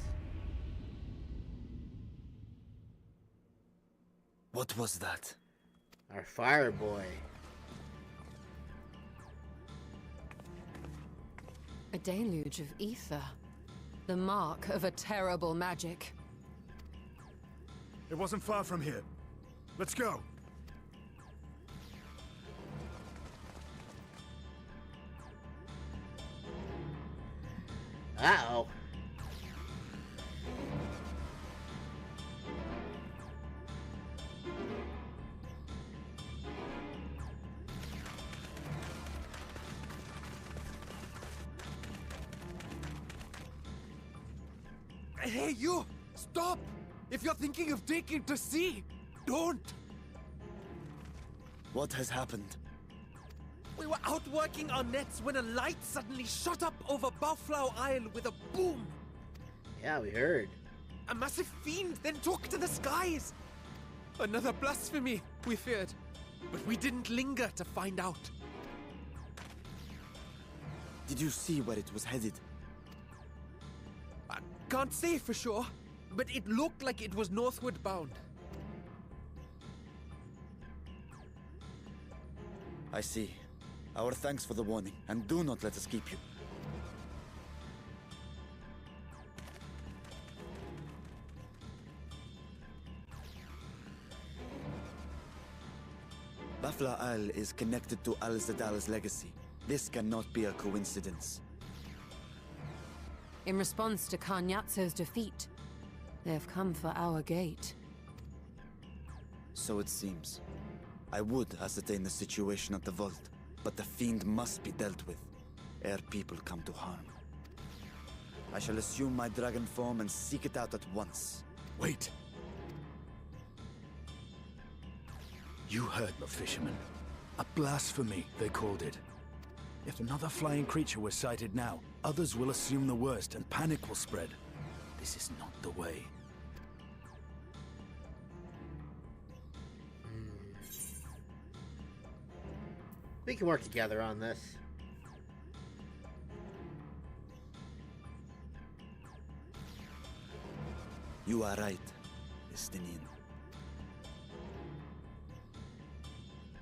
Speaker 3: What was that?
Speaker 1: Our fire boy.
Speaker 5: A deluge of ether. The mark of a terrible magic.
Speaker 10: It wasn't far from here. Let's go.
Speaker 1: Uh-oh.
Speaker 10: Hey, you! Stop! If you're thinking of taking to sea, don't!
Speaker 3: What has happened?
Speaker 15: We were out working our nets when a light suddenly shot up over Bowflower Isle with a boom.
Speaker 1: Yeah, we heard.
Speaker 15: A massive fiend then took to the skies. Another blasphemy, we feared. But we didn't linger to find out.
Speaker 3: Did you see where it was headed?
Speaker 15: I can't say for sure, but it looked like it was northward bound.
Speaker 3: I see. Our thanks for the warning, and do not let us keep you. Bafla Isle is connected to Al-Zadal's legacy. This cannot be a coincidence.
Speaker 5: In response to Karnyatso's defeat, they have come for our gate.
Speaker 3: So it seems. I would ascertain the situation at the vault, but the fiend must be dealt with, ere people come to harm. I shall assume my dragon form and seek it out at once.
Speaker 4: Wait. You heard the fisherman. A blasphemy, they called it. If another flying creature was sighted now, others will assume the worst and panic will spread. This is not the way.
Speaker 1: We can work together on this.
Speaker 3: You are right, Estinian.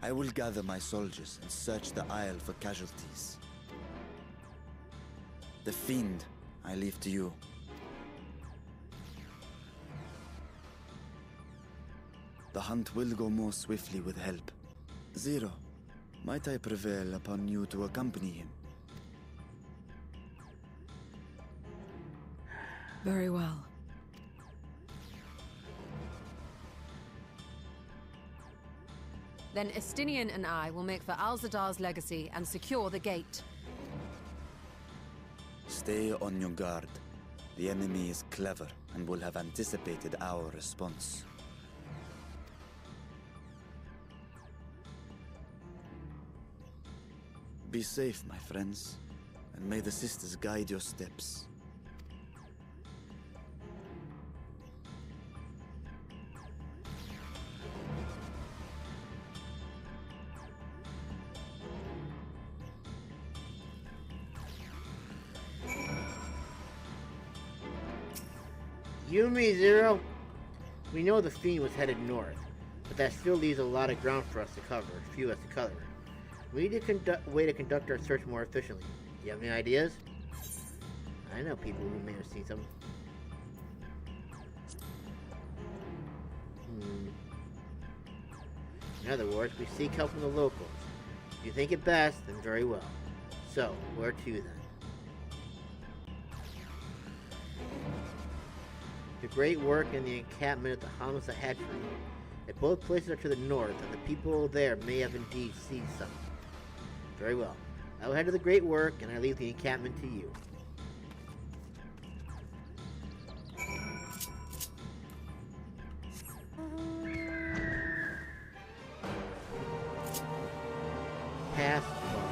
Speaker 3: I will gather my soldiers and search the Isle for casualties. The fiend, I leave to you. The hunt will go more swiftly with help. Zero, might I prevail upon you to accompany him?
Speaker 13: Very well.
Speaker 5: Then Estinian and I will make for Al-Zadal's legacy and secure the gate.
Speaker 3: Stay on your guard. The enemy is clever and will have anticipated our response. Be safe, my friends, and may the sisters guide your steps.
Speaker 1: Yumi Zero, we know the fiend was headed north, but that still leaves a lot of ground for us to cover, few us to cover. We need a way to conduct our search more efficiently. Do you have any ideas? I know people who may have seen some. In other words, we seek help from the locals. If you think it best, then very well. So, where to then? The great work and the encampment at the Hamza hatchery. If both places are to the north, and the people there may have indeed seen some. Very well. I will head to the great work, and I leave the encampment to you. Paths Barred.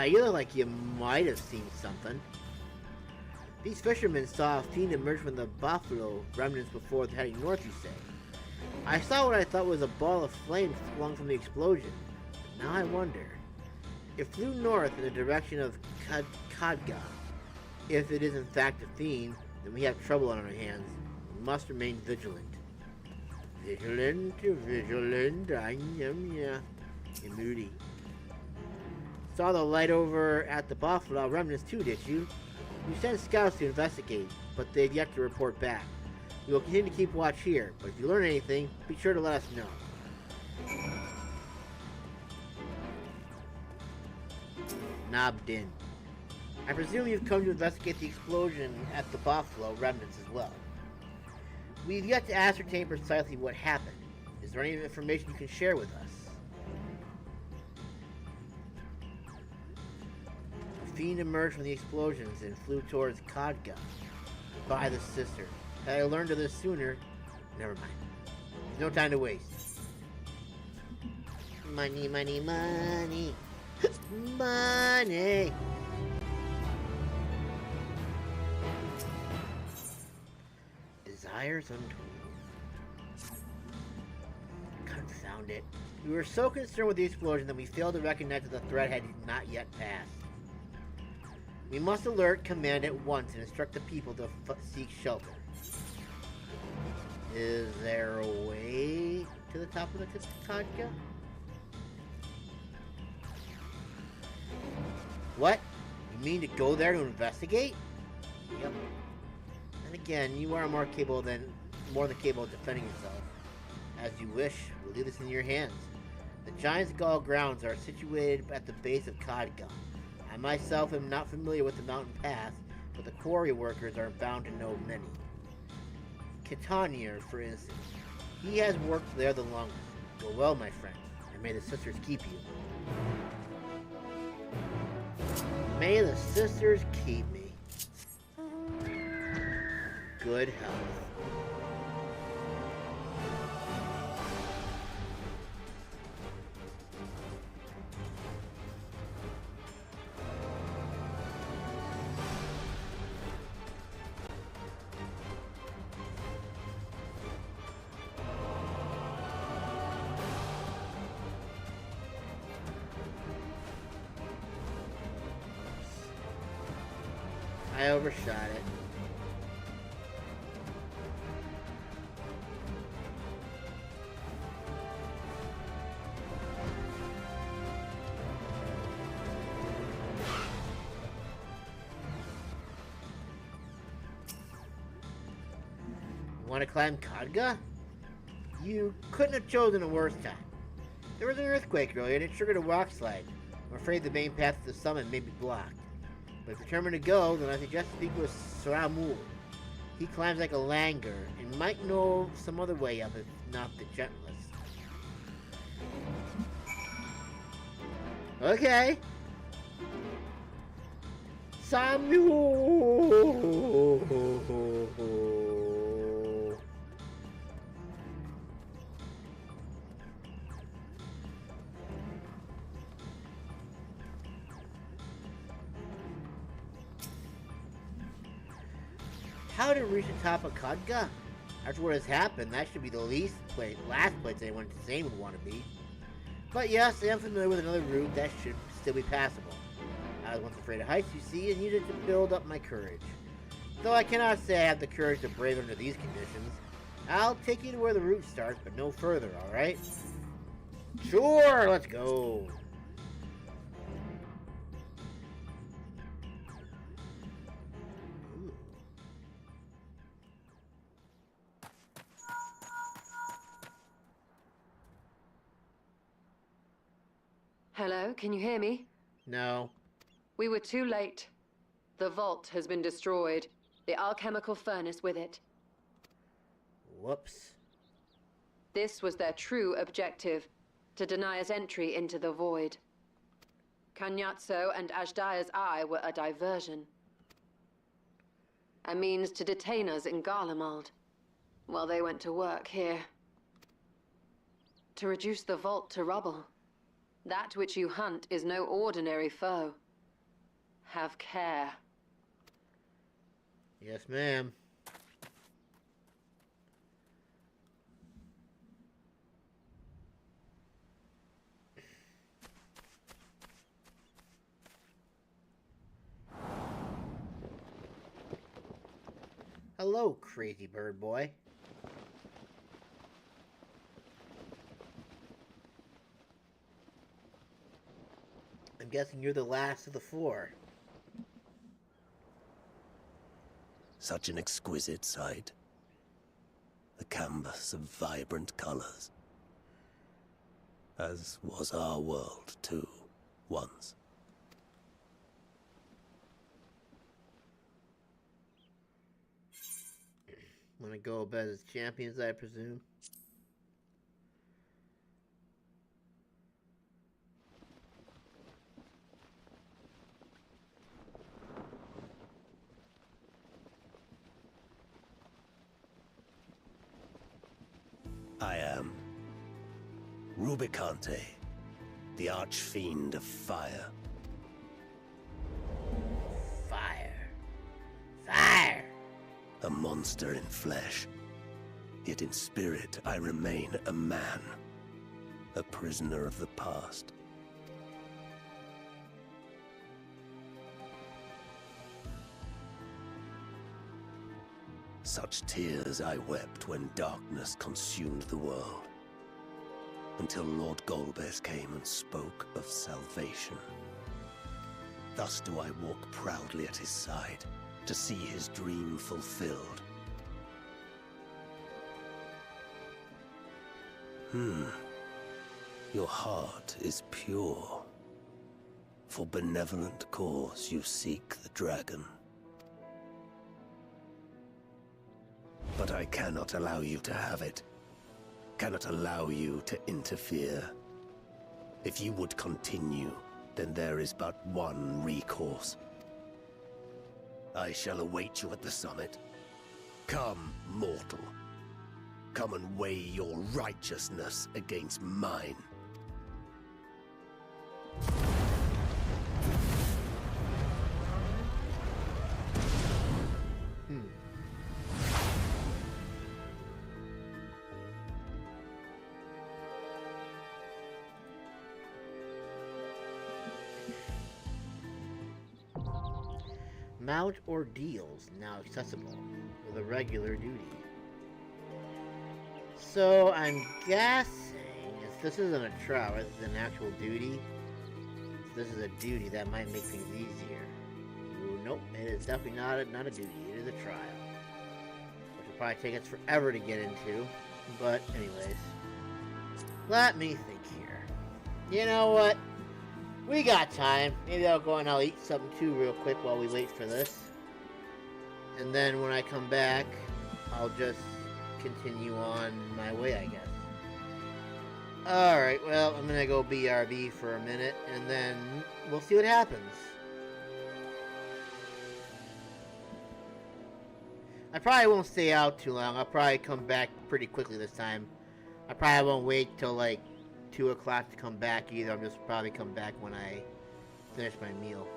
Speaker 1: You look like you might have seen something. These fishermen saw a fiend emerge from the buffalo remnants before heading north, you say. I saw what I thought was a ball of flame flung from the explosion. Now I wonder. It flew north in the direction of Khadga. If it is in fact a fiend, then we have trouble on our hands. We must remain vigilant. Vigilant, yeah. Moody. Saw the light over at the buffalo remnants too, did you? You sent scouts to investigate, but they've yet to report back. We will continue to keep watch here, but if you learn anything, be sure to let us know. Nabdin. I presume you've come to investigate the explosion at the buffalo remnants as well. We've yet to ascertain precisely what happened. Is there any information you can share with us? Fiend emerged from the explosions and flew towards Khadga by the sister. Had I learned of this sooner, never mind. There's no time to waste. Money, money, money. Money. Desires Untold. Confound it. We were so concerned with the explosion that we failed to recognize that the threat had not yet passed. We must alert command at once and instruct the people to seek shelter. Is there a way to the top of the Khadga? What? You mean to go there to investigate? Yep. And again, you are more than capable of defending yourself. As you wish, we'll leave this in your hands. The Giant's Gall grounds are situated at the base of Khadga. I myself am not familiar with the mountain path, but the quarry workers are bound to know many. Kitanier, for instance. He has worked there the longest. Go well, my friend, and may the sisters keep you. May the sisters keep me. Good health. I overshot it. Want to climb Khadga? You couldn't have chosen a worse time. There was an earthquake earlier and it triggered a rock slide. I'm afraid the main path to the summit may be blocked. But if you're determined to go, then I suggest speak with Saramul. He climbs like a langur and might know some other way up if not the gentlest. Okay. Samuel. How to reach the top of Khadga? After what has happened, that should be the last place anyone insane would want to be. But yes, I am familiar with another route that should still be passable. I was once afraid of heights, you see, and needed to build up my courage. Though I cannot say I have the courage to brave under these conditions. I'll take you to where the route starts, but no further, alright? Sure, let's go.
Speaker 5: Hello, can you hear me?
Speaker 1: No.
Speaker 5: We were too late. The vault has been destroyed. The alchemical furnace with it.
Speaker 1: Whoops.
Speaker 5: This was their true objective, to deny us entry into the void. Kanyatso and Ajdaya's eye were a diversion. A means to detain us in Garlemald, while they went to work here. To reduce the vault to rubble. That which you hunt is no ordinary foe. Have care.
Speaker 1: Yes, ma'am. Hello, crazy bird boy. I'm guessing you're the last of the four.
Speaker 16: Such an exquisite sight. The canvas of vibrant colors. As was our world, too, once.
Speaker 1: Wanna go about as champions, I presume?
Speaker 16: I am Rubicante, the archfiend of fire.
Speaker 1: Fire. Fire!
Speaker 16: A monster in flesh. Yet in spirit I remain a man. A prisoner of the past. Such tears I wept when darkness consumed the world. Until Lord Golbez came and spoke of salvation. Thus do I walk proudly at his side, to see his dream fulfilled. Your heart is pure. For benevolent cause you seek the dragon. But I cannot allow you to have it. Cannot allow you to interfere. If you would continue, then there is but one recourse. I shall await you at the summit. Come, mortal. Come and weigh your righteousness against mine.
Speaker 1: Mount Ordeals, now accessible, with a regular duty. So, I'm guessing, if this isn't a trial, this is an actual duty. If this is a duty, that might make things easier. Ooh, nope, it is definitely not a duty, it is a trial. Which will probably take us forever to get into, but anyways. Let me think here. You know what? We got time. Maybe I'll go and I'll eat something too real quick while we wait for this. And then when I come back, I'll just continue on my way, I guess. Alright, well, I'm gonna go BRB for a minute, and then we'll see what happens. I probably won't stay out too long. I'll probably come back pretty quickly this time. I probably won't wait till like 2 o'clock to come back either. I'm just probably come back when I finish my meal.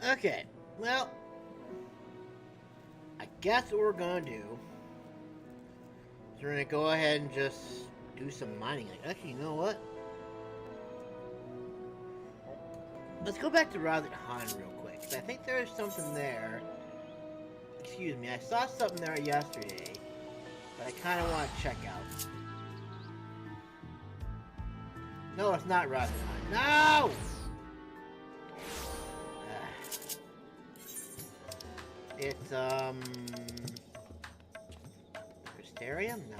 Speaker 1: Okay, well, I guess what we're gonna do is we're gonna go ahead and just do some mining. Actually, you know what? Let's go back to Rosette Han real quick, because I think there's something there. Excuse me, I saw something there yesterday that I kind of want to check out. No, it's not Rosette Han. No! It's, Crystarium? No.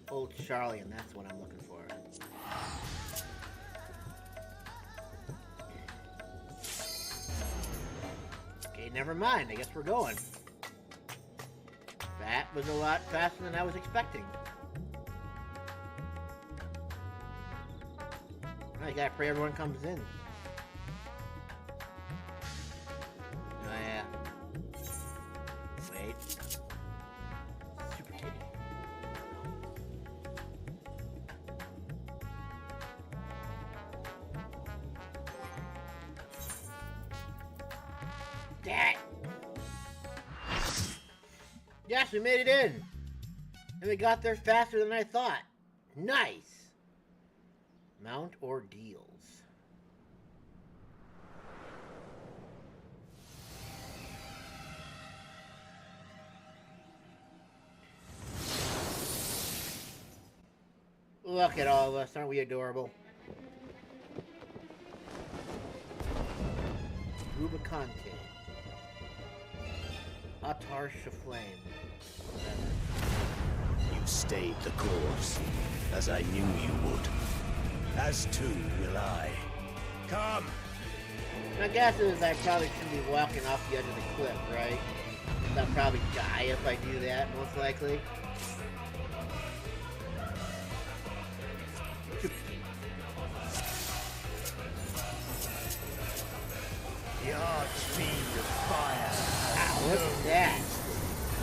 Speaker 1: Old Charlian, that's what I'm looking for. Okay, never mind. I guess we're going. That was a lot faster than I was expecting. I gotta pray everyone comes in. Oh yeah. Wait. Super titty. Dang. Yes, we made it in! And we got there faster than I thought. Nice! Mount Ordeals. Look at all of us, aren't we adorable? Rubicante. Atar Shaflame.
Speaker 16: You stayed the course, as I knew you would. As too will I. Come!
Speaker 1: My guess is I probably shouldn't be walking off the edge of the cliff, right? I'll probably die if I do that, most likely.
Speaker 16: The Archfiend of Fire.
Speaker 1: Wow, what's that?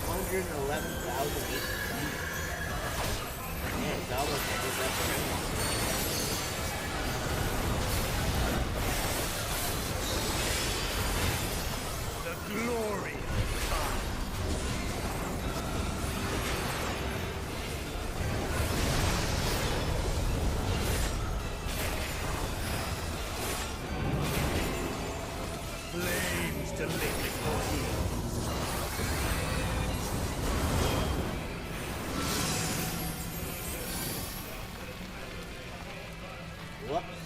Speaker 1: 111,000 HP. Man, it's almost as if that's Tremble.
Speaker 16: The glory of fire. Flames to lick your heels.
Speaker 1: Whoops.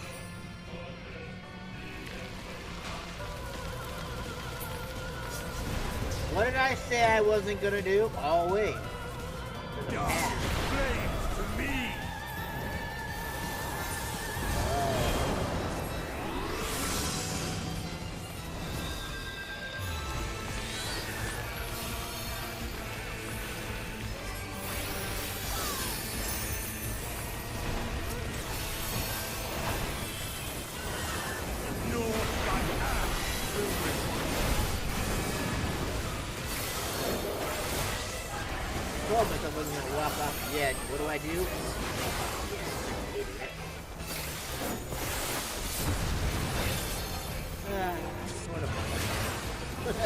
Speaker 1: What did I say I wasn't gonna do? Oh, wait.
Speaker 16: Dark flames to me!
Speaker 1: I wasn't gonna walk off the edge. What do I do? What a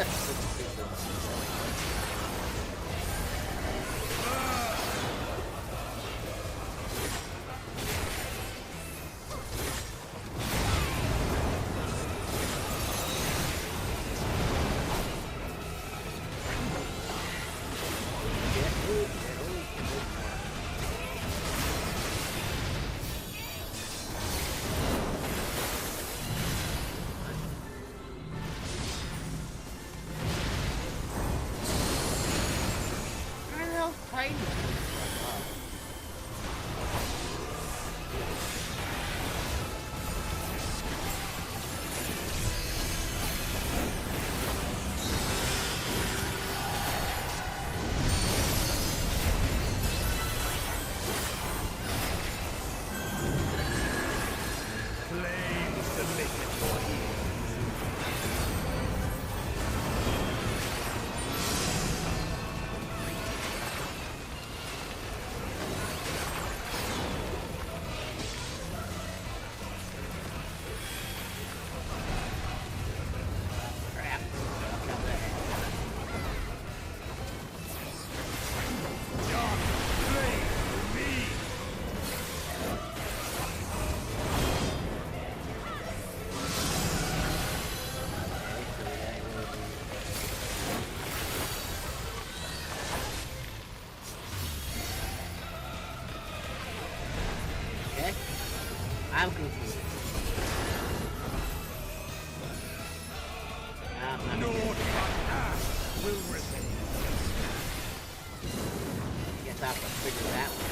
Speaker 12: Naught but ash will remain.
Speaker 1: Guess I'll have to figure that one.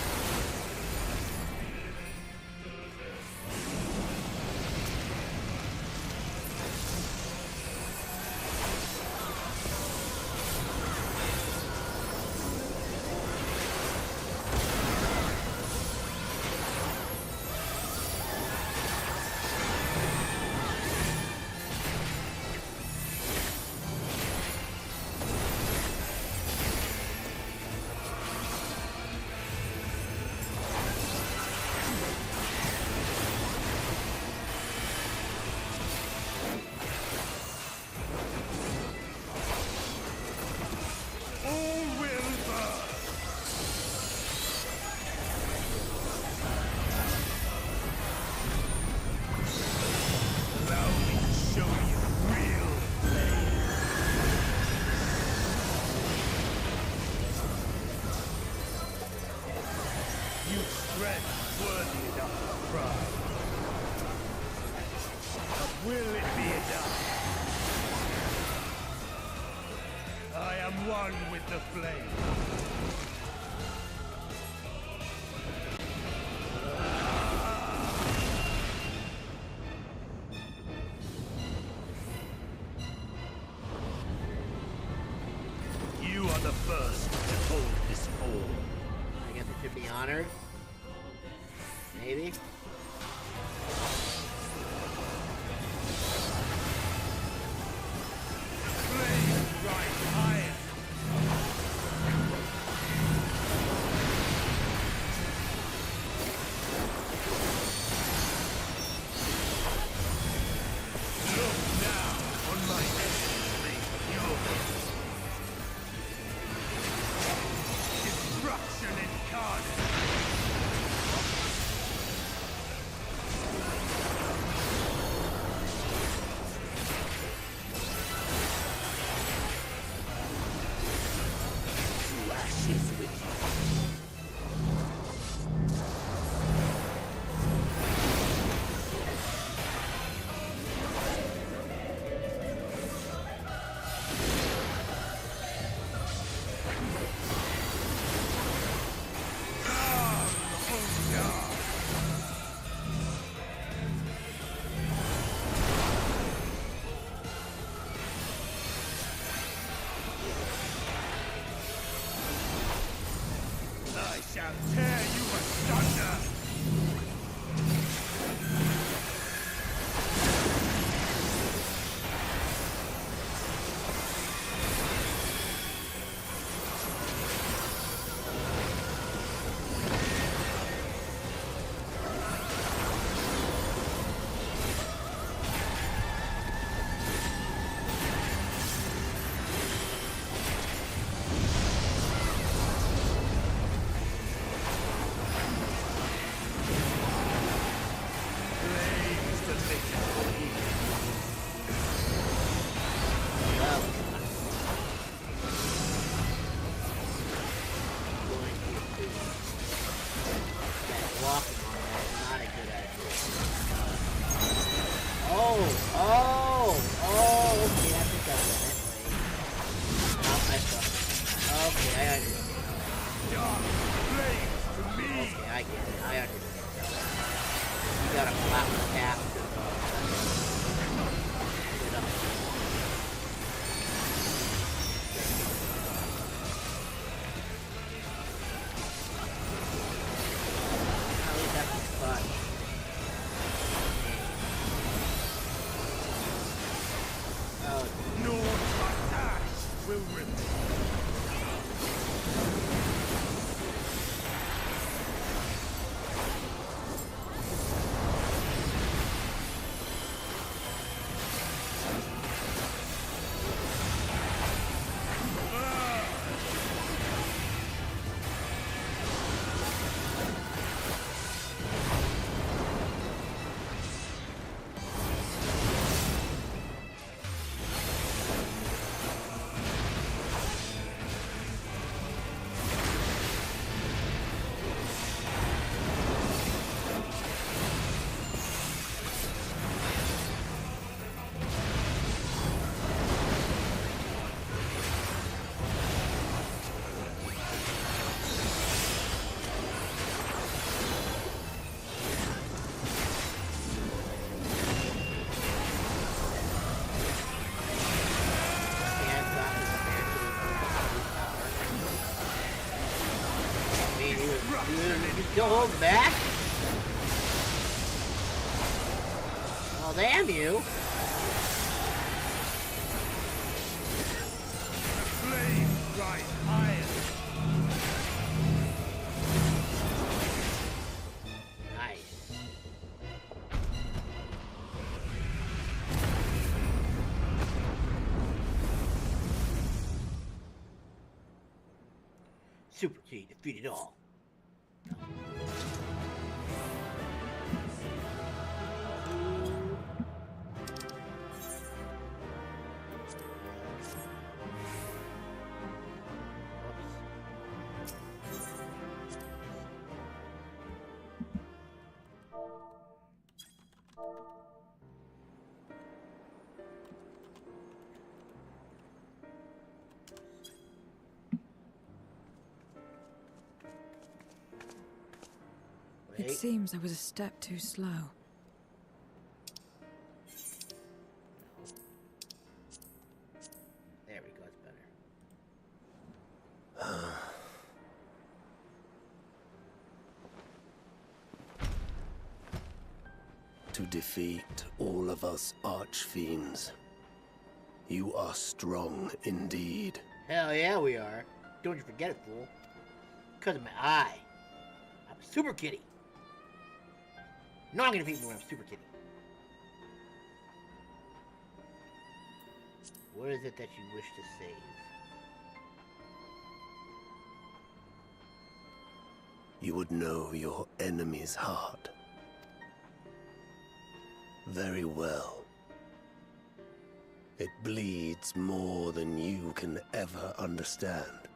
Speaker 12: One with the flame. You are the first to hold this form.
Speaker 1: I guess it should be honored. Maybe.
Speaker 12: Flame rise higher.
Speaker 1: Dude, you still hold back? Oh, damn you.
Speaker 12: Flame right iron.
Speaker 1: Nice. Super key defeated all.
Speaker 13: It seems I was a step too slow.
Speaker 1: There we go, it's better.
Speaker 16: To defeat all of us archfiends. You are strong indeed.
Speaker 1: Hell yeah, we are. Don't you forget it, fool. Because of my eye. I'm a super kitty. No, I'm gonna defeat me when I'm super kitty. What is it that you wish to save?
Speaker 16: You would know your enemy's heart. Very well. It bleeds more than you can ever understand.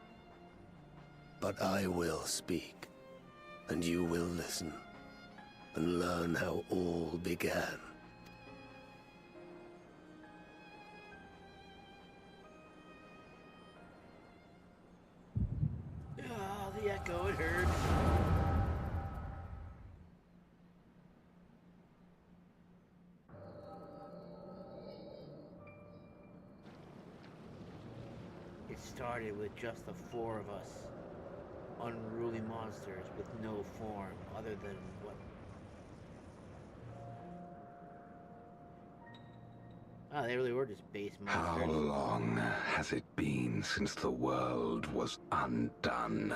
Speaker 16: But I will speak, and you will listen, and learn how all began.
Speaker 1: Oh, the echo, it hurts. It started with just the four of us. Unruly monsters with no form other than what? Oh, they really were just base monsters.
Speaker 17: How long has it been since the world was undone?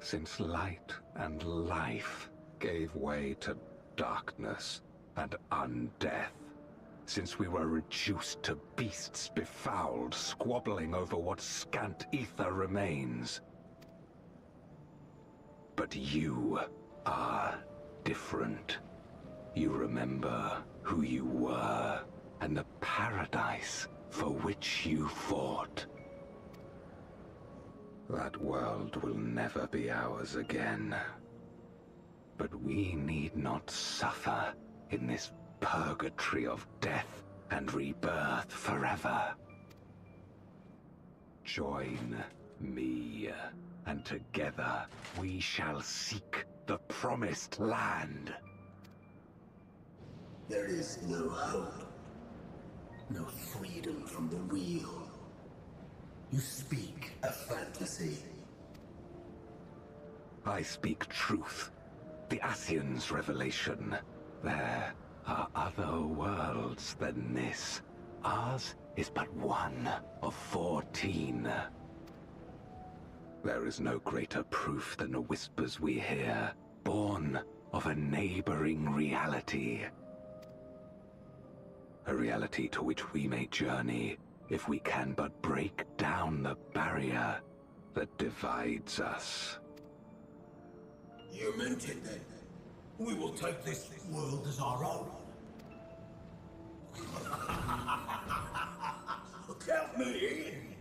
Speaker 17: Since light and life gave way to darkness and undeath? Since we were reduced to beasts befouled, squabbling over what scant ether remains? But you are different. You remember who you were and the paradise for which you fought. That world will never be ours again. But we need not suffer in this purgatory of death and rebirth forever. Join me, and together we shall seek the promised land.
Speaker 16: There is no hope. No freedom from the wheel. You speak a fantasy.
Speaker 17: I speak truth. The Ascian's revelation. There are other worlds than this. Ours is but one of 14. There is no greater proof than the whispers we hear, born of a neighboring reality. A reality to which we may journey if we can but break down the barrier that divides us.
Speaker 14: You meant it then. We will take this world as our own. Count me in.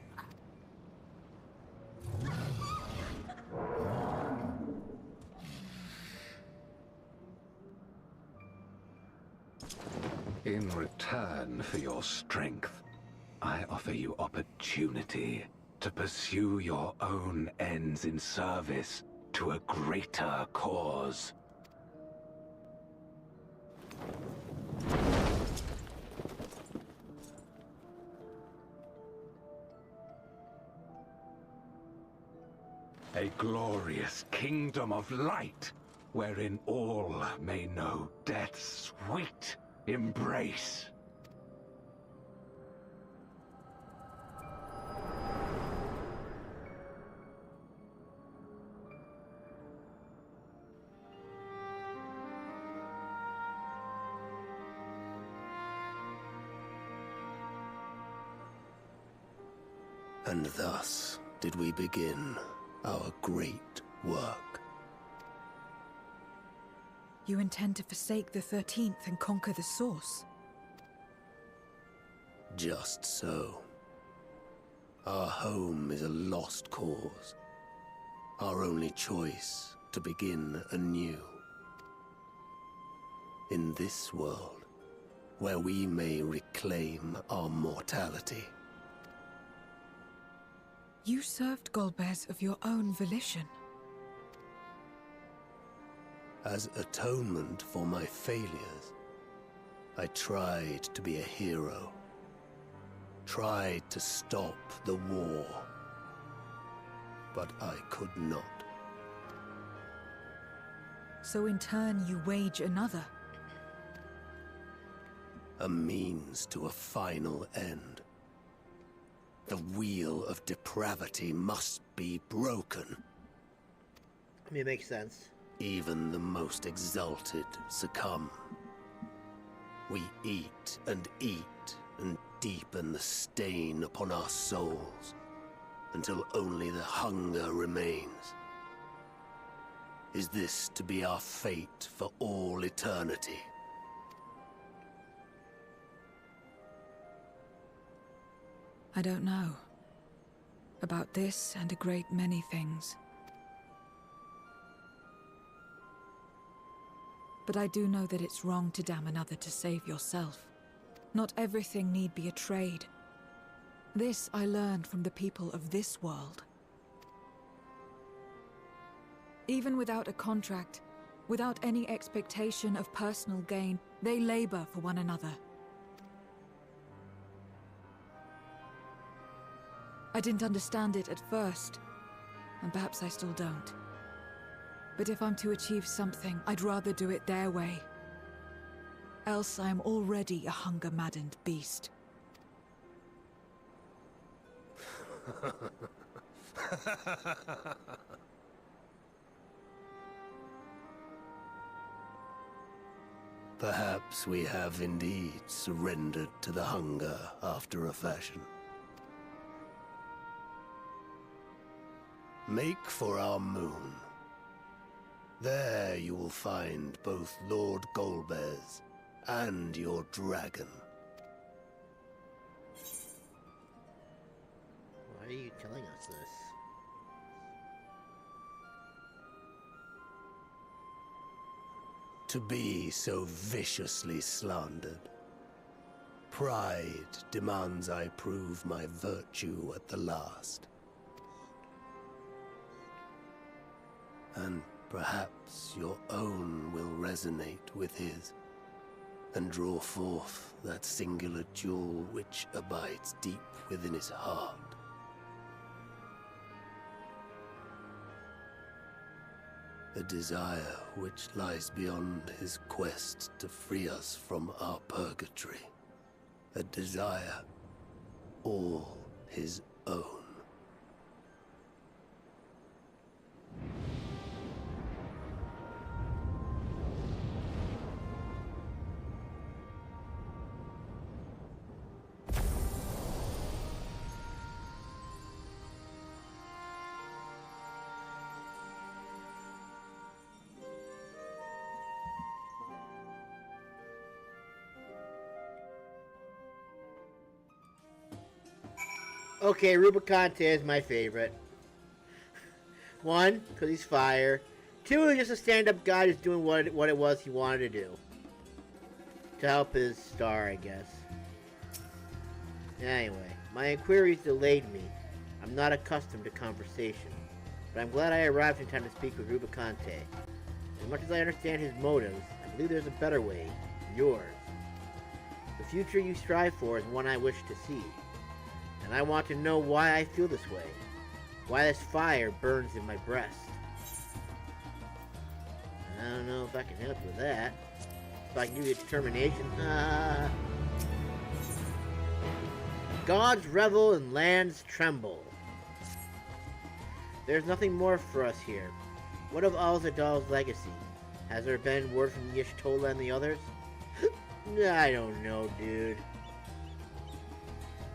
Speaker 17: In return for your strength, I offer you opportunity to pursue your own ends in service to a greater cause. A glorious kingdom of light, wherein all may know death's sweet embrace.
Speaker 16: And thus did we begin our great work.
Speaker 13: You intend to forsake the 13th and conquer the Source?
Speaker 16: Just so. Our home is a lost cause. Our only choice to begin anew. In this world, where we may reclaim our mortality.
Speaker 13: You served Golbez of your own volition.
Speaker 16: As atonement for my failures, I tried to be a hero. Tried to stop the war. But I could not.
Speaker 13: So in turn you wage another?
Speaker 16: A means to a final end. The wheel of depravity must be broken.
Speaker 1: I mean, it makes sense.
Speaker 16: Even the most exalted succumb. We eat and deepen the stain upon our souls, until only the hunger remains. Is this to be our fate for all eternity?
Speaker 13: I don't know. About this and a great many things. But I do know that it's wrong to damn another to save yourself. Not everything need be a trade. This I learned from the people of this world. Even without a contract, without any expectation of personal gain, they labor for one another. I didn't understand it at first, and perhaps I still don't. But if I'm to achieve something, I'd rather do it their way. Else I am already a hunger-maddened beast.
Speaker 16: Perhaps we have indeed surrendered to the hunger after a fashion. Make for our moon. There you will find both Lord Golbez and your dragon.
Speaker 1: Why are you telling us this?
Speaker 16: To be so viciously slandered. Pride demands I prove my virtue at the last. And perhaps your own will resonate with his, and draw forth that singular jewel which abides deep within his heart. A desire which lies beyond his quest to free us from our purgatory. A desire all his own.
Speaker 1: Okay, Rubicante is my favorite. One, because he's fire. Two, he's just a stand-up guy just doing what it was he wanted to do. To help his star, I guess. Anyway, my inquiries delayed me. I'm not accustomed to conversation. But I'm glad I arrived in time to speak with Rubicante. As much as I understand his motives, I believe there's a better way. Yours. The future you strive for is one I wish to see. And I want to know why I feel this way. Why this fire burns in my breast. I don't know if I can help with that. If I can give you determination. Gods revel and lands tremble. There's nothing more for us here. What of Al-Zadal's legacy? Has there been word from Y'shtola and the others? I don't know, dude.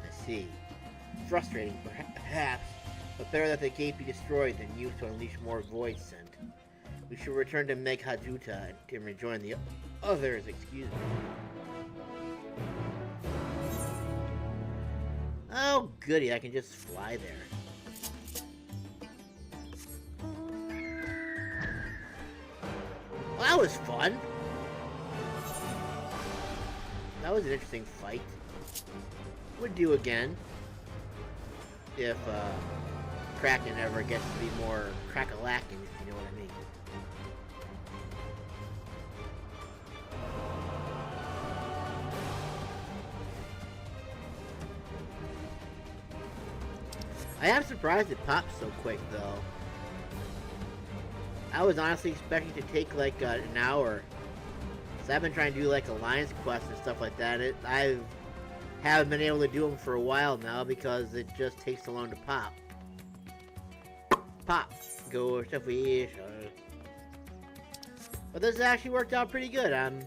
Speaker 1: I see. Frustrating, perhaps, but better that the gate be destroyed than used to unleash more void scent. We should return to Meghaduta and rejoin the others, excuse me. Oh, goody, I can just fly there. Well, that was fun. That was an interesting fight. Would do again. If, Kraken ever gets to be more crack-a-lacking, if you know what I mean. I am surprised it popped so quick, though. I was honestly expecting to take, like, an hour. So I've been trying to do, like, Alliance quests and stuff like that. I haven't been able to do them for a while now because it just takes so long to pop. Pop. Go stuff we. But this actually worked out pretty good. I'm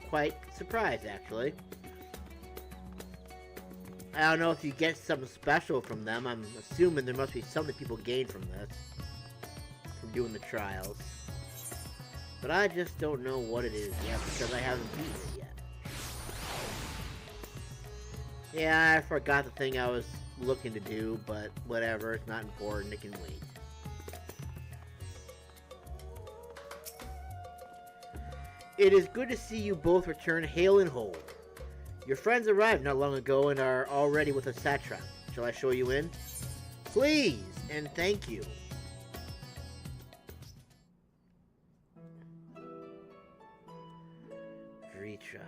Speaker 1: quite surprised, actually. I don't know if you get something special from them. I'm assuming there must be something people gain from this. From doing the trials. But I just don't know what it is yet because I haven't beaten it yet. Yeah, I forgot the thing I was looking to do, but whatever. It's not important. It can wait. It is good to see you both return hale and whole. Your friends arrived not long ago and are already with a satrap. Shall I show you in? Please, and thank you. Vritra.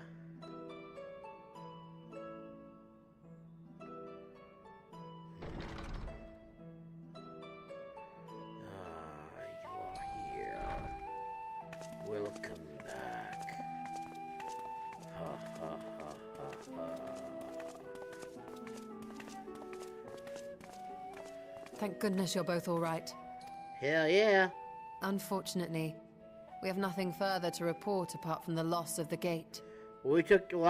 Speaker 1: You are here. Welcome back. Ha ha ha ha ha.
Speaker 5: Thank goodness you're both all right.
Speaker 1: Hell yeah.
Speaker 5: Unfortunately, we have nothing further to report apart from the loss of the gate.
Speaker 1: I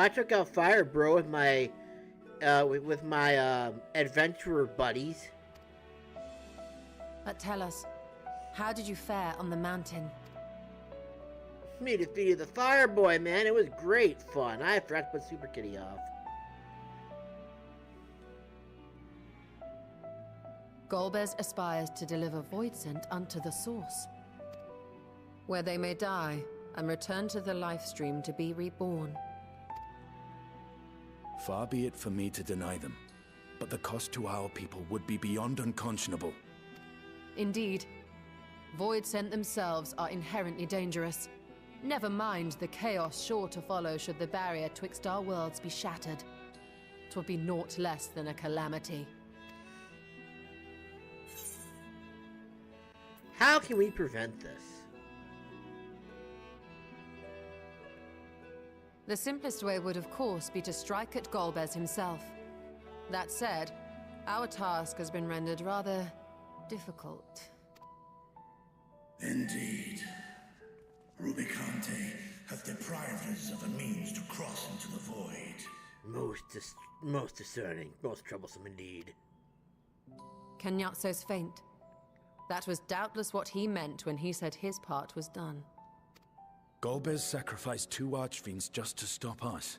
Speaker 1: took out Fire Bro with my adventurer buddies.
Speaker 5: But tell us, how did you fare on the mountain?
Speaker 1: Me defeated the Fire Boy, man. It was great fun. I forgot to put Super Kitty off.
Speaker 5: Golbez aspires to deliver void scent unto the source, where they may die and return to the life stream to be reborn.
Speaker 4: Far be it for me to deny them, but the cost to our people would be beyond unconscionable.
Speaker 5: Indeed. Void scent themselves are inherently dangerous. Never mind the chaos sure to follow should the barrier twixt our worlds be shattered. 'Twould be naught less than a calamity.
Speaker 1: How can we prevent this?
Speaker 5: The simplest way would, of course, be to strike at Golbez himself. That said, our task has been rendered rather difficult.
Speaker 18: Indeed. Rubicante hath deprived us of a means to cross into the void.
Speaker 1: Most discerning, most troublesome indeed.
Speaker 5: Kenyatso's faint. That was doubtless what he meant when he said his part was done.
Speaker 4: Golbez sacrificed 2 archfiends just to stop us.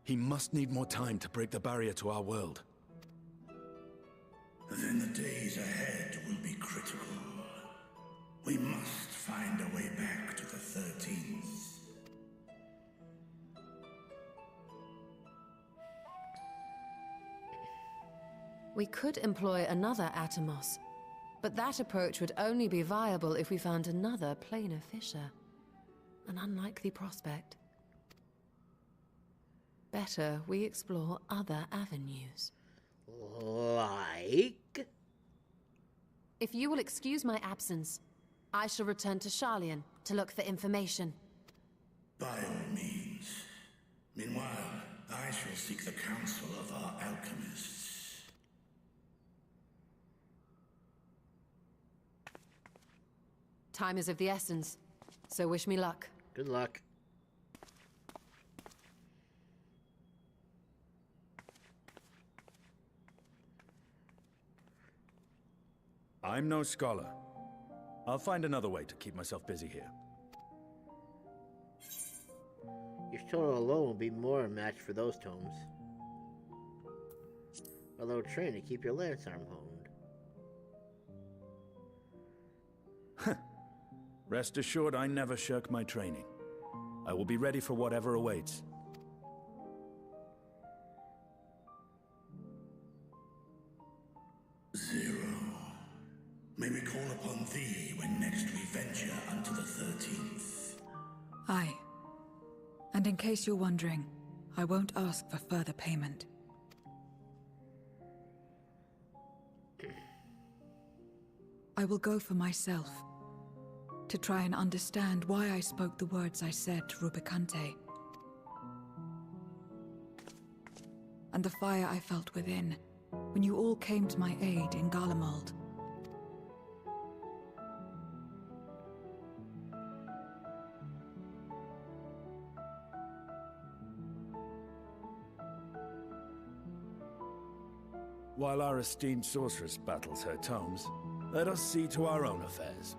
Speaker 4: He must need more time to break the barrier to our world.
Speaker 18: Then the days ahead will be critical. We must find a way back to the 13th.
Speaker 5: We could employ another Atomos, but that approach would only be viable if we found another planar fissure. An unlikely prospect. Better we explore other avenues.
Speaker 1: Like?
Speaker 5: If you will excuse my absence, I shall return to Sharlayan to look for information.
Speaker 18: By all means. Meanwhile, I shall seek the counsel of our alchemists.
Speaker 5: Time is of the essence, so wish me luck.
Speaker 1: Good luck.
Speaker 4: I'm no scholar. I'll find another way to keep myself busy here.
Speaker 1: Your total alone will be more a match for those tomes. Although train to keep your lance arm honed.
Speaker 4: Rest assured, I never shirk my training. I will be ready for whatever awaits.
Speaker 18: Zero. May we call upon thee when next we venture unto the 13th.
Speaker 13: Aye. And in case you're wondering, I won't ask for further payment. I will go for myself, to try and understand why I spoke the words I said to Rubicante. And the fire I felt within, when you all came to my aid in Garlemald.
Speaker 4: While our esteemed sorceress battles her tomes, let us see to our own affairs.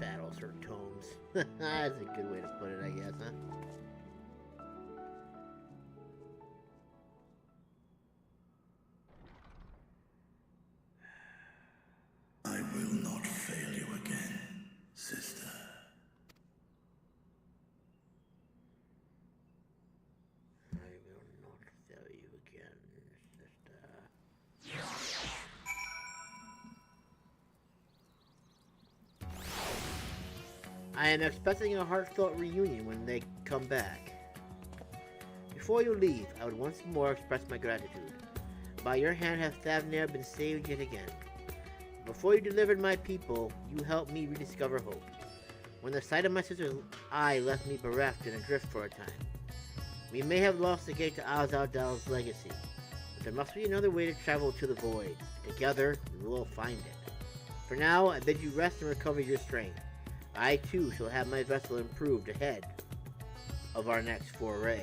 Speaker 1: Battles her tomes. That's a good way to put it, I guess, huh?
Speaker 18: I will not fail you again, sister.
Speaker 1: I will not fail you again, sister. I am expecting a heartfelt reunion when they come back. Before you leave, I would once more express my gratitude. By your hand hath Thavnair been saved yet again. Before you delivered my people, you helped me rediscover hope. When the sight of my sister's eye left me bereft and adrift for a time. We may have lost the gate to Azal-Dal's legacy, but there must be another way to travel to the void. Together, we will find it. For now, I bid you rest and recover your strength. I too shall have my vessel improved ahead of our next foray.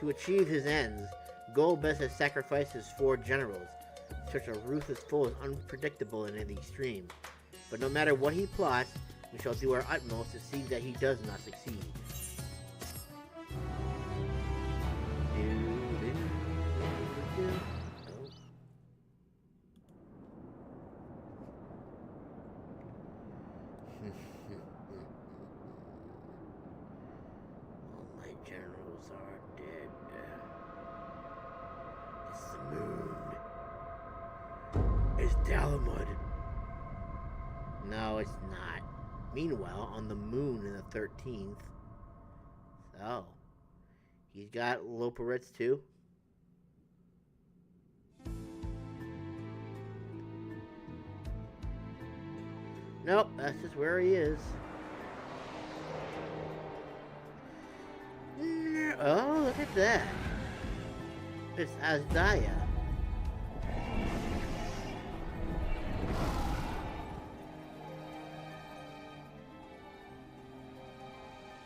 Speaker 1: To achieve his ends, Golbez has sacrificed his 4 generals. Such a ruthless foe is unpredictable and in the extreme. But no matter what he plots, we shall do our utmost to see that he does not succeed. All my generals are dead. It's the moon. It's Dalamud. No, it's not. Meanwhile, on the moon in the 13th. So, he's got Loporitz too. Nope, that's just where he is. Oh, look at that. It's Azdaia.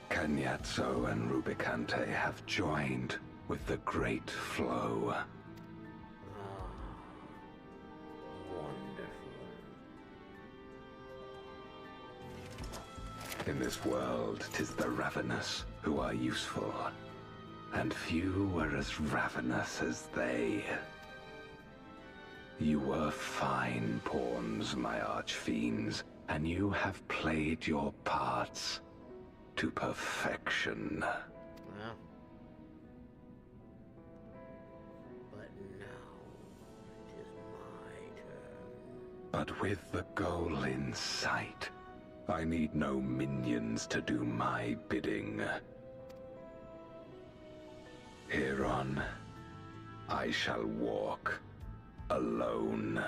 Speaker 17: Cagnazzo and Rubicante have joined with the great flow. In this world, 'tis the ravenous who are useful, and few are as ravenous as they. You were fine pawns, my archfiends, and you have played your parts to perfection.
Speaker 1: Wow. But now, it is my turn.
Speaker 17: But with the goal in sight, I need no minions to do my bidding. Hereon, I shall walk alone.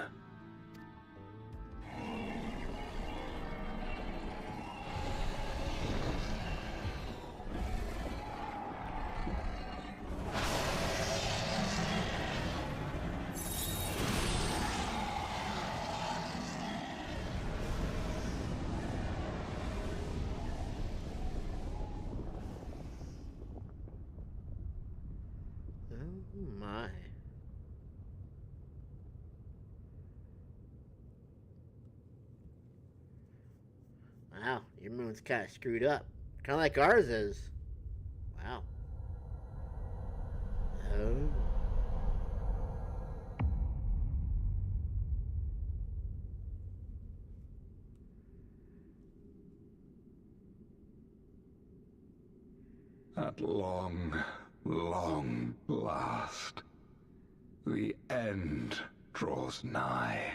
Speaker 1: My. Wow, your moon's kind of screwed up. Kind of like ours is. Wow. Oh.
Speaker 17: At long last, the end draws nigh.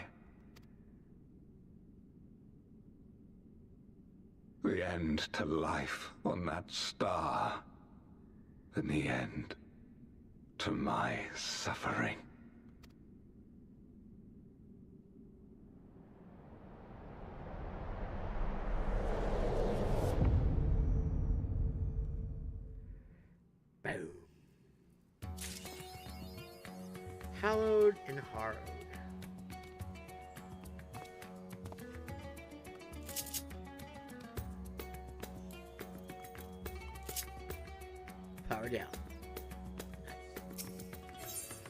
Speaker 17: The end to life on that star, and the end to my suffering.
Speaker 1: Boom. Hallowed and harrowed. Power down. Nice.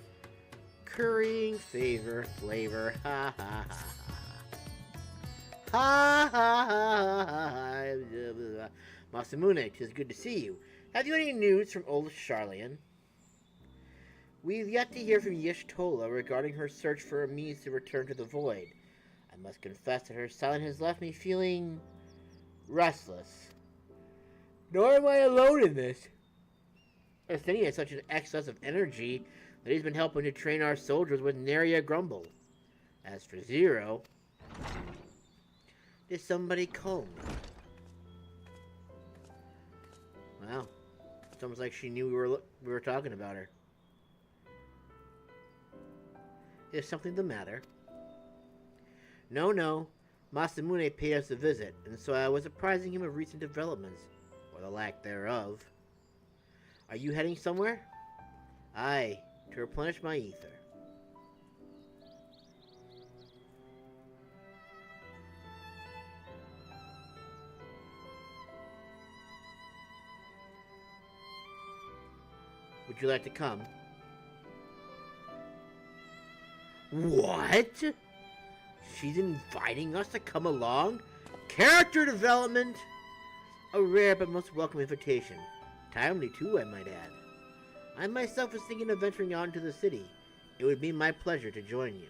Speaker 1: Currying flavor. Ha ha ha ha. Ha ha ha ha. Masamune, 'tis good to see you. Have you any news from old Charlian? We've yet to hear from Y'shtola regarding her search for a means to return to the Void. I must confess that her silence has left me feeling restless. Nor am I alone in this. Athenia has such an excess of energy that he's been helping to train our soldiers with nary a grumble. As for Zero, did somebody call me? Wow, it's almost like she knew we were talking about her. Is something the matter? No. Masamune paid us a visit, and so I was apprising him of recent developments, or the lack thereof. Are you heading somewhere? Aye, to replenish my ether. Would you like to come? What? She's inviting us to come along? Character development! A rare but most welcome invitation. Timely too, I might add. I myself was thinking of venturing out into the city. It would be my pleasure to join you.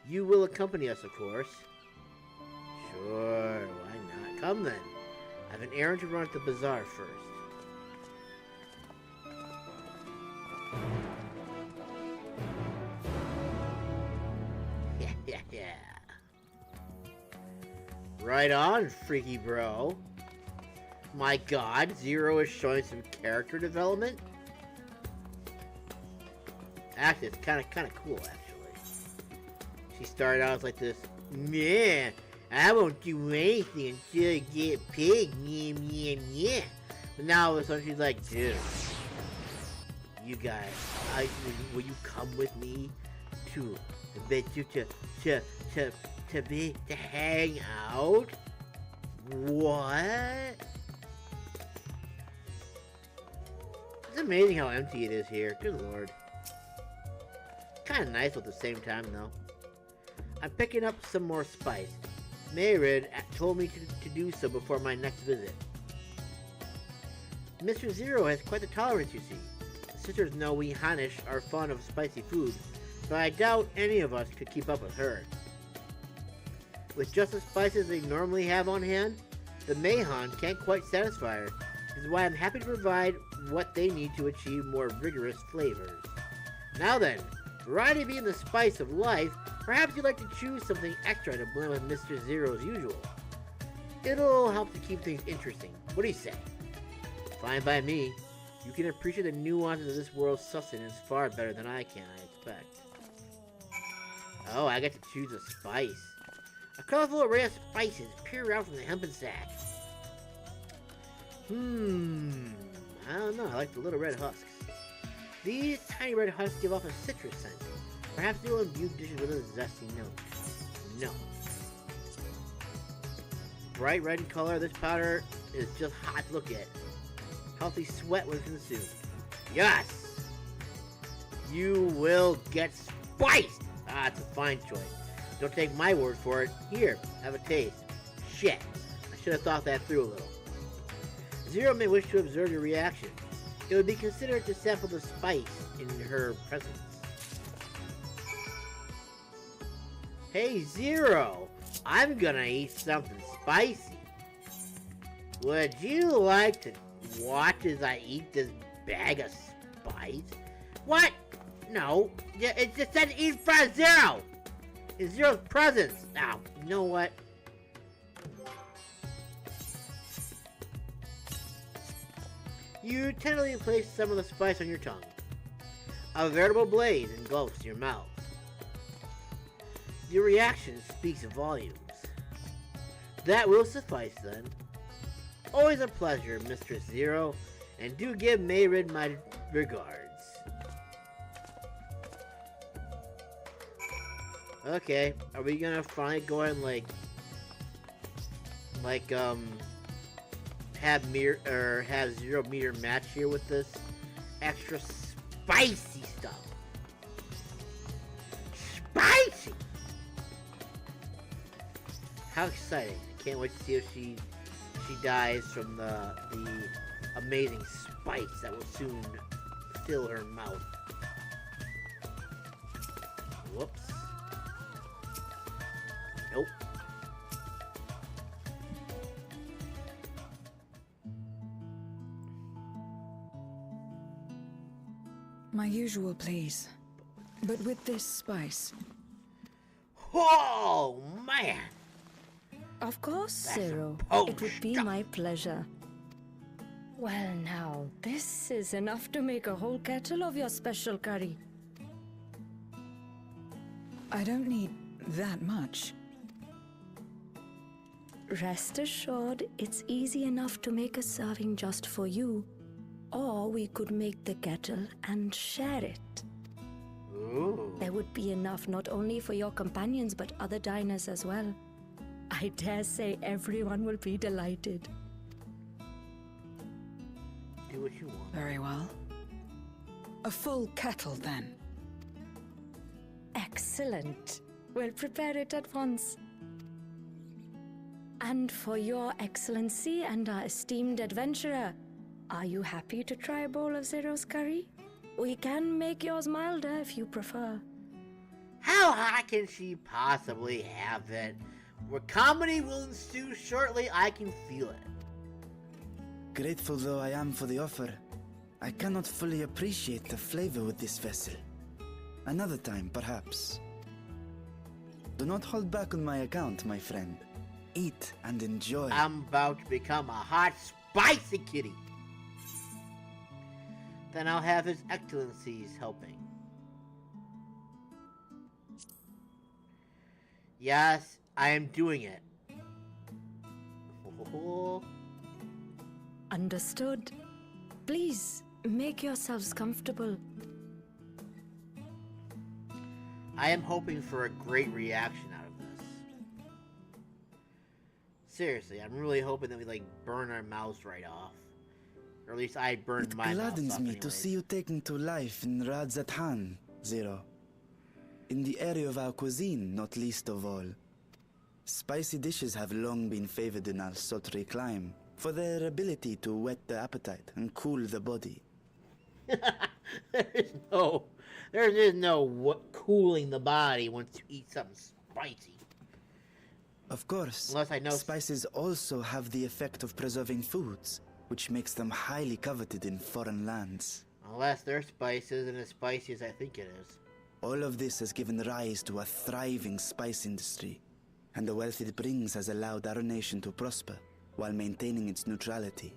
Speaker 1: You will accompany us, of course. Sure, why not? Come then. I have an errand to run at the bazaar first. Yeah. Right on, freaky bro. My god, Zero is showing some character development. Actually, it's kind of cool, actually. She started out as like this, man, I won't do anything until I get paid, yeah. But now all of a sudden she's like, dude, you guys, will you come with me to hang out? What? It's amazing how empty it is here. Good lord. Kind of nice at the same time, though. I'm picking up some more spice. Mayrid told me to do so before my next visit. Mr. Zero has quite the tolerance, you see. Sisters know we Hanish are fond of spicy food, but I doubt any of us could keep up with her. With just the spices they normally have on hand, the Mayhan can't quite satisfy her. This is why I'm happy to provide what they need to achieve more rigorous flavors. Now then, variety being the spice of life, perhaps you'd like to choose something extra to blend with Mr. Zero's usual. It'll help to keep things interesting. What do you say? Fine by me. You can appreciate the nuances of this world's sustenance far better than I can, I expect. Oh, I get to choose a spice. A colorful array of spices peer out from the hempen sack. I don't know. I like the little red husks. These tiny red husks give off a citrus scent. Perhaps they will imbue dishes with a zesty note. No. Bright red in color, this powder is just hot to look at. Healthy sweat when consumed. Yes! You will get spiced! Ah, it's a fine choice. Don't take my word for it. Here, have a taste. Shit. I should have thought that through a little. Zero may wish to observe your reaction. It would be considerate to sample the spice in her presence. Hey, Zero! I'm gonna eat something spicy. Would you like to watch as I eat this bag of spice? What? No. It just said eat in front of Zero! In Zero's presence! Now, you know what? You tentatively place some of the spice on your tongue. A veritable blaze engulfs your mouth. Your reaction speaks volumes. That will suffice then. Always a pleasure, Mistress Zero, and do give Mayrid my regards. Okay, are we gonna finally go and have Zero meter match here with this extra spicy stuff? Spicy! How exciting. I can't wait to see if she dies from the amazing spice that will soon fill her mouth. Whoops. Nope.
Speaker 13: My usual, please. But with this spice.
Speaker 1: Oh, man!
Speaker 19: Of course,
Speaker 1: That's
Speaker 19: Zero. It would be my pleasure. Well now, this is enough to make a whole kettle of your special curry.
Speaker 13: I don't need that much.
Speaker 19: Rest assured, it's easy enough to make a serving just for you. Or we could make the kettle and share it.
Speaker 1: Ooh.
Speaker 19: There would be enough not only for your companions but other diners as well. I dare say everyone will be delighted.
Speaker 1: Do what you want.
Speaker 13: Very well. A full kettle, then.
Speaker 19: Excellent. We'll prepare it at once. And for your excellency and our esteemed adventurer, are you happy to try a bowl of Zero's curry? We can make yours milder if you prefer.
Speaker 1: How hot can she possibly have it? Where comedy will ensue shortly, I can feel it.
Speaker 3: Grateful though I am for the offer, I cannot fully appreciate the flavor with this vessel. Another time, perhaps. Do not hold back on my account, my friend. Eat and enjoy.
Speaker 1: I'm about to become a hot, spicy kitty. Then I'll have His Excellencies helping. Yes, I am doing it.
Speaker 19: Understood. Please, make yourselves comfortable.
Speaker 1: I am hoping for a great reaction out of this. Seriously, I'm really hoping that we burn our mouths right off. Or at least I burned my mouth off.
Speaker 3: It gladdens me to
Speaker 1: anyways.
Speaker 3: see you taking to life in Radzatan, Zero. In the area of our cuisine, not least of all. Spicy dishes have long been favored in our sultry clime for their ability to whet the appetite and cool the body.
Speaker 1: There is no cooling the body once you eat something spicy.
Speaker 3: Of course,
Speaker 1: unless I know
Speaker 3: spices also have the effect of preserving foods, which makes them highly coveted in foreign lands.
Speaker 1: Unless they're spices and as spicy as I think it is.
Speaker 3: All of this has given rise to a thriving spice industry, and the wealth it brings has allowed our nation to prosper while maintaining its neutrality.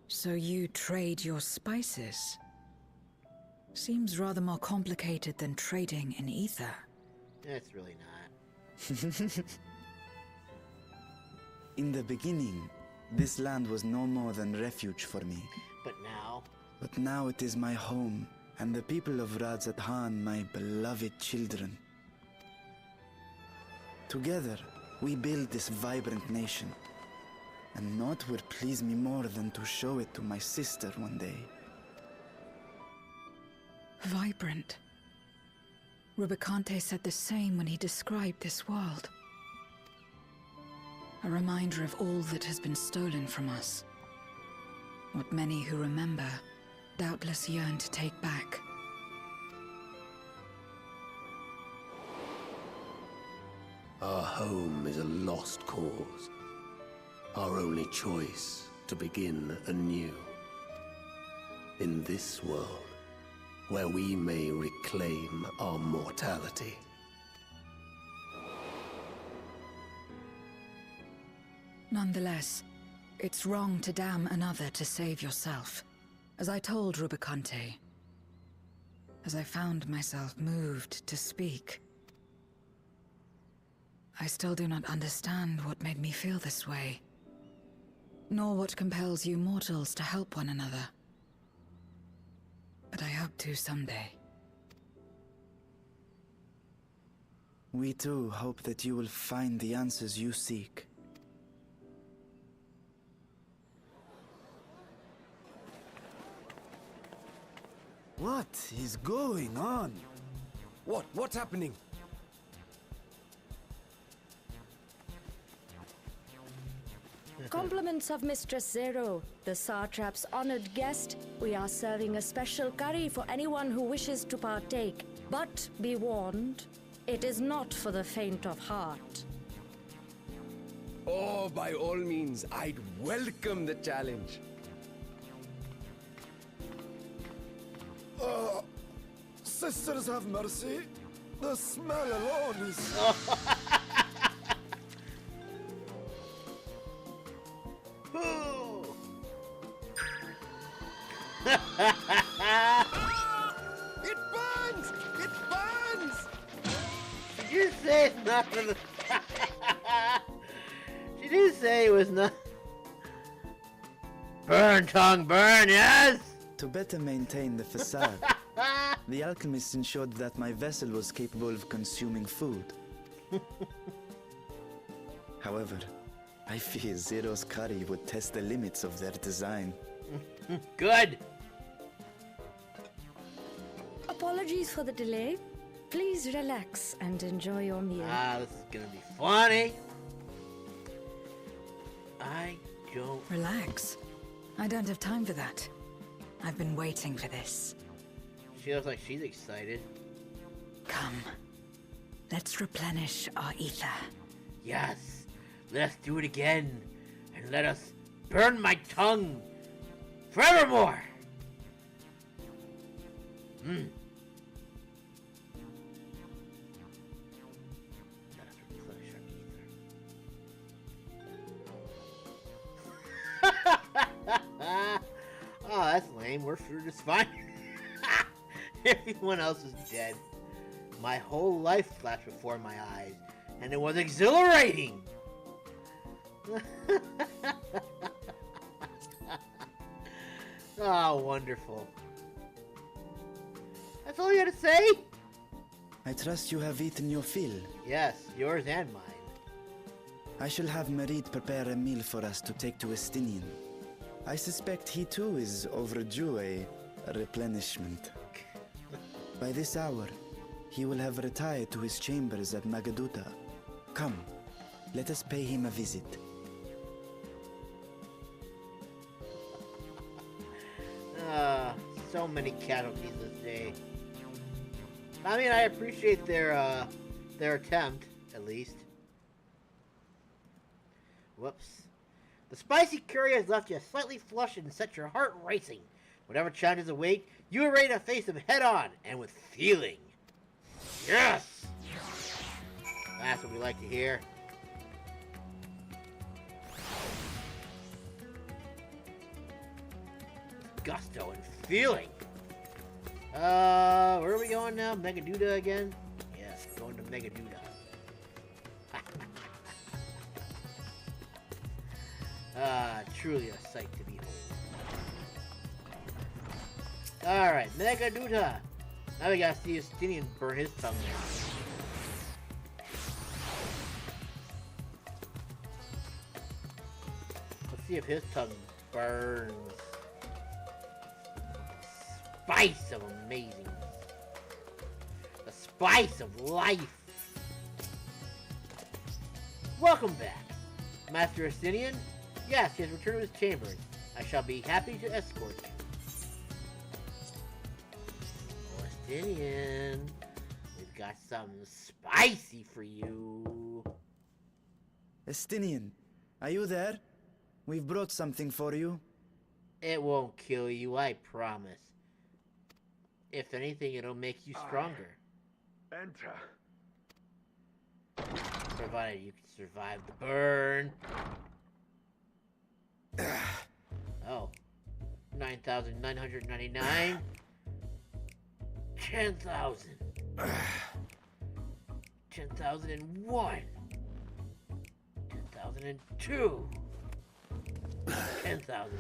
Speaker 13: So you trade your spices? Seems rather more complicated than trading in ether.
Speaker 1: It's really not.
Speaker 3: In the beginning, this land was no more than refuge for me.
Speaker 1: But now?
Speaker 3: But now it is my home, and the people of Radzat-Han my beloved children. Together, we build this vibrant nation. And naught would please me more than to show it to my sister one day.
Speaker 13: Vibrant. Rubicante said the same when he described this world. A reminder of all that has been stolen from us. What many who remember doubtless yearn to take back.
Speaker 16: Our home is a lost cause. Our only choice to begin anew. In this world, where we may reclaim our mortality.
Speaker 13: Nonetheless, it's wrong to damn another to save yourself. As I told Rubicante, as I found myself moved to speak, I still do not understand what made me feel this way, nor what compels you mortals to help one another. But I hope to someday.
Speaker 3: We too hope that you will find the answers you seek.
Speaker 10: What is going on? What's happening?
Speaker 19: Compliments of Mistress Zero, the Satrap's honored guest. We are serving a special curry for anyone who wishes to partake. But be warned, it is not for the faint of heart.
Speaker 10: Oh, by all means, I'd welcome the challenge.
Speaker 8: Sisters have mercy. The smell alone is...
Speaker 10: It burns! It burns!
Speaker 1: Did you say it's not for the... She did say it was not... Burn, tongue, burn, yes!
Speaker 3: To better maintain the facade, the alchemists ensured that my vessel was capable of consuming food. However, I fear Zero's curry would test the limits of their design.
Speaker 1: Good!
Speaker 19: Apologies for the delay. Please relax and enjoy your meal.
Speaker 1: This is gonna be funny. I don't...
Speaker 13: Relax. I don't have time for that. I've been waiting for this.
Speaker 1: She looks like she's excited.
Speaker 13: Come. Let's replenish our ether.
Speaker 1: Yes! Let's do it again. And let us burn my tongue forevermore! Let us replenish our ether. Oh, that's lame. We're through this fine. Everyone else is dead. My whole life flashed before my eyes, and it was exhilarating. Oh, wonderful. That's all you had to say?
Speaker 3: I trust you have eaten your fill.
Speaker 1: Yes, yours and mine.
Speaker 3: I shall have Merid prepare a meal for us to take to Estinian. I suspect he too is overdue a replenishment. By this hour, he will have retired to his chambers at Magaduta. Come, let us pay him a visit.
Speaker 1: So many casualties this day. I mean, I appreciate their attempt, at least. Whoops. The spicy curry has left you slightly flushed and set your heart racing. Whatever challenges await, you are ready to face them head on and with feeling. Yes! That's what we like to hear. Gusto and feeling. Where are we going now? Megaduda again? Yes, going to Megaduda. Truly a sight to behold. Alright, Megaduda. Now we gotta see Justinian burn his tongue now. Let's see if his tongue burns. Spice of amazingness. The spice of life. Welcome back, Master Justinian. Yes, he has returned to his chambers. I shall be happy to escort you. Justinian, we've got something spicy for you.
Speaker 3: Justinian, are you there? We've brought something for you.
Speaker 1: It won't kill you, I promise. If anything, it'll make you stronger.
Speaker 17: Enter.
Speaker 1: Provided you can survive the burn. Oh. 9,999. 10,000. 10,001. 10,002. 10,000.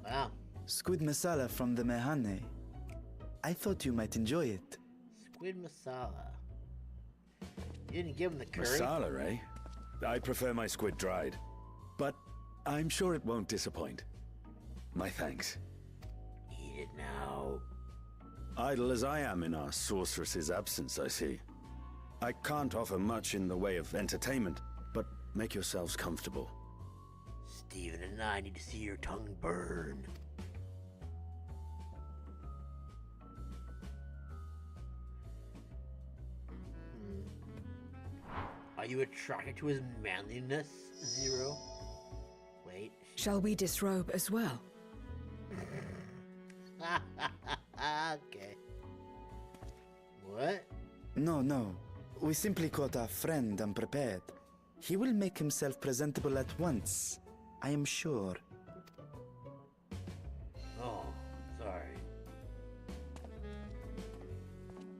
Speaker 1: Wow.
Speaker 3: Squid masala from the Mehane. I thought you might enjoy it.
Speaker 1: Squid masala. You didn't give him the curry?
Speaker 4: Masala, eh? I prefer my squid dried. But I'm sure it won't disappoint. My thanks.
Speaker 1: Eat it now.
Speaker 4: Idle as I am in our sorceress's absence, I see. I can't offer much in the way of entertainment, but make yourselves comfortable.
Speaker 1: Steven and I need to see your tongue burn. Are you attracted to his manliness, Zero? Wait.
Speaker 13: Shall we disrobe as well?
Speaker 1: Okay. What?
Speaker 3: No. We simply caught our friend unprepared. He will make himself presentable at once, I am sure.
Speaker 1: Oh, sorry.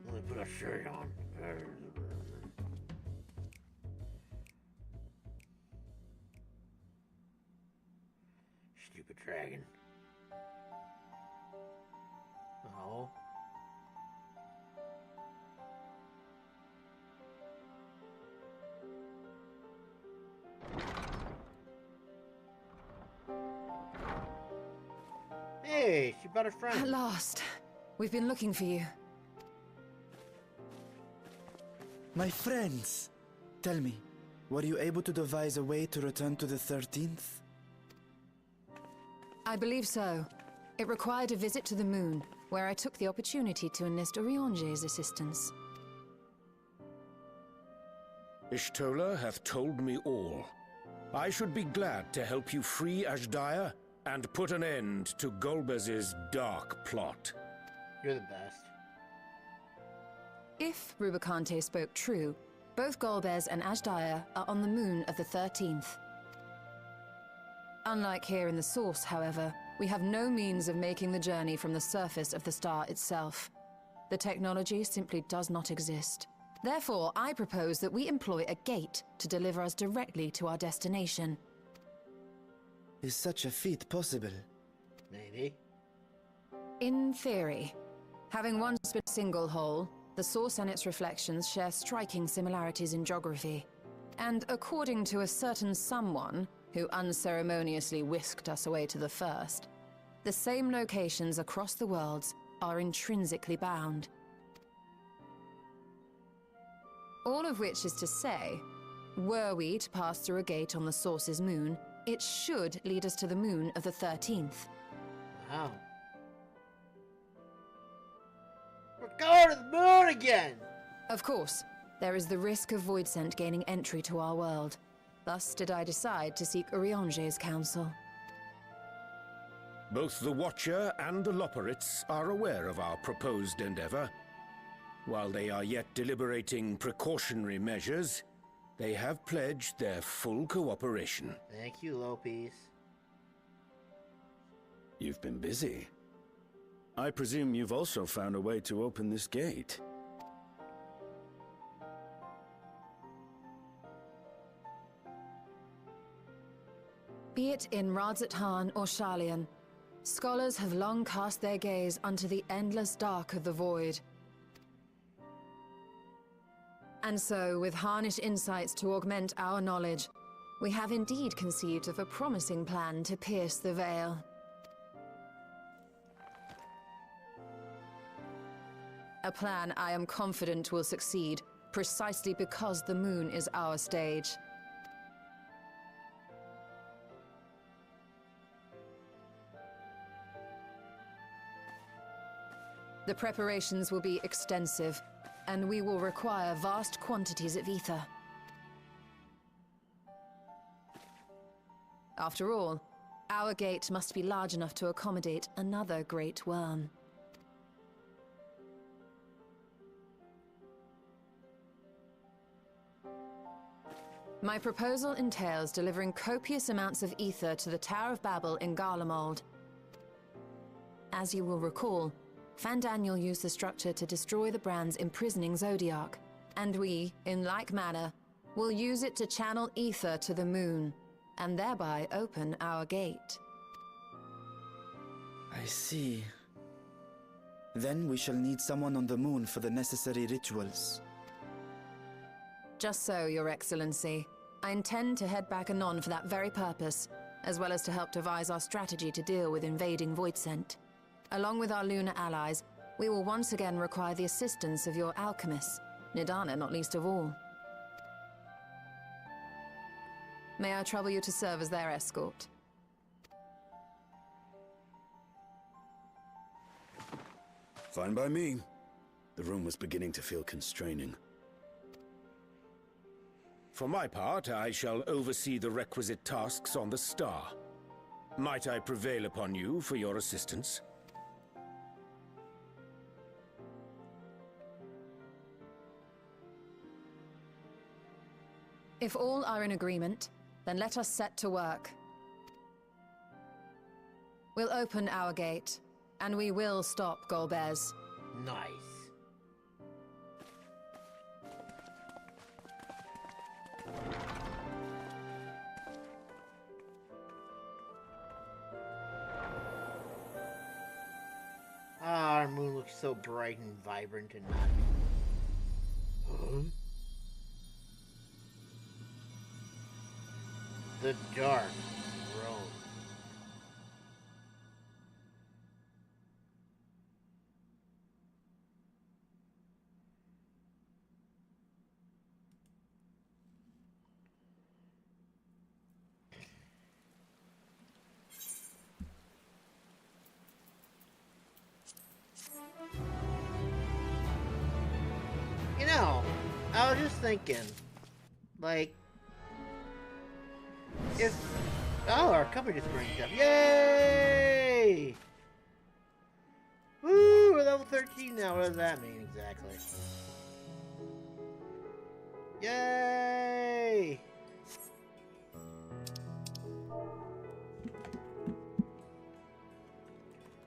Speaker 1: Let me put a shirt on. Stupid dragon. Oh. Hey, she brought a friend.
Speaker 5: At last. We've been looking for you.
Speaker 3: My friends, tell me, were you able to devise a way to return to the 13th?
Speaker 5: I believe so. It required a visit to the moon, where I took the opportunity to enlist Orionge's assistance.
Speaker 14: Ishtola hath told me all. I should be glad to help you free Ashdaya and put an end to Golbez's dark plot.
Speaker 1: You're the best.
Speaker 5: If Rubicante spoke true, both Golbez and Ashdaya are on the moon of the 13th. Unlike here in the Source, however, we have no means of making the journey from the surface of the star itself. The technology simply does not exist. Therefore, I propose that we employ a gate to deliver us directly to our destination.
Speaker 3: Is such a feat possible?
Speaker 1: Maybe.
Speaker 5: In theory. Having once been a single hole, the Source and its reflections share striking similarities in geography. And according to a certain someone, who unceremoniously whisked us away to the first, the same locations across the worlds are intrinsically bound. All of which is to say, were we to pass through a gate on the Source's moon, it should lead us to the moon of the 13th.
Speaker 1: Wow. We're going to the moon again!
Speaker 5: Of course, there is the risk of Voidsent gaining entry to our world. Thus did I decide to seek Orionge's counsel.
Speaker 14: Both the Watcher and the Loporrits are aware of our proposed endeavor. While they are yet deliberating precautionary measures, they have pledged their full cooperation.
Speaker 1: Thank you, Lapis.
Speaker 4: You've been busy. I presume you've also found a way to open this gate.
Speaker 5: Be it in Radzat-Han or Sharlayan, scholars have long cast their gaze unto the endless dark of the void. And so, with harnish insights to augment our knowledge, we have indeed conceived of a promising plan to pierce the veil. A plan I am confident will succeed, precisely because the moon is our stage. The preparations will be extensive, and we will require vast quantities of ether. After all, our gate must be large enough to accommodate another great worm. My proposal entails delivering copious amounts of ether to the Tower of Babel in Garlemald. As you will recall, Fandaniel used the structure to destroy the Brand's imprisoning Zodiac, and we, in like manner, will use it to channel ether to the moon, and thereby open our gate.
Speaker 3: I see. Then we shall need someone on the moon for the necessary rituals.
Speaker 5: Just so, Your Excellency. I intend to head back anon for that very purpose, as well as to help devise our strategy to deal with invading Voidsent. Along with our lunar allies, we will once again require the assistance of your alchemists, Nidana not least of all. May I trouble you to serve as their escort?
Speaker 4: Fine by me. The room was beginning to feel constraining.
Speaker 14: For my part, I shall oversee the requisite tasks on the star. Might I prevail upon you for your assistance?
Speaker 5: If all are in agreement, then let us set to work. We'll open our gate, and we will stop Golbez.
Speaker 1: Nice. Ah, our moon looks so bright and vibrant and not... Huh? The dark throne. You know, I was just thinking, like, if... Oh, our company just ranked up. Yay! Woo! We're level 13 now. What does that mean exactly? Yay!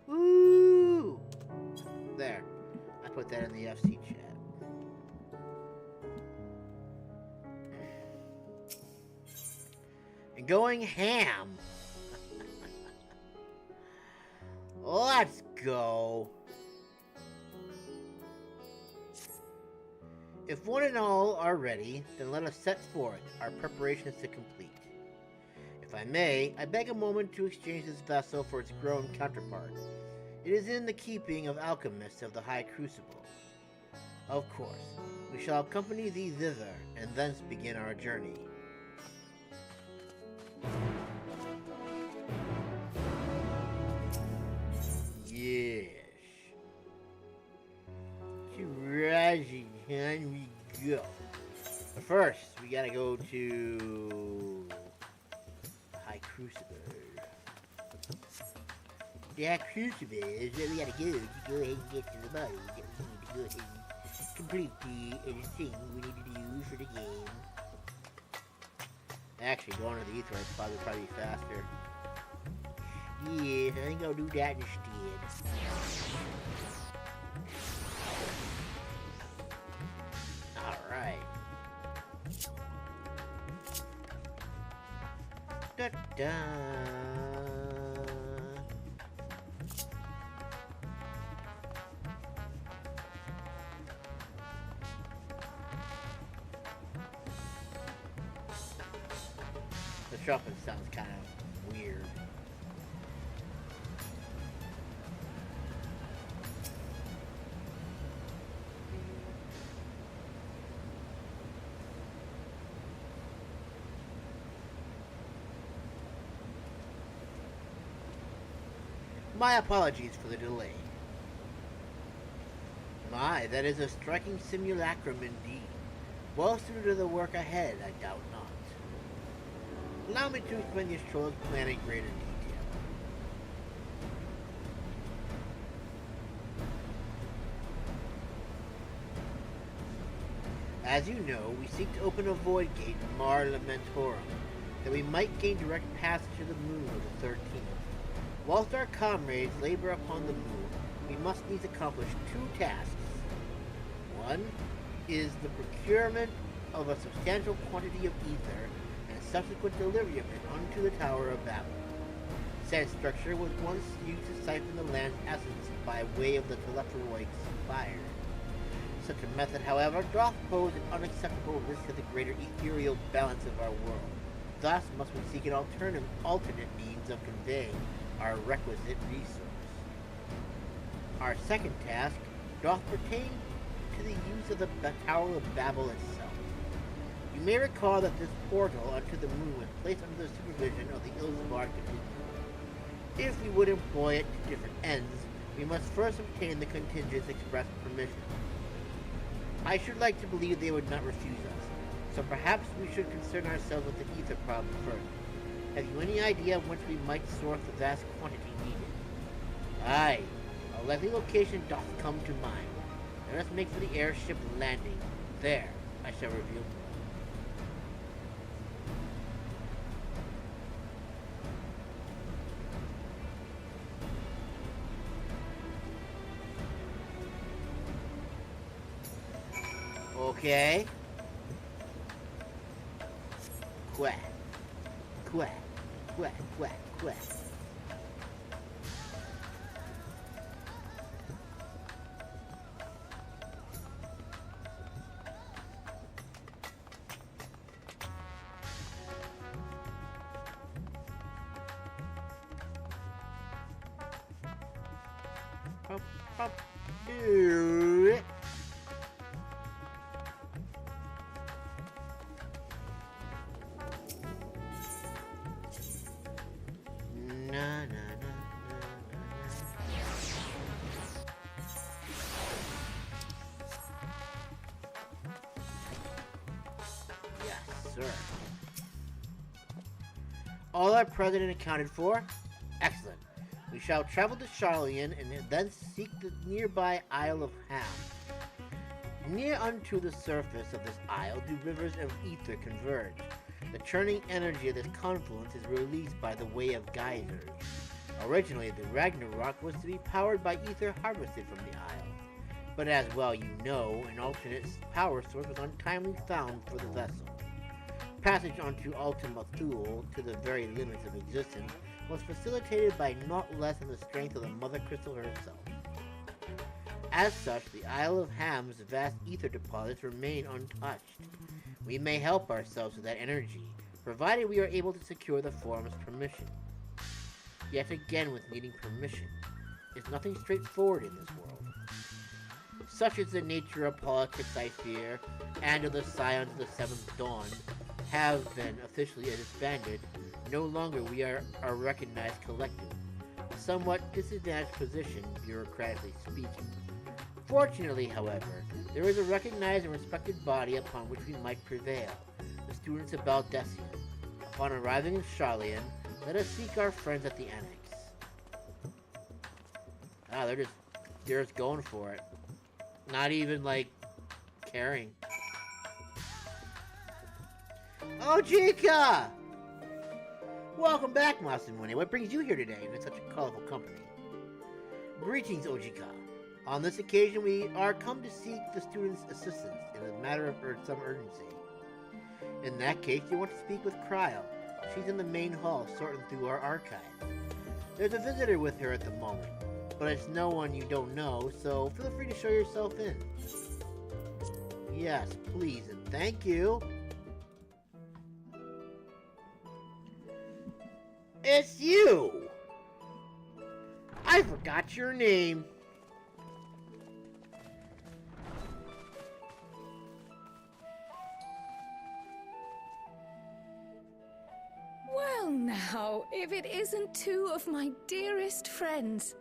Speaker 1: Woo! There. I put that in the FC chat. Going ham. Let's go. If one and all are ready, then let us set forth our preparations to complete. If I may, I beg a moment to exchange this vessel for its grown counterpart. It is in the keeping of alchemists of the High Crucible. Of course, we shall accompany thee thither, and thence begin our journey. Yes. To Radzat-Han we go. But first, we gotta go to High Crucible. The High Crucible is where we gotta go to go ahead and get to the body that we need to go ahead and complete the thing we need to do for the game. Actually, going to the Ether is probably faster. Yeah, I think I'll do that instead. Da-da-da. The shopping sounds kind of weird. My apologies for the delay. My, that is a striking simulacrum indeed. Well suited to the work ahead, I doubt not. Allow me to explain the astrologer's plan in greater detail. As you know, we seek to open a void gate in Mar Lamentorum, that we might gain direct passage to the moon of the 13th. Whilst our comrades labor upon the moon, we must needs accomplish two tasks. One is the procurement of a substantial quantity of ether and subsequent delivery of it unto the Tower of Babel. Said structure was once used to siphon the land's essence by way of the Telephoroid's fire. Such a method, however, doth pose an unacceptable risk to the greater ethereal balance of our world. Thus must we seek an alternate means of conveying our requisite resource. Our second task doth pertain to the use of the Tower of Babel itself. You may recall that this portal unto the moon was placed under the supervision of the Ilsvard contingent. If we would employ it to different ends, we must first obtain the contingent's express permission. I should like to believe they would not refuse us, so perhaps we should concern ourselves with the ether problem first. Have you any idea whence we might source the vast quantity needed? Aye, a likely location doth come to mind. Let us make for the airship landing. There, I shall reveal more. Okay. Quack. Quack. Quack, quack, quack. Do it. Yes, sir. All our president accounted for? Excellent. We shall travel to Charlian and then seek the nearby Isle of Haaam. Near unto the surface of this isle do rivers of ether converge. The churning energy of this confluence is released by the way of geysers. Originally, the Ragnarok was to be powered by ether harvested from the isle. But as well you know, an alternate power source was untimely found for the vessel. Passage onto Ultima Thule to the very limits of existence was facilitated by naught less than the strength of the Mother Crystal herself. As such, the Isle of Haam's vast ether deposits remain untouched. We may help ourselves with that energy, provided we are able to secure the forum's permission. Yet again, with needing permission, is nothing straightforward in this world. Such is the nature of politics, I fear, and of the Scions of the Seventh Dawn have been officially disbanded. No longer we are a recognized collective, a somewhat disadvantaged position, bureaucratically speaking. Fortunately, however, there is a recognized and respected body upon which we might prevail, the students of Baldessian. Upon arriving in Charlian, let us seek our friends at the Annex. Ah, they're just going for it. Not even, like, caring. Oh, Chica! Welcome back, Masamune. What brings you here today in such a colorful company? Greetings, Ojika. On this occasion, we are come to seek the students' assistance in a matter of some urgency. In that case, you want to speak with Cryle. She's in the main hall sorting through our archive. There's a visitor with her at the moment, but it's no one you don't know, so feel free to show yourself in. Yes, please, and thank you. It's you! I forgot your name.
Speaker 20: Well now, if it isn't two of my dearest friends.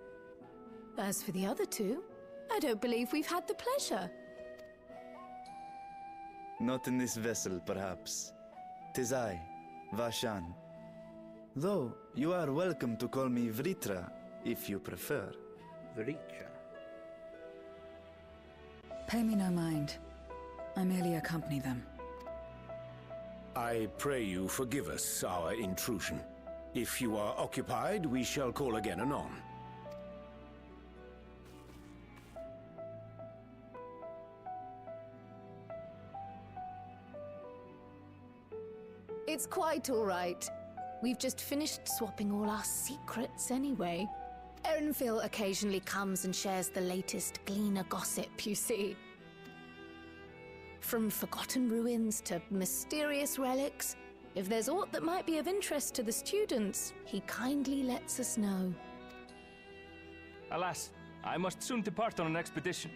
Speaker 5: As for the other two, I don't believe we've had the pleasure.
Speaker 3: Not in this vessel, perhaps. 'Tis I, Vashan. Though, you are welcome to call me Vritra, if you prefer.
Speaker 1: Vritra.
Speaker 13: Pay me no mind. I merely accompany them.
Speaker 14: I pray you forgive us our intrusion. If you are occupied, we shall call again anon.
Speaker 5: It's quite all right. We've just finished swapping all our secrets anyway. Erenville occasionally comes and shares the latest Gleaner gossip, you see. From forgotten ruins to mysterious relics, if there's aught that might be of interest to the students, he kindly lets us know.
Speaker 21: Alas, I must soon depart on an expedition.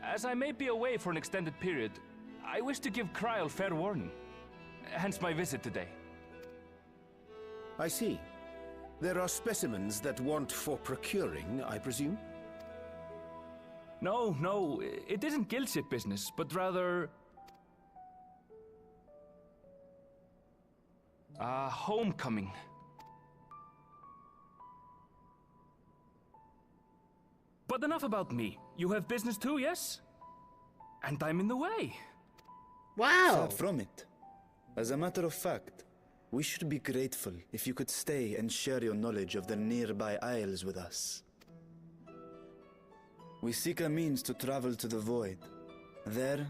Speaker 21: As I may be away for an extended period, I wish to give Kryl fair warning. Hence my visit today.
Speaker 14: I see. There are specimens that want for procuring, I presume?
Speaker 21: No, it isn't guildship business, but rather... homecoming. But enough about me. You have business too, yes? And I'm in the way.
Speaker 1: Wow!
Speaker 3: Far from it. As a matter of fact, we should be grateful if you could stay and share your knowledge of the nearby isles with us. We seek a means to travel to the Void. There,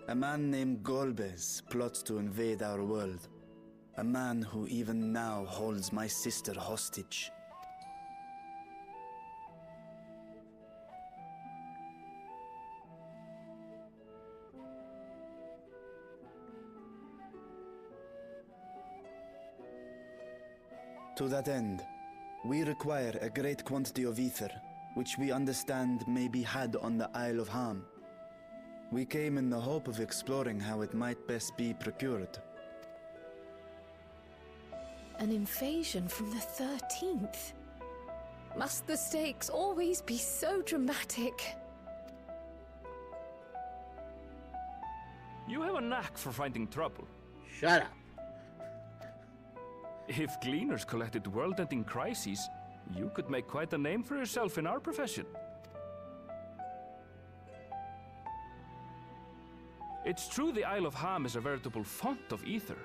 Speaker 3: a man named Golbez plots to invade our world. A man who even now holds my sister hostage. To that end, we require a great quantity of ether, which we understand may be had on the Isle of Haaam. We came in the hope of exploring how it might best be procured.
Speaker 20: An invasion from the 13th? Must the stakes always be so dramatic?
Speaker 21: You have a knack for finding trouble.
Speaker 1: Shut up.
Speaker 21: If Gleaners collected world-ending crises, you could make quite a name for yourself in our profession. It's true the Isle of Haaam is a veritable font of ether,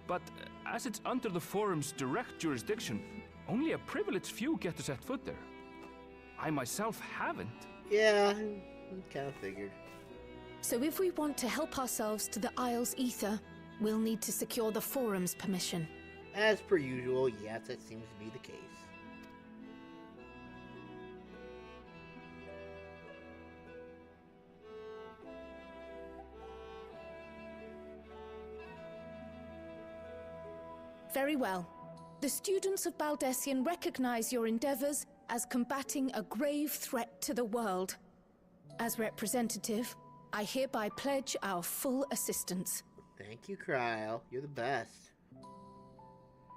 Speaker 21: but as it's under the Forum's direct jurisdiction, only a privileged few get to set foot there. I myself haven't.
Speaker 1: Yeah, kind of figured.
Speaker 5: So if we want to help ourselves to the Isle's ether, we'll need to secure the Forum's permission.
Speaker 1: As per usual, yes, that seems to be the case.
Speaker 5: Very well. The students of Baldessian recognize your endeavors as combating a grave threat to the world. As representative, I hereby pledge our full assistance.
Speaker 1: Thank you, Kryl. You're the best.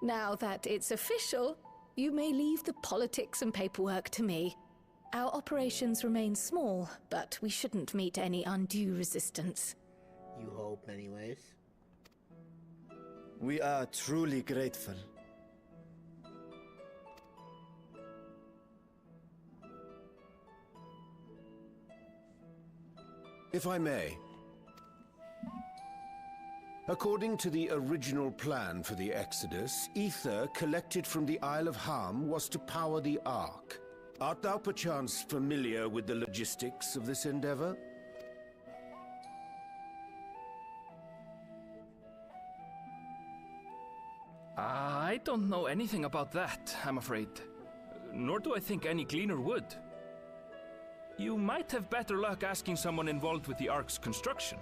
Speaker 5: Now that it's official, you may leave the politics and paperwork to me. Our operations remain small, but we shouldn't meet any undue resistance.
Speaker 1: You hope, anyways.
Speaker 3: We are truly grateful.
Speaker 14: If I may. According to the original plan for the Exodus, ether collected from the Isle of Haaam was to power the Ark. Art thou perchance familiar with the logistics of this endeavor?
Speaker 21: I don't know anything about that, I'm afraid. Nor do I think any gleaner would. You might have better luck asking someone involved with the Ark's construction.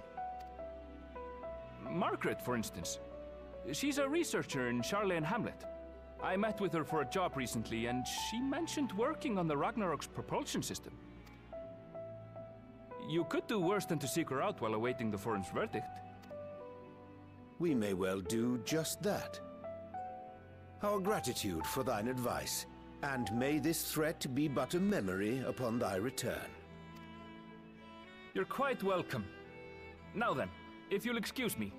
Speaker 21: Margaret, for instance. She's a researcher in Charlene Hamlet. I met with her for a job recently, and she mentioned working on the Ragnarok's propulsion system. You could do worse than to seek her out while awaiting the forum's verdict.
Speaker 16: We may well do just that. Our gratitude for thine advice, and may this threat be but a memory upon thy return.
Speaker 21: You're quite welcome. Now then, if you'll excuse me.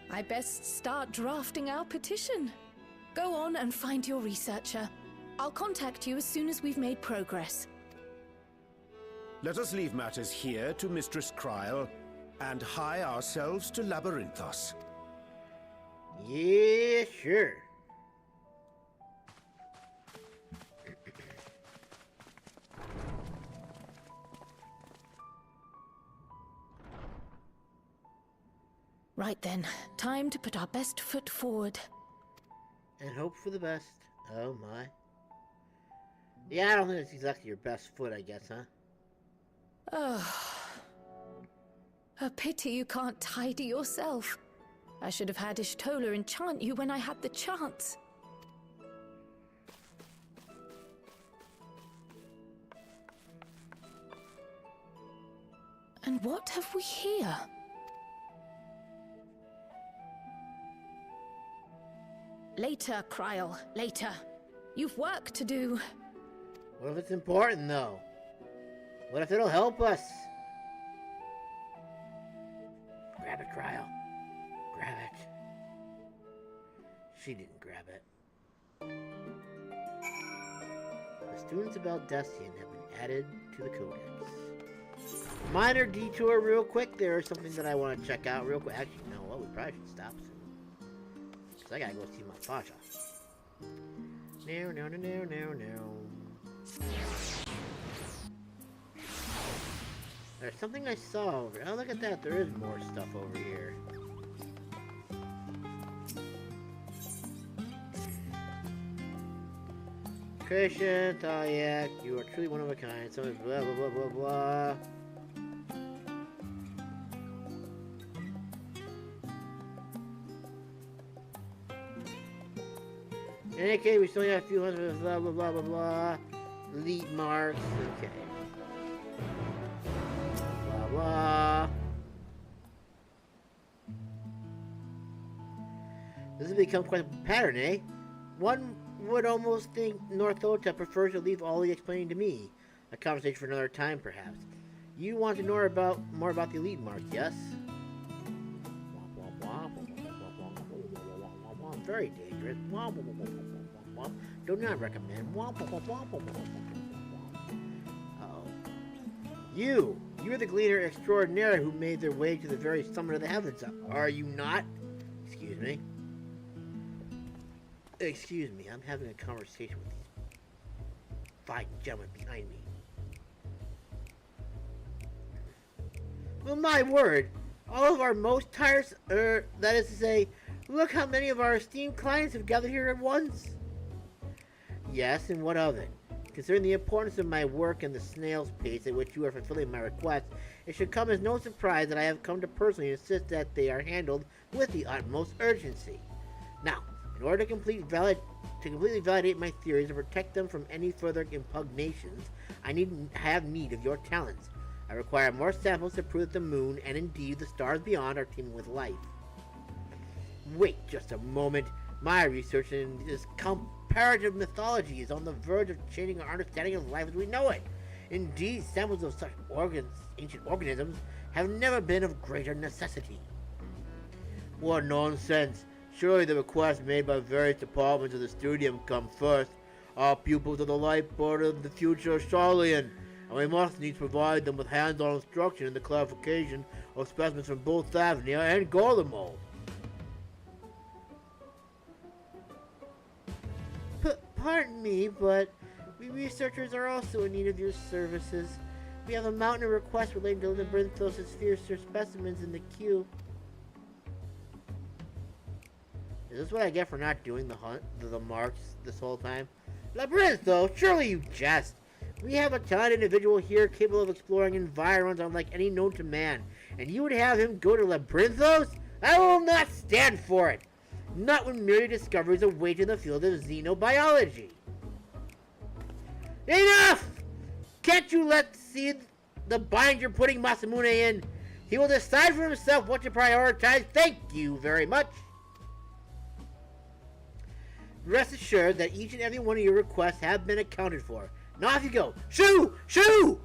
Speaker 20: I best start drafting our petition. Go on and find your researcher. I'll contact you as soon as we've made progress.
Speaker 16: Let us leave matters here to Mistress Kryl, and hie ourselves to Labyrinthos.
Speaker 1: Yeah, sure.
Speaker 20: Right then, time to put our best foot forward.
Speaker 1: And hope for the best. Oh my. Yeah, I don't think it's exactly your best foot, I guess, huh?
Speaker 20: Oh. A pity you can't tidy yourself. I should have had Ishtola enchant you when I had the chance. And what have we here? Later, Kryl, later. You've work to do.
Speaker 1: What if it's important, though? What if it'll help us? Grab it, Kryl. Grab it. She didn't grab it. The students about Destian have been added to the Codex. Minor detour real quick. There's something that I want to check out real quick. Actually, you know what? We probably should stop soon. Because I gotta go see my Pasha. No. There's something I saw over here. Oh, look at that. There is more stuff over here. Christian, Thalyak, you are truly one of a kind. So blah, blah, blah, blah, blah. In any case, we still have a few hundred blah, blah, blah, blah, blah. Elite marks. Okay. Blah, blah. This has become quite a pattern, eh? One would almost think North Ota prefers to leave all the explaining to me. A conversation for another time, perhaps. You want to know more about the elite marks, yes? Very dangerous. Do not recommend. Uh-oh. You're the gleaner extraordinaire who made their way to the very summit of the heavens. Are you not? Excuse me. Excuse me, I'm having a conversation with these fine gentlemen behind me. Well, my word, all of our most tiresome, that is to say, look how many of our esteemed clients have gathered here at once. Yes, and what of it? Considering the importance of my work and the snail's pace at which you are fulfilling my request, it should come as no surprise that I have come to personally insist that they are handled with the utmost urgency. Now, in order to completely validate my theories and protect them from any further impugnations, I have need of your talents. I require more samples to prove that the moon, and indeed the stars beyond, are teeming with life. Wait just a moment. My research in this comparative mythology is on the verge of changing our understanding of life as we know it. Indeed, samples of such ancient organisms have never been of greater necessity. What nonsense! Surely the requests made by various departments of the studium come first. Our pupils are the lifeblood of the future Charlian, and we must needs provide them with hands-on instruction in the clarification of specimens from both Thavnia and Gorlamol. Pardon me, but We researchers are also in need of your services. We have a mountain of requests relating to Labyrinthos' fiercer specimens in the queue. Is this what I get for not doing the hunt, the marks this whole time? Labyrinthos, surely you jest. We have a talented individual here capable of exploring environs unlike any known to man, and you would have him go to Labyrinthos? I will not stand for it! Not when merely discoveries await in the field of xenobiology. Enough! Can't you see the bind you're putting Masamune in? He will decide for himself what to prioritize. Thank you very much. Rest assured that each and every one of your requests have been accounted for. Now off you go. Shoo! Shoo!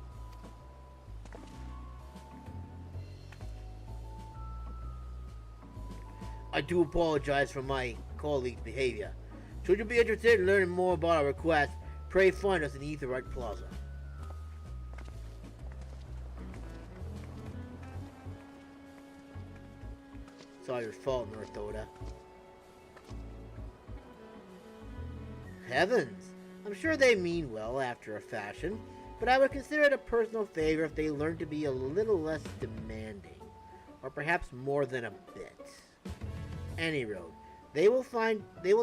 Speaker 1: I do apologize for my colleague's behavior. Should you be interested in learning more about our request, pray find us in Aetheryte Plaza. It's all your fault, North Oda. Heavens! I'm sure they mean well after a fashion, but I would consider it a personal favor if they learned to be a little less demanding. Or perhaps more than a bit. Any road. They will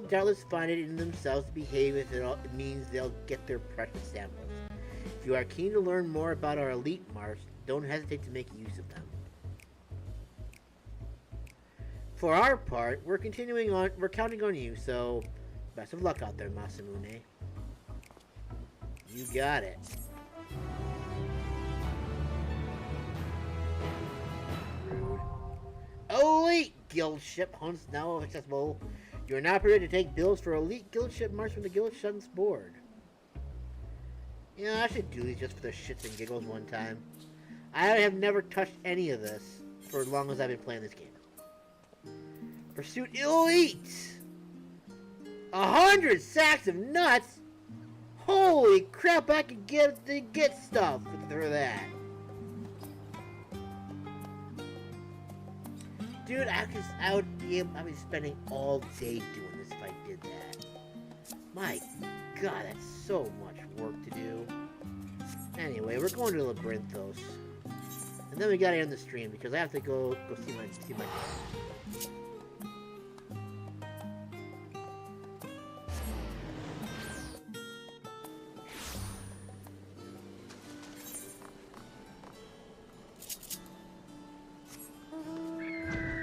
Speaker 1: doubtless find it in themselves to behave if it means they'll get their precious samples. If you are keen to learn more about our elite marks, don't hesitate to make use of them. For our part, we're counting on you, so best of luck out there, Masamune. You got it. Rude. Elite Guild ship hunts now accessible. You are now permitted to take bills for elite guild ship marks from the Guild Shun's board. Yeah, I should do these just for the shits and giggles one time. I have never touched any of this for as long as I've been playing this game. Pursuit Elite! 100 sacks of nuts? Holy crap, I could get stuff for that. Dude, I'd be spending all day doing this if I did that. My god, that's so much work to do. Anyway, we're going to Labyrinthos. And then we gotta end the stream because I have to go see my dad.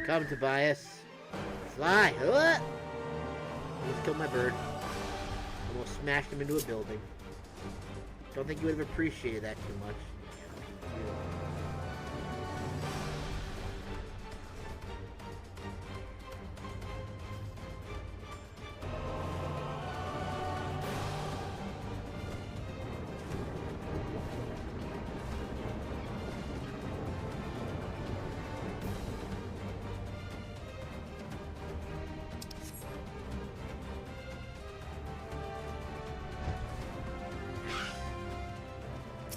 Speaker 1: Come, Tobias. Fly! What? Almost killed my bird. Almost smashed him into a building. Don't think you would have appreciated that too much.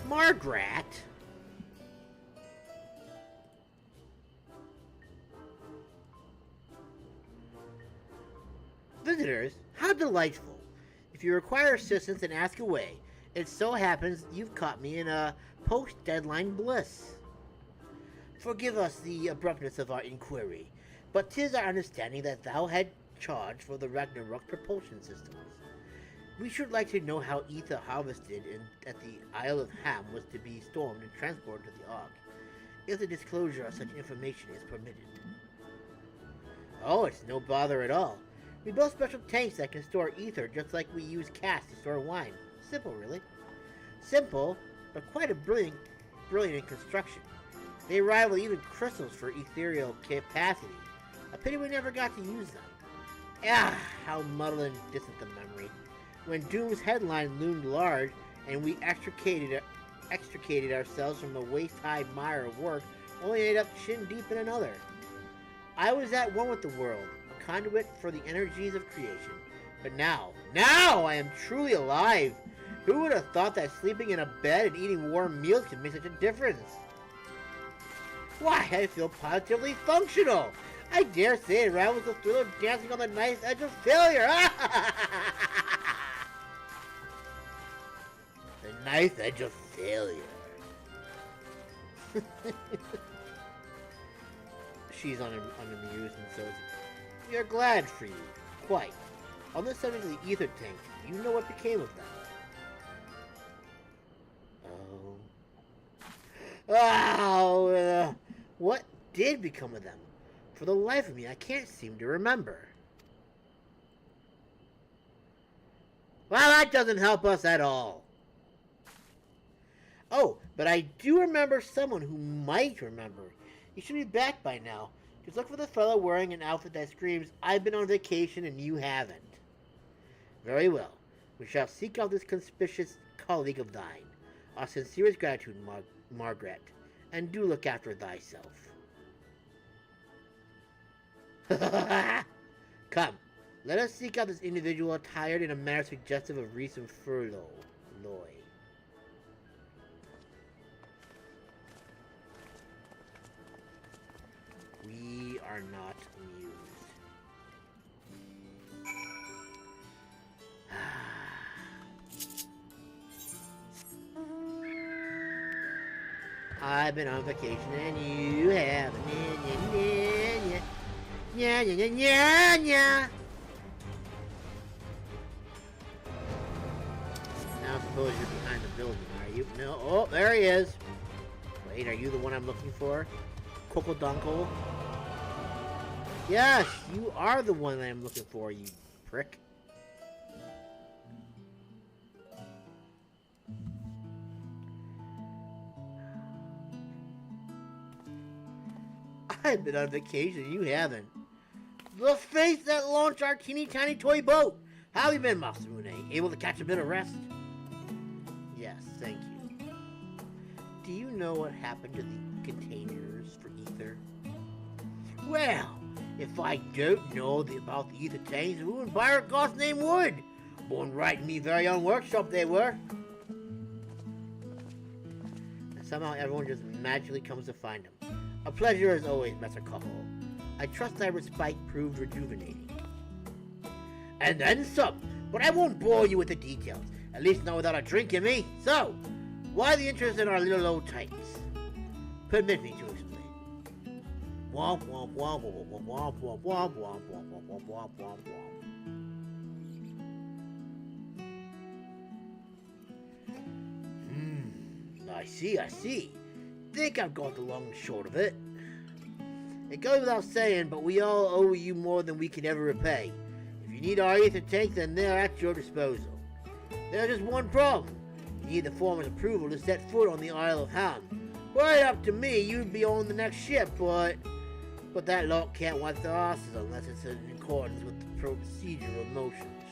Speaker 1: Margaret? Visitors, how delightful. If you require assistance, then ask away. It so happens you've caught me in a post-deadline bliss. Forgive us the abruptness of our inquiry, but 'tis our understanding that thou had charge for the Ragnarok propulsion systems. We should like to know how ether harvested at the Isle of Haaam was to be stormed and transported to the Ark, if the disclosure of such information is permitted. Oh, it's no bother at all. We built special tanks that can store ether just like we use casks to store wine. Simple, really. Simple, but quite a brilliant in construction. They rival even crystals for ethereal capacity. A pity we never got to use them. Ah, how muddled and distant the memory. When Doom's headline loomed large and we extricated ourselves from the waist-high mire of work, only ended up chin-deep in another. I was at one with the world, a conduit for the energies of creation. But now I am truly alive. Who would have thought that sleeping in a bed and eating warm meals could make such a difference? Why, I feel positively functional. I dare say it rivals the thrill of dancing on the knife's edge of failure. knife edge of failure. She's unamused and says, "We are glad for you, quite. On the subject of the ether tank, you know what became of them?" What did become of them? For the life of me, I can't seem to remember. Well, that doesn't help us at all. Oh, but I do remember someone who might remember. He should be back by now. Just look for the fellow wearing an outfit that screams, "I've been on vacation and you haven't." Very well. We shall seek out this conspicuous colleague of thine. Our sincerest gratitude, Margaret. And do look after thyself. Come, let us seek out this individual attired in a manner suggestive of recent furlough. We are not amused. I've been on vacation and you haven't. Yeah. Now I suppose you're behind the building, are you? No. Oh, there he is. Wait, are you the one I'm looking for? Coco Dunkel? Yes, you are the one that I'm looking for, you prick. I've been on vacation, you haven't. The face that launched our teeny tiny toy boat. How have you been, Masamune? Able to catch a bit of rest? Yes, thank you. Do you know what happened to the containers for ether? Well, if I don't know about the ether tanks, who in pirate God's name would? Born right in me very own workshop they were. And somehow everyone just magically comes to find them. A pleasure as always, Master Couple. I trust thy respite proved rejuvenating. And then some, but I won't bore you with the details, at least not without a drink in me. So, why the interest in our little old tanks? Permit me to explain. Womp womp womp womp womp womp womp womp womp womp womp womp womp womp. I see. Think I've got the long and short of it. It goes without saying, but we all owe you more than we can ever repay. If you need our ether tank, then they're at your disposal. There's just one problem. You need the foreman's approval to set foot on the Isle of Haaam. Right up to me, you'd be on the next ship, but that lot can't wipe their asses unless it's in accordance with the procedural motions.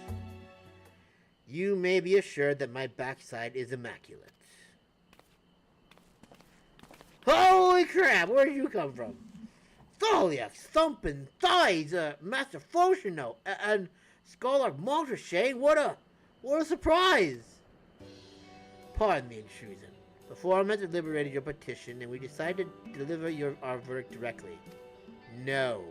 Speaker 1: You may be assured that my backside is immaculate. Holy crap, where did you come from? Tholiac, thumping thighs, Master Foshino, and Scholar Montrachet, what a surprise! Pardon the intrusion. The forum has deliberated your petition, and we decided to deliver our verdict directly. No.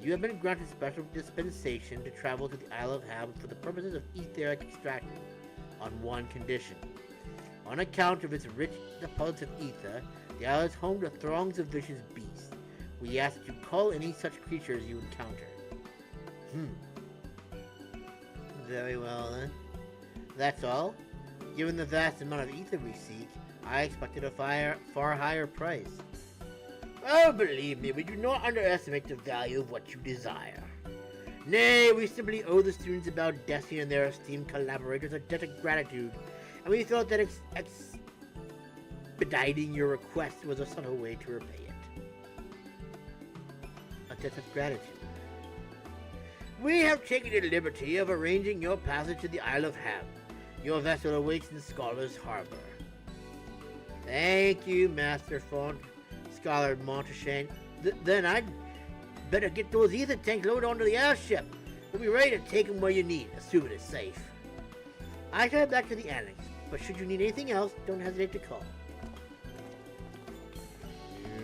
Speaker 1: You have been granted special dispensation to travel to the Isle of Haaam for the purposes of etheric extraction, on one condition. On account of its rich deposits of ether, the isle is home to throngs of vicious beasts. We ask that you call any such creatures you encounter. Very well, then. That's all. Given the vast amount of ether we seek, I expected a far higher price. Oh, believe me, we do not underestimate the value of what you desire. Nay, we simply owe the students about Destiny and their esteemed collaborators a debt of gratitude, and we thought that expediting your request was a subtle way to repay it. A debt of gratitude. We have taken the liberty of arranging your passage to the Isle of Haaam. Your vessel awaits in Scholar's Harbor. Thank you, Master Font, Scholar Montrachet. Then I'd better get those ether tanks loaded onto the airship. We'll be ready to take them where you need, assuming it's safe. I shall head back to the annex, but should you need anything else, don't hesitate to call.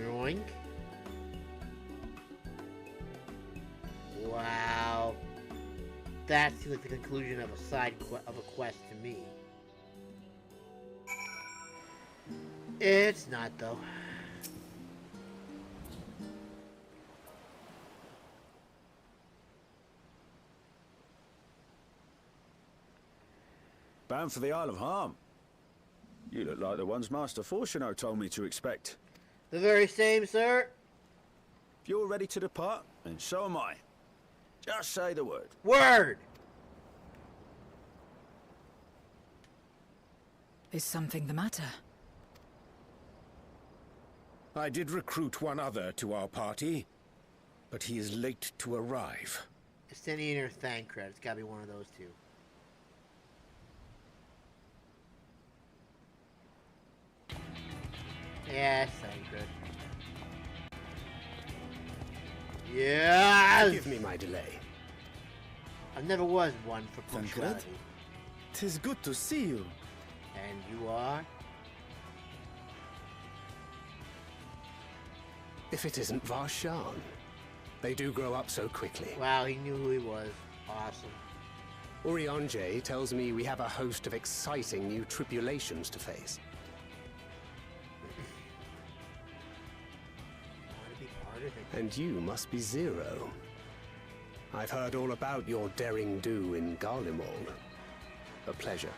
Speaker 1: Yoink. Wow. That seems like the conclusion of a quest to me. It's not, though.
Speaker 4: Bound for the Isle of Haaam. You look like the ones Master Fortuno told me to expect.
Speaker 1: The very same, sir.
Speaker 4: If you're ready to depart, then so am I. Just say the word.
Speaker 1: Word!
Speaker 13: Is something the matter?
Speaker 11: I did recruit one other to our party, but he is late to arrive.
Speaker 1: Justinian or Thancred. It's gotta be one of those two. Yeah, Thancred. Yes!
Speaker 16: Forgive me my delay.
Speaker 1: I never was one for
Speaker 11: Thancred?
Speaker 1: punctuality.
Speaker 11: 'Tis good to see you.
Speaker 1: And you are?
Speaker 16: If it isn't Varshan. They do grow up so quickly.
Speaker 1: Wow, he knew who he was. Awesome.
Speaker 16: Orionje tells me we have a host of exciting new tribulations to face. And you must be Zero. I've heard all about your daring do in Garlemald. A pleasure.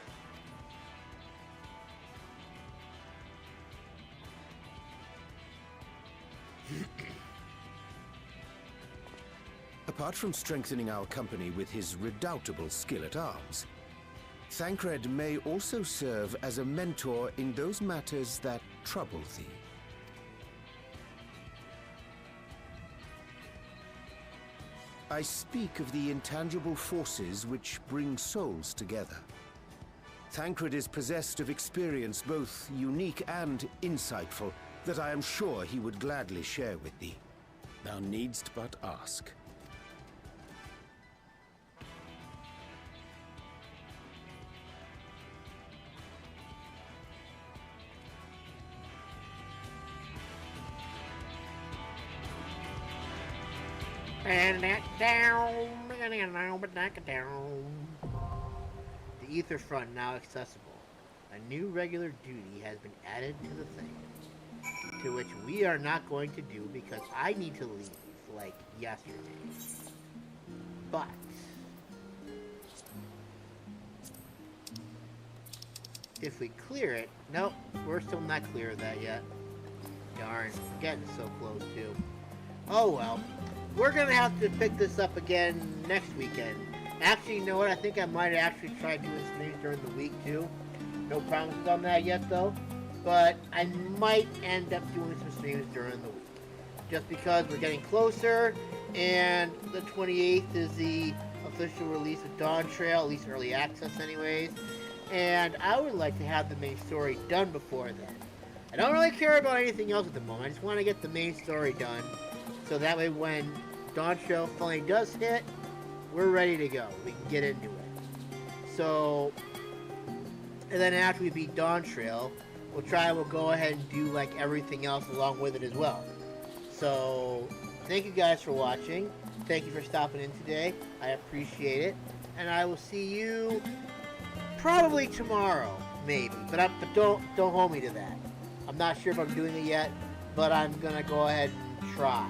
Speaker 11: Apart from strengthening our company with his redoubtable skill at arms, Thancred may also serve as a mentor in those matters that trouble thee. I speak of the intangible forces which bring souls together. Thancred is possessed of experience both unique and insightful that I am sure he would gladly share with thee. Thou needst but ask.
Speaker 1: The Ether Front now accessible. A new regular duty has been added to the thing, to which we are not going to do because I need to leave, like, yesterday. But if we clear it, nope, we're still not clear of that yet. Darn, we're getting so close too. Oh well. We're gonna have to pick this up again next weekend. Actually, you know what? I think I might actually try doing some things during the week too. No promises on that yet though. But I might end up doing some streams during the week. Just because we're getting closer, and the 28th is the official release of DawnTrail, at least early access anyways. And I would like to have the main story done before then. I don't really care about anything else at the moment. I just want to get the main story done. So that way when DawnTrail finally does hit, we're ready to go. We can get into it. So, and then after we beat DawnTrail, we'll go ahead and do like everything else along with it as well. So, thank you guys for watching. Thank you for stopping in today. I appreciate it. And I will see you probably tomorrow, maybe. But don't hold me to that. I'm not sure if I'm doing it yet, but I'm gonna go ahead and try.